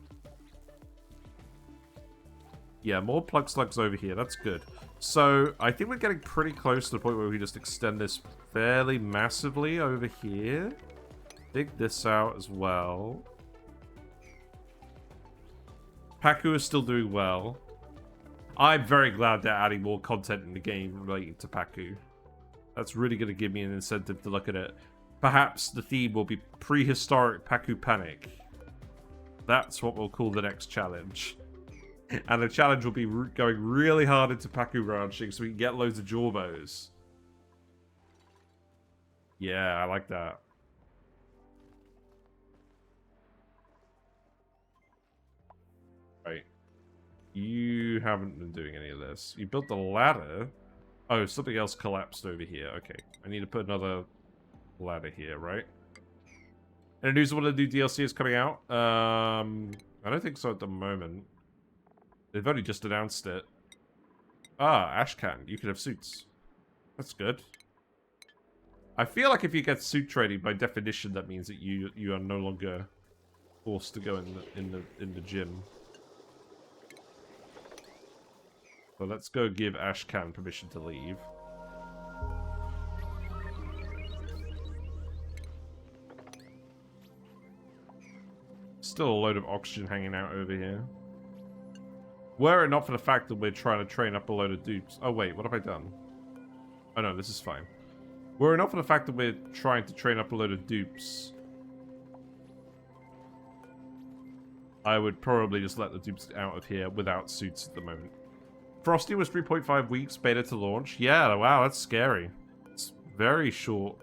Yeah, more plug slugs over here. That's good. So, I think we're getting pretty close to the point where we just extend this fairly massively over here. Dig this out as well. Paku is still doing well. I'm very glad they're adding more content in the game relating to Paku. That's really going to give me an incentive to look at it. Perhaps the theme will be prehistoric Paku panic. That's what we'll call the next challenge. And the challenge will be going really hard into Paku ranching so we can get loads of Jorbos. Yeah, I like that. Right. You haven't been doing any of this. You built the ladder. Oh, something else collapsed over here. Okay. I need to put another ladder here, right? Any news of what the new DLC is coming out? I don't think so at the moment. They've only just announced it. Ah, Ashcan. You can have suits. That's good. I feel like if you get suit training, by definition, that means that you are no longer forced to go in the gym. So let's go give Ashcan permission to leave. Still a load of oxygen hanging out over here. Were it not for the fact that we're trying to train up a load of dupes... Oh wait, what have I done? Oh no, this is fine. Were it not for the fact that we're trying to train up a load of dupes... I would probably just let the dupes out of here without suits at the moment. Frosty was 3.5 weeks beta to launch. Yeah, wow, that's scary. It's very short,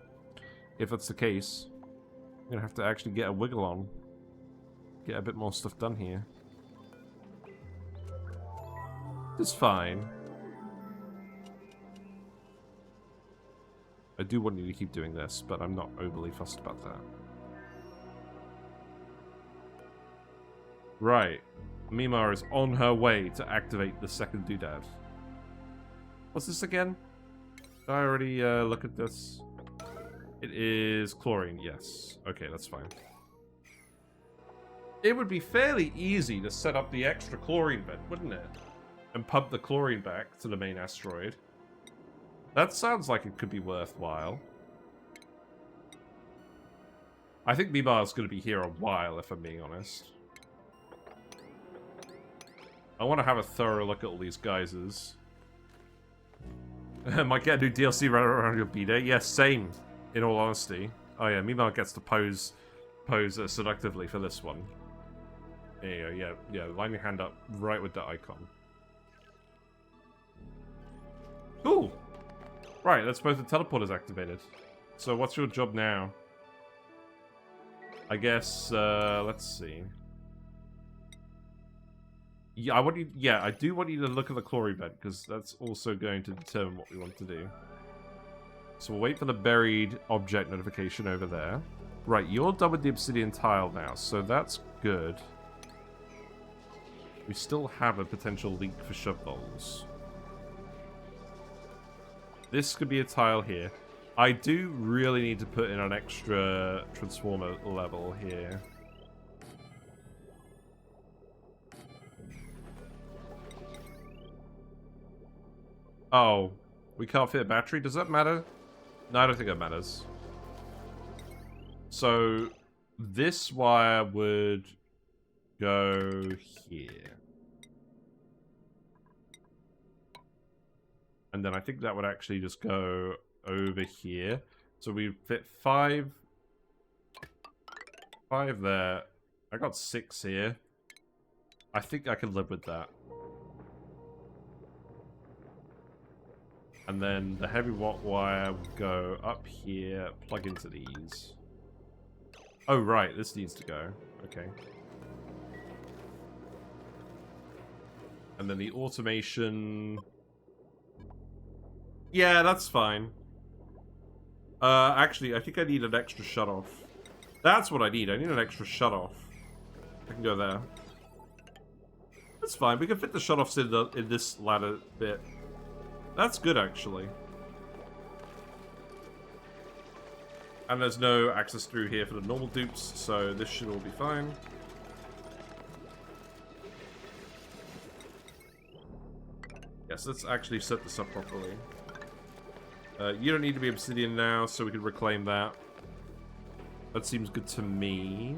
if that's the case. I'm gonna have to actually get a wiggle on. Get a bit more stuff done here. It's fine. I do want you to keep doing this, but I'm not overly fussed about that. Right. Mi-Ma is on her way to activate the second doodad. What's this again? Did I already look at this? It is chlorine, yes. Okay, that's fine. It would be fairly easy to set up the extra chlorine vent, wouldn't it? And pump the chlorine back to the main asteroid. That sounds like it could be worthwhile. I think Mi-Ma is going to be here a while, if I'm being honest. I want to have a thorough look at all these geysers. Might get a new DLC right around your B-Day. Yes, same, in all honesty. Oh yeah, Mi-Ma gets to pose seductively for this one. There you go, yeah, line your hand up right with the icon. Cool! Right, let's suppose the teleport is activated. So what's your job now? I guess, let's see. Yeah, I do want you to look at the chlorine vent, because that's also going to determine what we want to do. So we'll wait for the buried object notification over there. Right, you're done with the obsidian tile now, so that's good. We still have a potential leak for shovels. This could be a tile here. I do really need to put in an extra transformer level here. Oh, we can't fit a battery? Does that matter? No, I don't think that matters. So, this wire would go here. And then I think that would actually just go over here. So we fit five there. I got 6 here. I think I can live with that. And then the heavy watt wire would go up here, plug into these. Oh, right, this needs to go. Okay. And then the automation... Yeah, that's fine. Actually, I think I need an extra shutoff. That's what I need. I need an extra shutoff. I can go there. That's fine. We can fit the shutoffs in this ladder bit. That's good, actually. And there's no access through here for the normal dupes, so this should all be fine. Yes, let's actually set this up properly. You don't need to be obsidian now, so we can reclaim that. That seems good to me.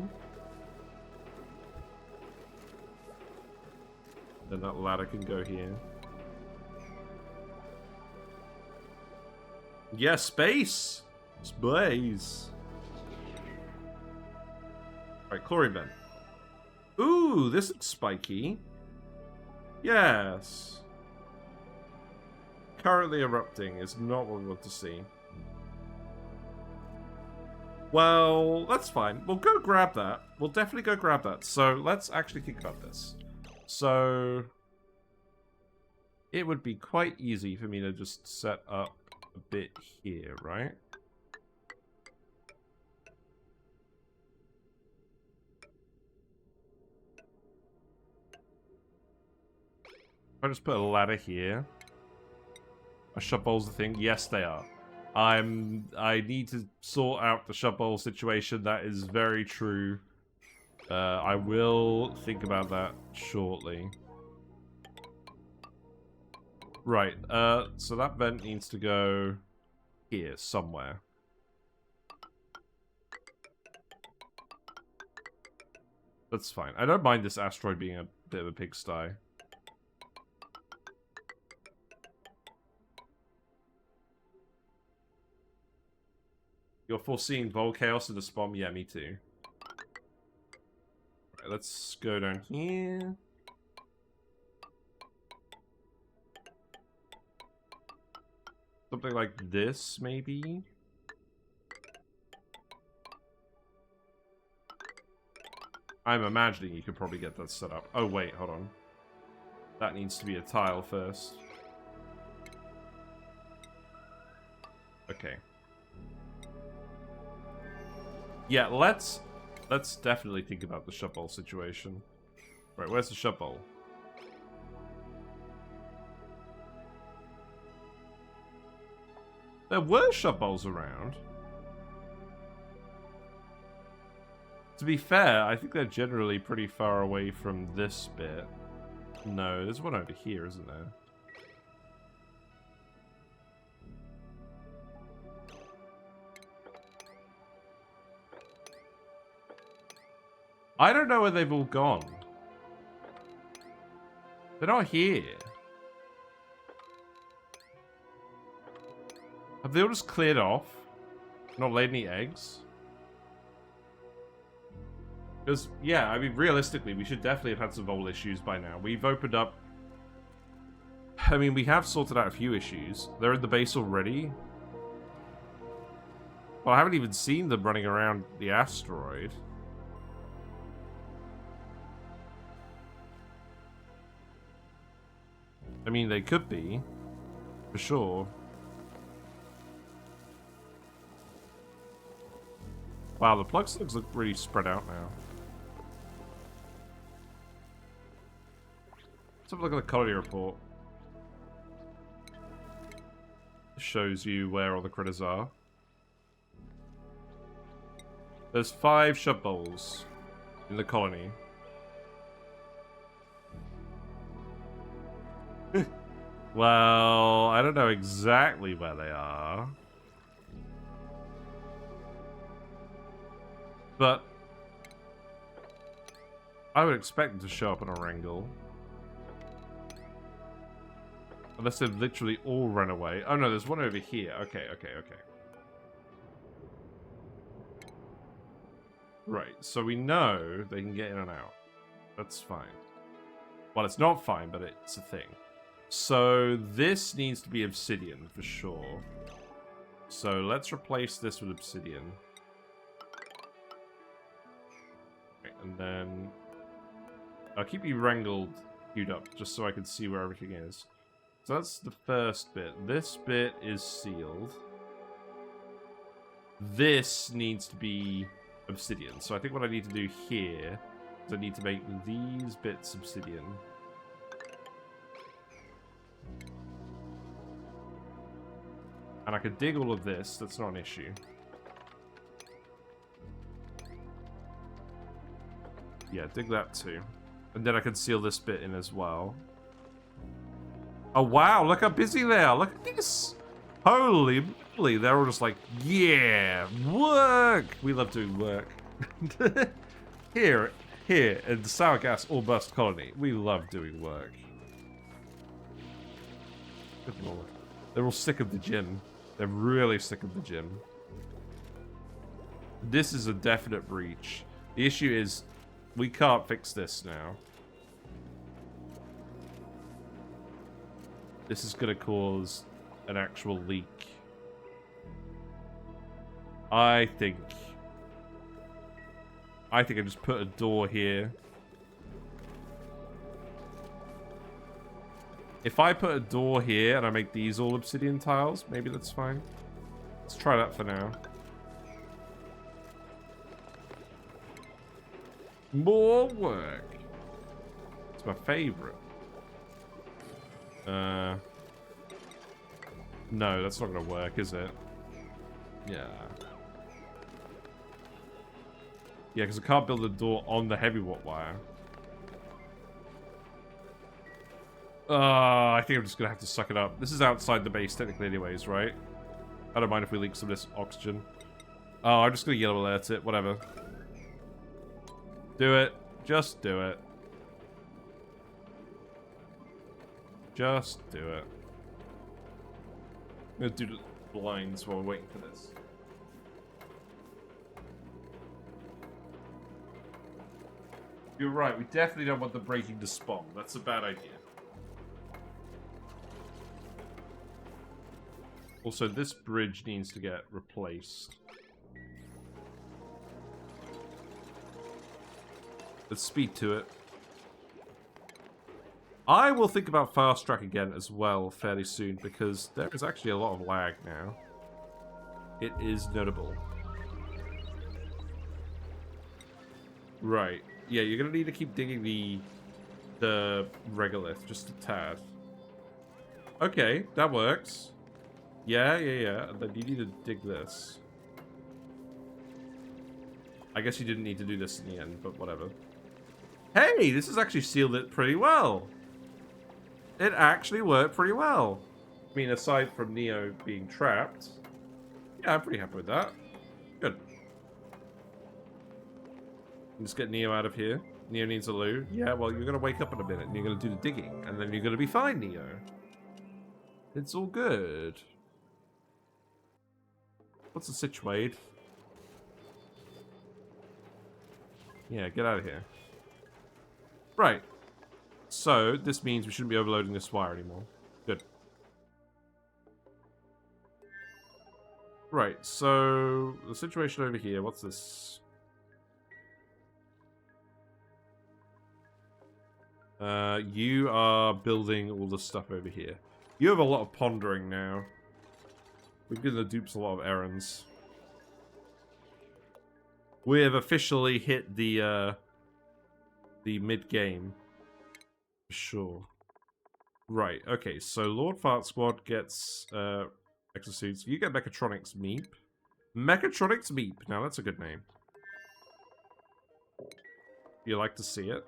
Then that ladder can go here. Yeah, space! Space! Alright, Chlorine Vent. Ooh, this looks spiky. Yes. Currently erupting is not what we want to see. Well, that's fine. We'll go grab that. We'll definitely go grab that. So let's actually think about this. So it would be quite easy for me to just set up a bit here, right? I'll just put a ladder here. Are shop bowls the thing? Yes, they are. I need to sort out the shop bowl situation. That is very true. I will think about that shortly. Right, so that vent needs to go here somewhere. That's fine. I don't mind this asteroid being a bit of a pigsty. You're foreseeing Volchaos in the spawn? Yeah, me too. Right, let's go down here. Something like this, maybe? I'm imagining you could probably get that set up. Oh, wait, hold on. That needs to be a tile first. Okay. Yeah, let's definitely think about the shop bowl situation. Right, where's the shop bowl? There were shop bowls around. To be fair, I think they're generally pretty far away from this bit. No, there's one over here, isn't there? I don't know where they've all gone. They're not here. Have they all just cleared off? Not laid any eggs? Because, yeah, I mean, realistically, we should definitely have had some vole issues by now. We've opened up... I mean, we have sorted out a few issues. They're in the base already. Well, I haven't even seen them running around the asteroid. I mean, they could be. For sure. Wow, the plug slugs look really spread out now. Let's have a look at the colony report. It shows you where all the critters are. There's 5 shub bowls in the colony. Well, I don't know exactly where they are. But I would expect them to show up on a wrangle. Unless they've literally all run away. Oh no, there's one over here. Okay. Right, so we know they can get in and out. That's fine. Well, it's not fine, but it's a thing. So this needs to be obsidian for sure. So let's replace this with obsidian. Okay, and then I'll keep you wrangled queued up just so I can see where everything is. So that's the first bit. This bit is sealed. This needs to be obsidian. So I think what I need to do here is I need to make these bits obsidian. And I could dig all of this. That's not an issue. Yeah, dig that too. And then I can seal this bit in as well. Oh, wow. Look how busy they are. Look at this. Holy moly. They're all just like, yeah, work. We love doing work. Here in the Sour Gas or Bust Colony, we love doing work. Good lord. They're all sick of the gym. They're really sick of the gym. This is a definite breach. The issue is, we can't fix this now. This is going to cause an actual leak. I think I just put a door here. If I put a door here and I make these all obsidian tiles, maybe that's fine. Let's try that for now. More work. It's my favorite. No, that's not gonna work, is it? Yeah. Yeah, because I can't build a door on the heavy watt wire. I think I'm just gonna have to suck it up. This is outside the base technically anyways, right? I don't mind if we leak some of this oxygen. Oh, I'm just gonna yellow alert it, whatever. Do it. Just do it. Just do it. I'm gonna do the blinds while we're waiting for this. You're right, we definitely don't want the breaking to spawn. That's a bad idea. Also, this bridge needs to get replaced. Let's speed to it. I will think about fast track again as well fairly soon because there is actually a lot of lag now. It is notable. Right. Yeah, you're gonna need to keep digging the regolith just a tad. Okay, that works. Yeah. And then you need to dig this. I guess you didn't need to do this in the end, but whatever. Hey, this has actually sealed it pretty well. It actually worked pretty well. I mean, aside from Neo being trapped. Yeah, I'm pretty happy with that. Good. Let's get Neo out of here. Neo needs a loo. Yeah, well, you're going to wake up in a minute and you're going to do the digging. And then you're going to be fine, Neo. It's all good. What's the situation? Yeah, get out of here. Right. So, this means we shouldn't be overloading this wire anymore. Good. Right, so the situation over here, what's this? You are building all the stuff over here. You have a lot of pondering now. We've given the dupes a lot of errands. We have officially hit the mid-game. For sure. Right, okay, so Lord Fart Squad gets exosuits. You get Mechatronics Meep. Mechatronics Meep. Now that's a good name. You like to see it?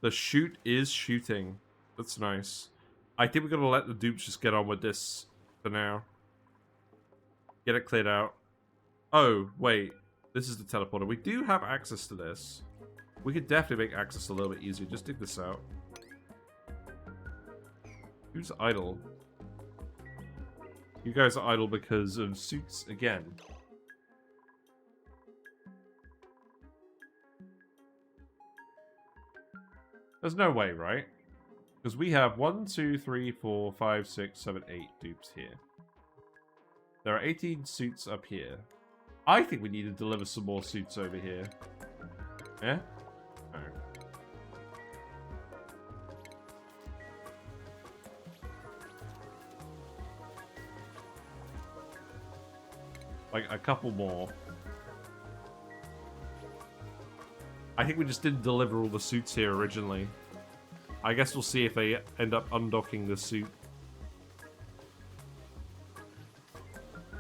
The shoot is shooting. That's nice. I think we're gonna let the dupes just get on with this for now. Get it cleared out. Oh, wait. This is the teleporter. We do have access to this. We could definitely make access a little bit easier. Just dig this out. Who's idle? You guys are idle because of suits again. There's no way, right? Because we have 1, 2, 3, 4, 5, 6, 7, 8 dupes here. There are 18 suits up here. I think we need to deliver some more suits over here. Yeah? No. Like, a couple more. I think we just didn't deliver all the suits here originally. I guess we'll see if they end up undocking the suit.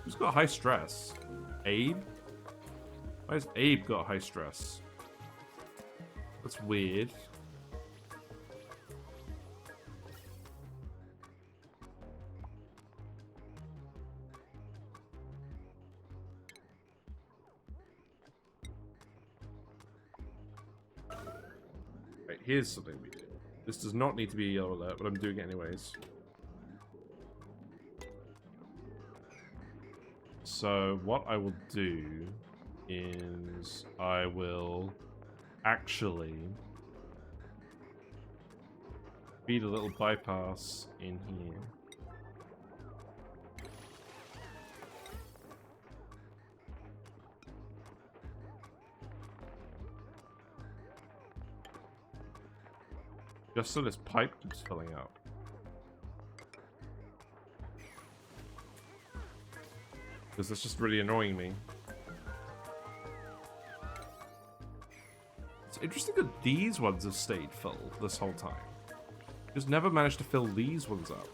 Who's got high stress? Abe? Why has Abe got high stress? That's weird. Right, here's something we do. This does not need to be a yellow alert, but I'm doing it anyways. So what I will do is I will actually feed a little bypass in here. Just so this pipe keeps filling up. Because that's just really annoying me. It's interesting that these ones have stayed full this whole time. Just never managed to fill these ones up.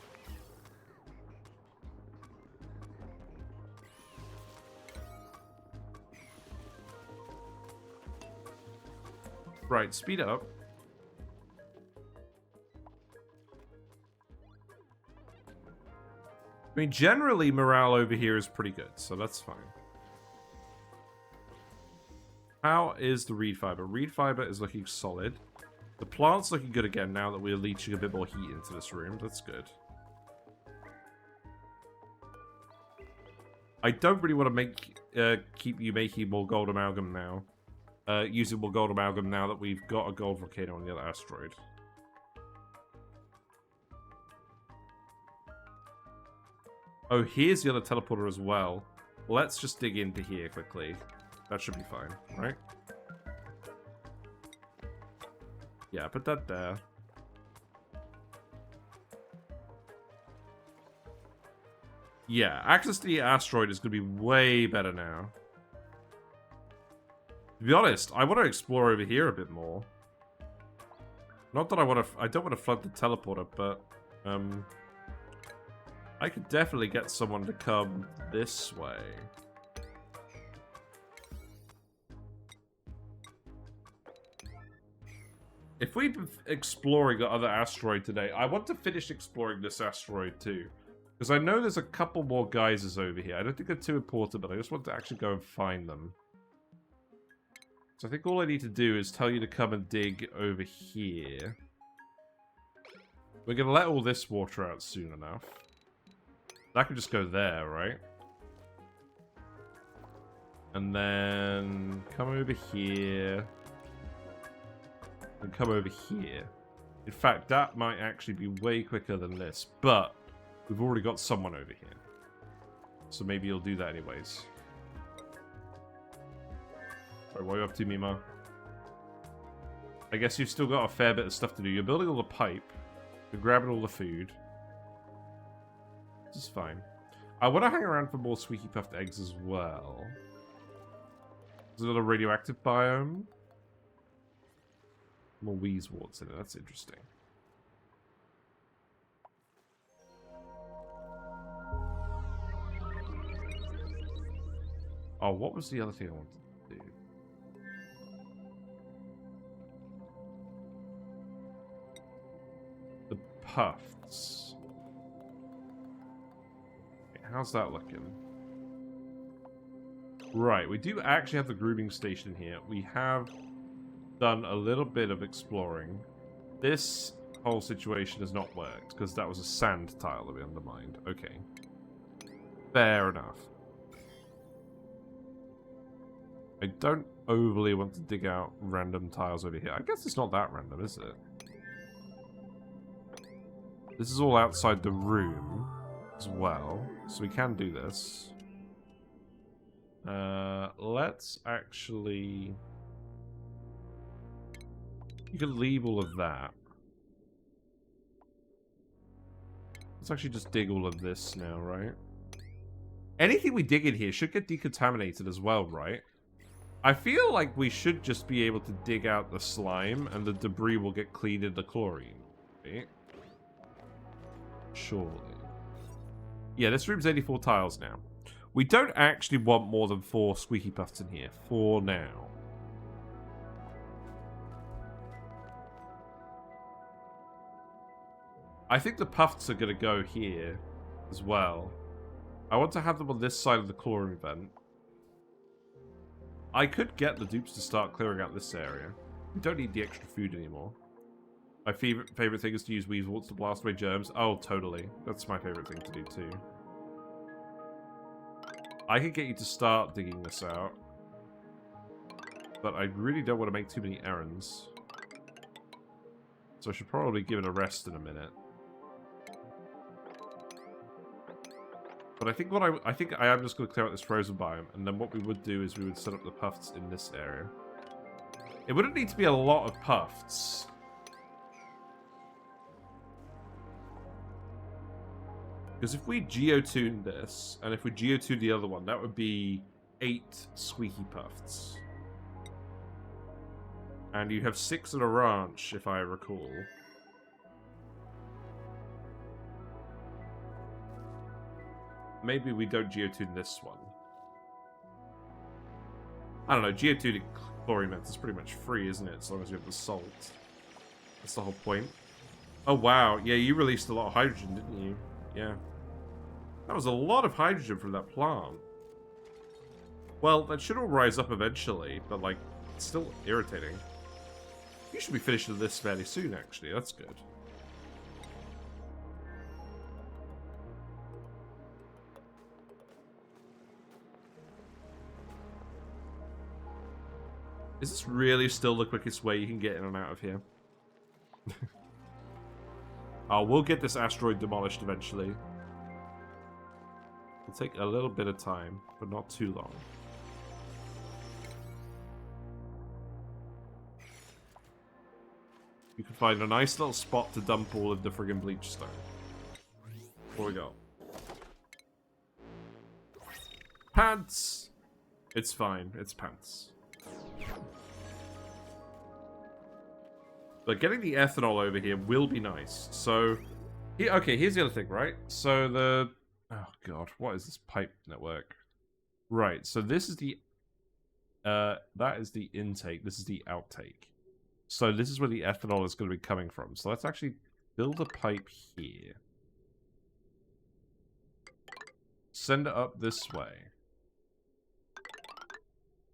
Right, speed up. I mean, generally, morale over here is pretty good, so that's fine. How is the reed fiber? Reed fiber is looking solid. The plant's looking good again now that we're leaching a bit more heat into this room. That's good. I don't really want to make keep you making more gold amalgam now. Using more gold amalgam now that we've got a gold volcano on the other asteroid. Oh, here's the other teleporter as well. Let's just dig into here quickly. That should be fine, right? Yeah, put that there. Yeah, access to the asteroid is going to be way better now. To be honest, I want to explore over here a bit more. Not that I don't want to flood the teleporter, but I could definitely get someone to come this way. If we've been exploring the other asteroid today, I want to finish exploring this asteroid too. Because I know there's a couple more geysers over here. I don't think they're too important, but I just want to actually go and find them. So I think all I need to do is tell you to come and dig over here. We're going to let all this water out soon enough. That could just go there, right? And then come over here. And come over here. In fact, that might actually be way quicker than this. But we've already got someone over here. So maybe you'll do that anyways. Alright, what are you up to, Mi-Ma? I guess you've still got a fair bit of stuff to do. You're building all the pipe. You're grabbing all the food. This is fine. I want to hang around for more Squeaky Puffed eggs as well. There's another radioactive biome. More Wheezeworts in it. That's interesting. Oh, what was the other thing I wanted to do? The Puffs. Okay, how's that looking? Right, we do actually have the grooming station here. We have done a little bit of exploring. This whole situation has not worked because that was a sand tile that we undermined. Okay. Fair enough. I don't overly want to dig out random tiles over here. I guess it's not that random, is it? This is all outside the room as well, so we can do this. Let's actually... You can leave all of that. Let's actually just dig all of this now, right? Anything we dig in here should get decontaminated as well, right? I feel like we should just be able to dig out the slime and the debris will get cleaned into chlorine, right? Surely. Yeah, this room's 84 tiles now. We don't actually want more than 4 Squeaky Pufts in here for now. I think the Puffs are going to go here as well. I want to have them on this side of the Chlorine Vent. I could get the dupes to start clearing out this area. We don't need the extra food anymore. My favorite thing is to use Weaselworts to blast away germs. Oh, totally. That's my favorite thing to do too. I could get you to start digging this out, but I really don't want to make too many errands. So I should probably give it a rest in a minute. But I think I am just going to clear out this frozen biome, and then what we would do is we would set up the Pufts in this area. It wouldn't need to be a lot of Pufts. Because if we geotune this, and if we geotune the other one, that would be 8 Squeaky Pufts. And you have 6 at a ranch, if I recall. Maybe we don't geotune this one. I don't know, geotuning Chlorine Vent is pretty much free, isn't it? As long as you have the salt. That's the whole point. Oh wow, yeah, you released a lot of hydrogen, didn't you? Yeah. That was a lot of hydrogen from that plant. Well, that should all rise up eventually, but like, it's still irritating. You should be finished with this fairly soon, actually. That's good. Is this really still the quickest way you can get in and out of here? Oh, we'll get this asteroid demolished eventually. It'll take a little bit of time, but not too long. You can find a nice little spot to dump all of the friggin' bleach stone. Before we go. Pants! It's fine, it's pants. But getting the ethanol over here will be nice. So, okay, here's the other thing, right? So the... Oh, God. What is this pipe network? Right, so this is the... that is the intake. This is the outtake. So this is where the ethanol is going to be coming from. So let's actually build a pipe here. Send it up this way.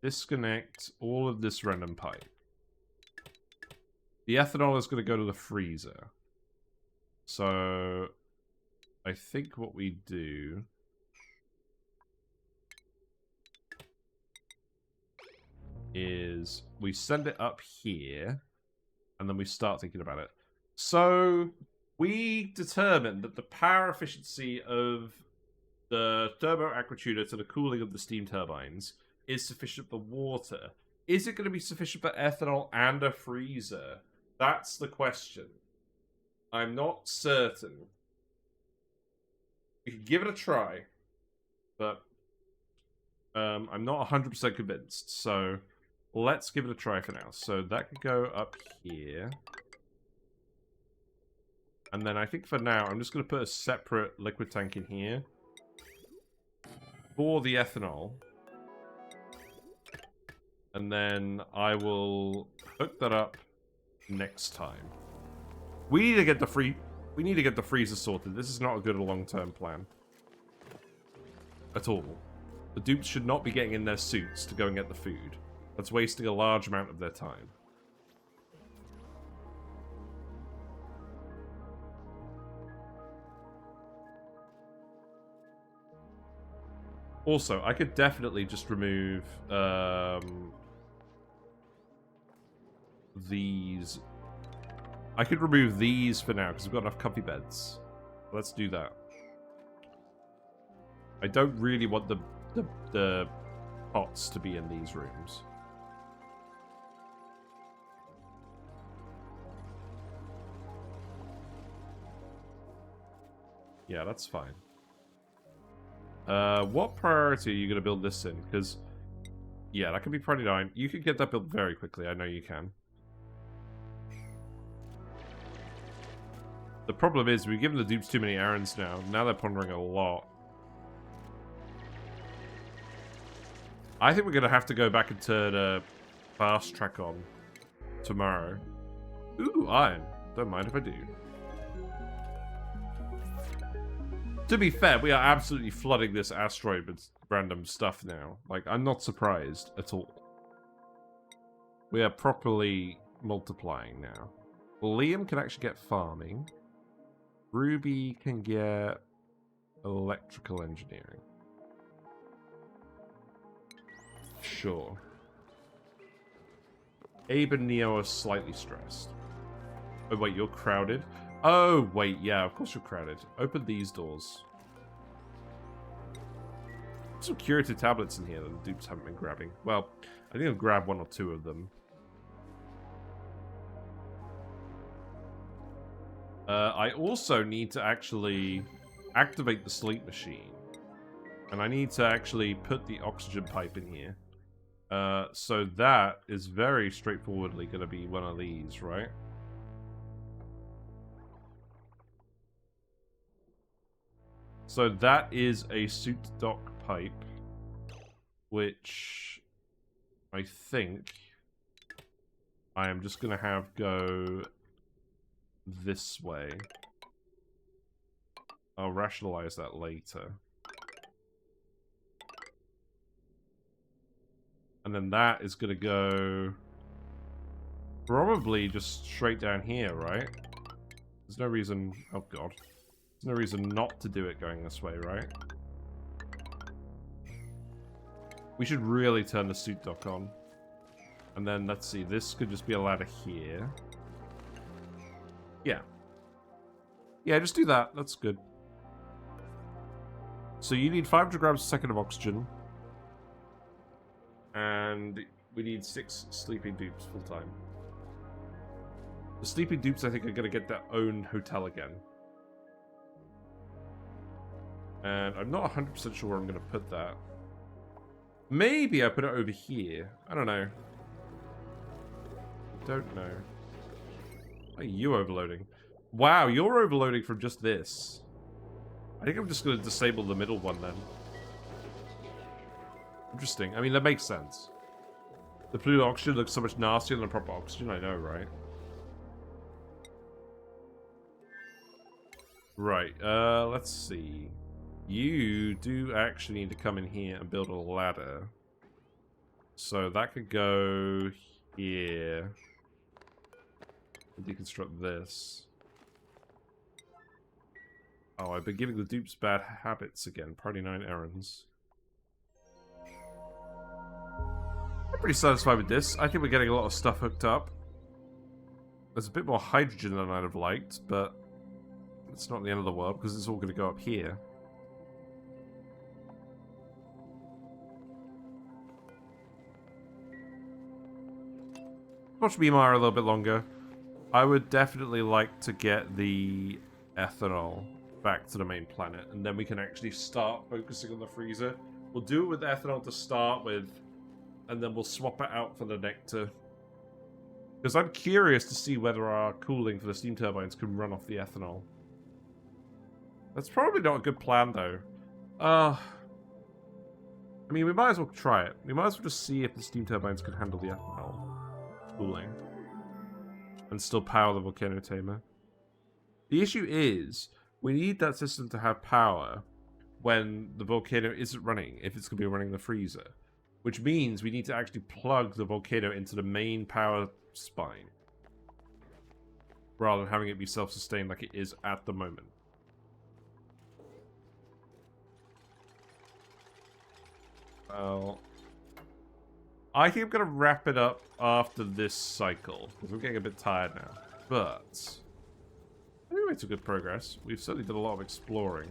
Disconnect all of this random pipe. The ethanol is going to go to the freezer. So, I think what we do is we send it up here, and then we start thinking about it. So, we determined that the power efficiency of the thermo aquatuner to the cooling of the steam turbines is sufficient for water. Is it going to be sufficient for ethanol and a freezer? That's the question. I'm not certain. We can give it a try, but I'm not 100% convinced. So let's give it a try for now. So that could go up here. And then I think for now, I'm just going to put a separate liquid tank in here for the ethanol. And then I will hook that up next time. We need to get the freezer sorted. This is not a good long-term plan. At all. The dupes should not be getting in their suits to go and get the food. That's wasting a large amount of their time. Also, I could definitely just remove these. I could remove these for now because we've got enough comfy beds. Let's do that. I don't really want the pots to be in these rooms. Yeah, that's fine. What priority are you going to build this in? Because, yeah, that can be pretty nine. You can get that built very quickly. I know you can. The problem is, we've given the dupes too many errands now. Now they're pondering a lot. I think we're going to have to go back and turn a fast track on tomorrow. Ooh, iron. Don't mind if I do. To be fair, we are absolutely flooding this asteroid with random stuff now. Like, I'm not surprised at all. We are properly multiplying now. Liam can actually get farming. Ruby can get electrical engineering. Sure. Abe and Neo are slightly stressed. Oh, wait, you're crowded? Oh, wait, yeah, of course you're crowded. Open these doors. Some curative tablets in here that the dupes haven't been grabbing. Well, I think I'll grab 1 or 2 of them. I also need to actually activate the sleep machine. And I need to actually put the oxygen pipe in here. So that is very straightforwardly going to be one of these, right? So that is a suit dock pipe, which I think I am just going to have go this way. I'll rationalize that later. And then that is going to go probably just straight down here, right? There's no reason... Oh, God. There's no reason not to do it going this way, right? We should really turn the suit dock on. And then, let's see, this could just be a ladder here. Yeah. Yeah, just do that. That's good. So you need 500 grams a second of oxygen. And we need 6 sleeping dupes full time. The sleeping dupes, I think, are going to get their own hotel again. And I'm not 100% sure where I'm going to put that. Maybe I put it over here. I don't know. Don't know. Why are you overloading? Wow, you're overloading from just this. I think I'm just going to disable the middle one then. Interesting. I mean, that makes sense. The blue oxygen looks so much nastier than the proper oxygen. I know, right? Right. Let's see. You do actually need to come in here and build a ladder. So that could go here. Deconstruct this. Oh, I've been giving the dupes bad habits again. Party 9 errands. I'm pretty satisfied with this. I think we're getting a lot of stuff hooked up. There's a bit more hydrogen than I'd have liked, but it's not the end of the world because it's all going to go up here. Watch Mi-Ma a little bit longer. I would definitely like to get the ethanol back to the main planet, and then we can actually start focusing on the freezer. We'll do it with ethanol to start with, and then we'll swap it out for the Nectar. Because I'm curious to see whether our cooling for the steam turbines can run off the ethanol. That's probably not a good plan, though. I mean, we might as well try it. We might as well just see if the steam turbines can handle the ethanol cooling. And still power the volcano tamer. The issue is, we need that system to have power when the volcano isn't running, if it's going to be running the freezer. Which means we need to actually plug the volcano into the main power spine. Rather than having it be self-sustained like it is at the moment. Well, I think I'm going to wrap it up after this cycle, because we're getting a bit tired now. But I think we made some good progress. We've certainly done a lot of exploring.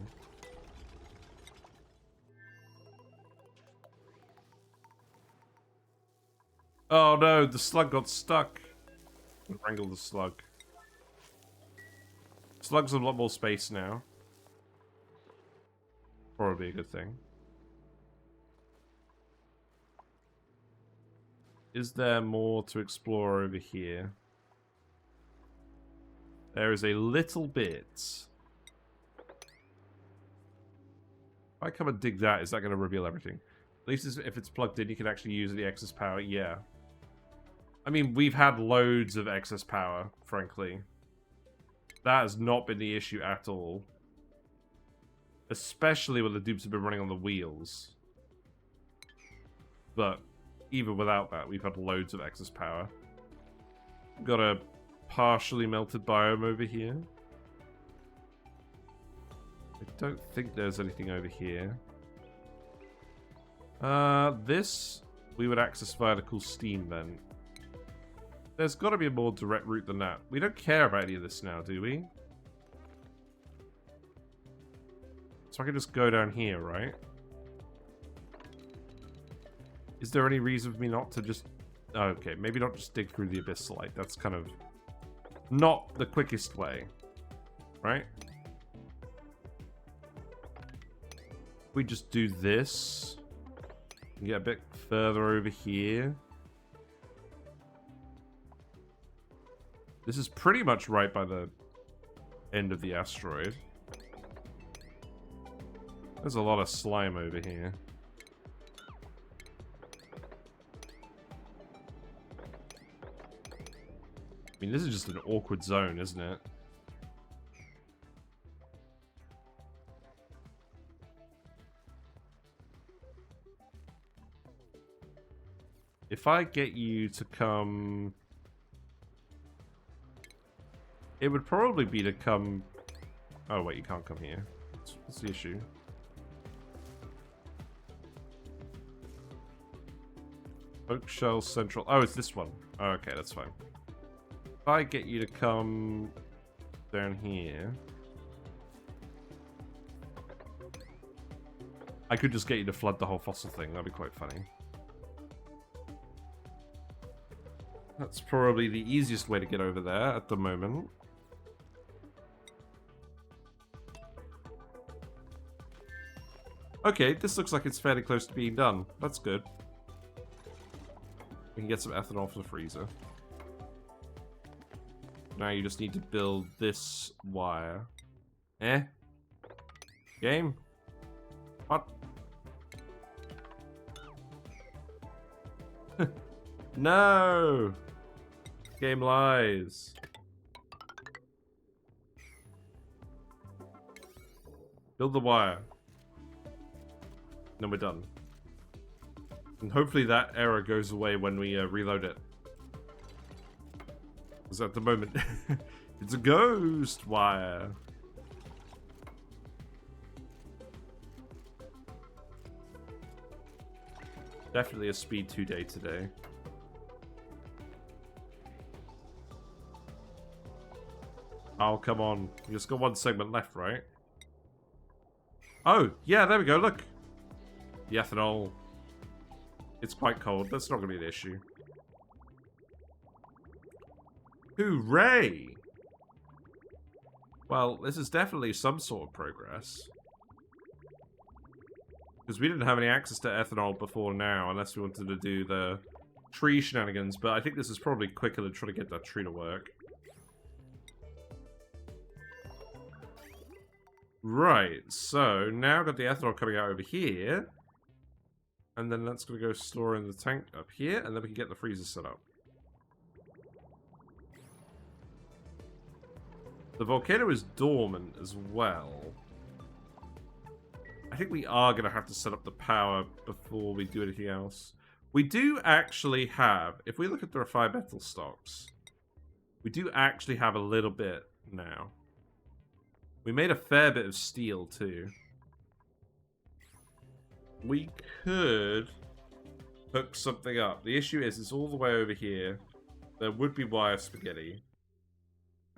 Oh no, the slug got stuck. Wrangle the slug. Slug's have a lot more space now. Probably a good thing. Is there more to explore over here? There is a little bit. If I come and dig that, is that going to reveal everything? At least if it's plugged in, you can actually use the excess power. Yeah. I mean, we've had loads of excess power, frankly. That has not been the issue at all. Especially when the dupes have been running on the wheels. But even without that, we've had loads of excess power. We've got a partially melted biome over here. I don't think there's anything over here. This we would access via the cool steam vent. There's got to be a more direct route than that. We don't care about any of this now, do we? So I can just go down here, right? Is there any reason for me not to just... Okay, maybe not just dig through the abyssal. That's kind of not the quickest way, right? We just do this and get a bit further over here. This is pretty much right by the end of the asteroid. There's a lot of slime over here. I mean, this is just an awkward zone, isn't it? If I get you to come... It would probably be to come... Oh, wait, you can't come here. What's the issue? Oak Shell Central... Oh, it's this one. Oh, okay, that's fine. If I get you to come down here... I could just get you to flood the whole fossil thing. That'd be quite funny. That's probably the easiest way to get over there at the moment. Okay, this looks like it's fairly close to being done. That's good. We can get some ethanol for the freezer. Now you just need to build this wire. Eh? Game? What? No! Game lies. Build the wire. Then we're done. And hopefully that error goes away when we reload it. Because at the moment, it's a ghost wire. Definitely a speed 2 day today. Oh, come on. You just got one segment left, right? Oh, yeah, there we go, look. The ethanol. It's quite cold. That's not going to be an issue. Hooray! Well, this is definitely some sort of progress. Because we didn't have any access to ethanol before now, unless we wanted to do the tree shenanigans. But I think this is probably quicker than trying to get that tree to work. Right, so now I've got the ethanol coming out over here. And then that's going to go store in the tank up here, and then we can get the freezer set up. The volcano is dormant as well. I think we are going to have to set up the power before we do anything else. We do actually have, if we look at the refined metal stocks, we do actually have a little bit now. We made a fair bit of steel too. We could hook something up. The issue is it's all the way over here. There would be wire spaghetti.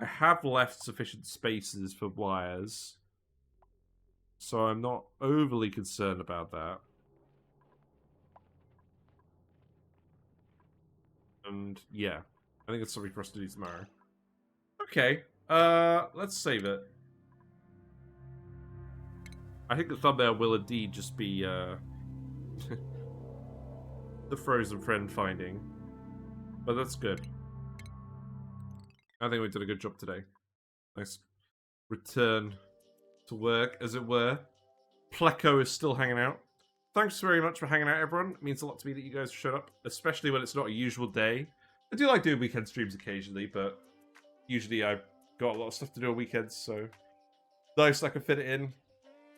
I have left sufficient spaces for wires. So I'm not overly concerned about that. And yeah, I think it's something for us to do tomorrow. Okay, let's save it. I think the thumbnail will indeed just be the frozen friend finding. But that's good. I think we did a good job today. Nice return to work, as it were. Pleco is still hanging out. Thanks very much for hanging out, everyone. It means a lot to me that you guys showed up, especially when it's not a usual day. I do like doing weekend streams occasionally, but usually I've got a lot of stuff to do on weekends, so nice I can fit it in.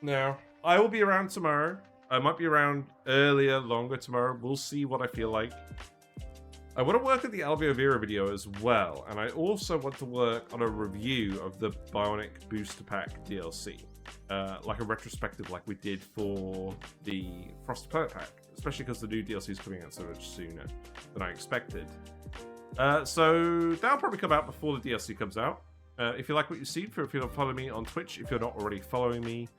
Now, I will be around tomorrow. I might be around earlier, longer tomorrow. We'll see what I feel like. I want to work at the Alveo Vera video as well, and I also want to work on a review of the Bionic Booster Pack DLC. Like a retrospective like we did for the Frost Poet Pack, especially because the new DLC is coming out so much sooner than I expected. So that'll probably come out before the DLC comes out. If you like what you see, feel free to follow me on Twitch if you're not already following me.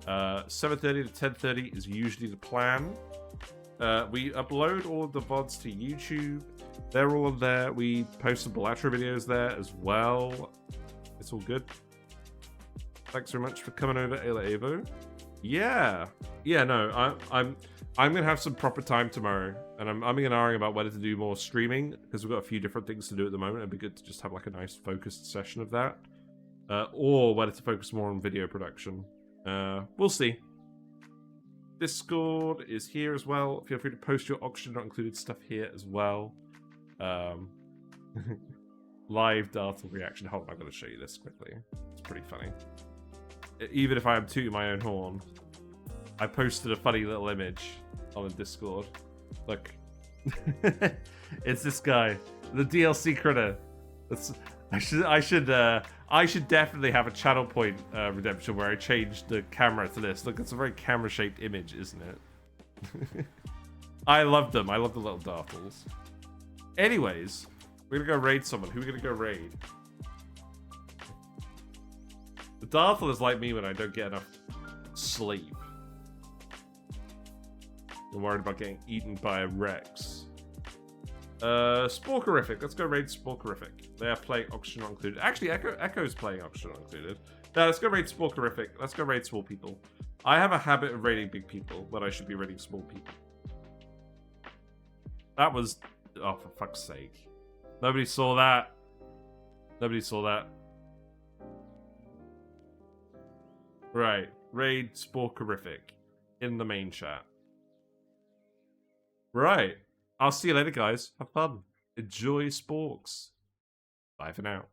7:30 to 10:30 is usually the plan. We upload all of the VODs to YouTube. They're all on there. We post some Bellatra videos there as well. It's all good. Thanks very much for coming over, Ayla Evo. Yeah, no, I'm gonna have some proper time tomorrow, and I'm umming and ahhing about whether to do more streaming because we've got a few different things to do at the moment. It'd be good to just have like a nice focused session of that, or whether to focus more on video production. We'll see. Discord is here as well. Feel free to post your oxygen not included stuff here as well. Live Dartle reaction. Hold on, I'm going to show you this quickly. It's pretty funny. Even if I am tooting my own horn, I posted a funny little image on the Discord. Look. It's this guy. The DLC critter. I should definitely have a channel point redemption where I change the camera to this. Look, it's a very camera-shaped image, isn't it? I love them. I love the little dartles. Anyways, we're gonna go raid someone. Who are we gonna go raid? The dartle is like me when I don't get enough sleep. I'm worried about getting eaten by a Rex. Sporkerific. Let's go raid Sporkerific. They are playing Oxygen Not Included. Actually, Echo's playing Oxygen Not Included. No, let's go raid Sporkerific. Let's go raid small people. I have a habit of raiding big people when I should be raiding small people. That was... Oh, for fuck's sake. Nobody saw that. Nobody saw that. Right. Raid Sporkerific in the main chat. Right. I'll see you later, guys. Have fun. Enjoy sporks. Bye for now.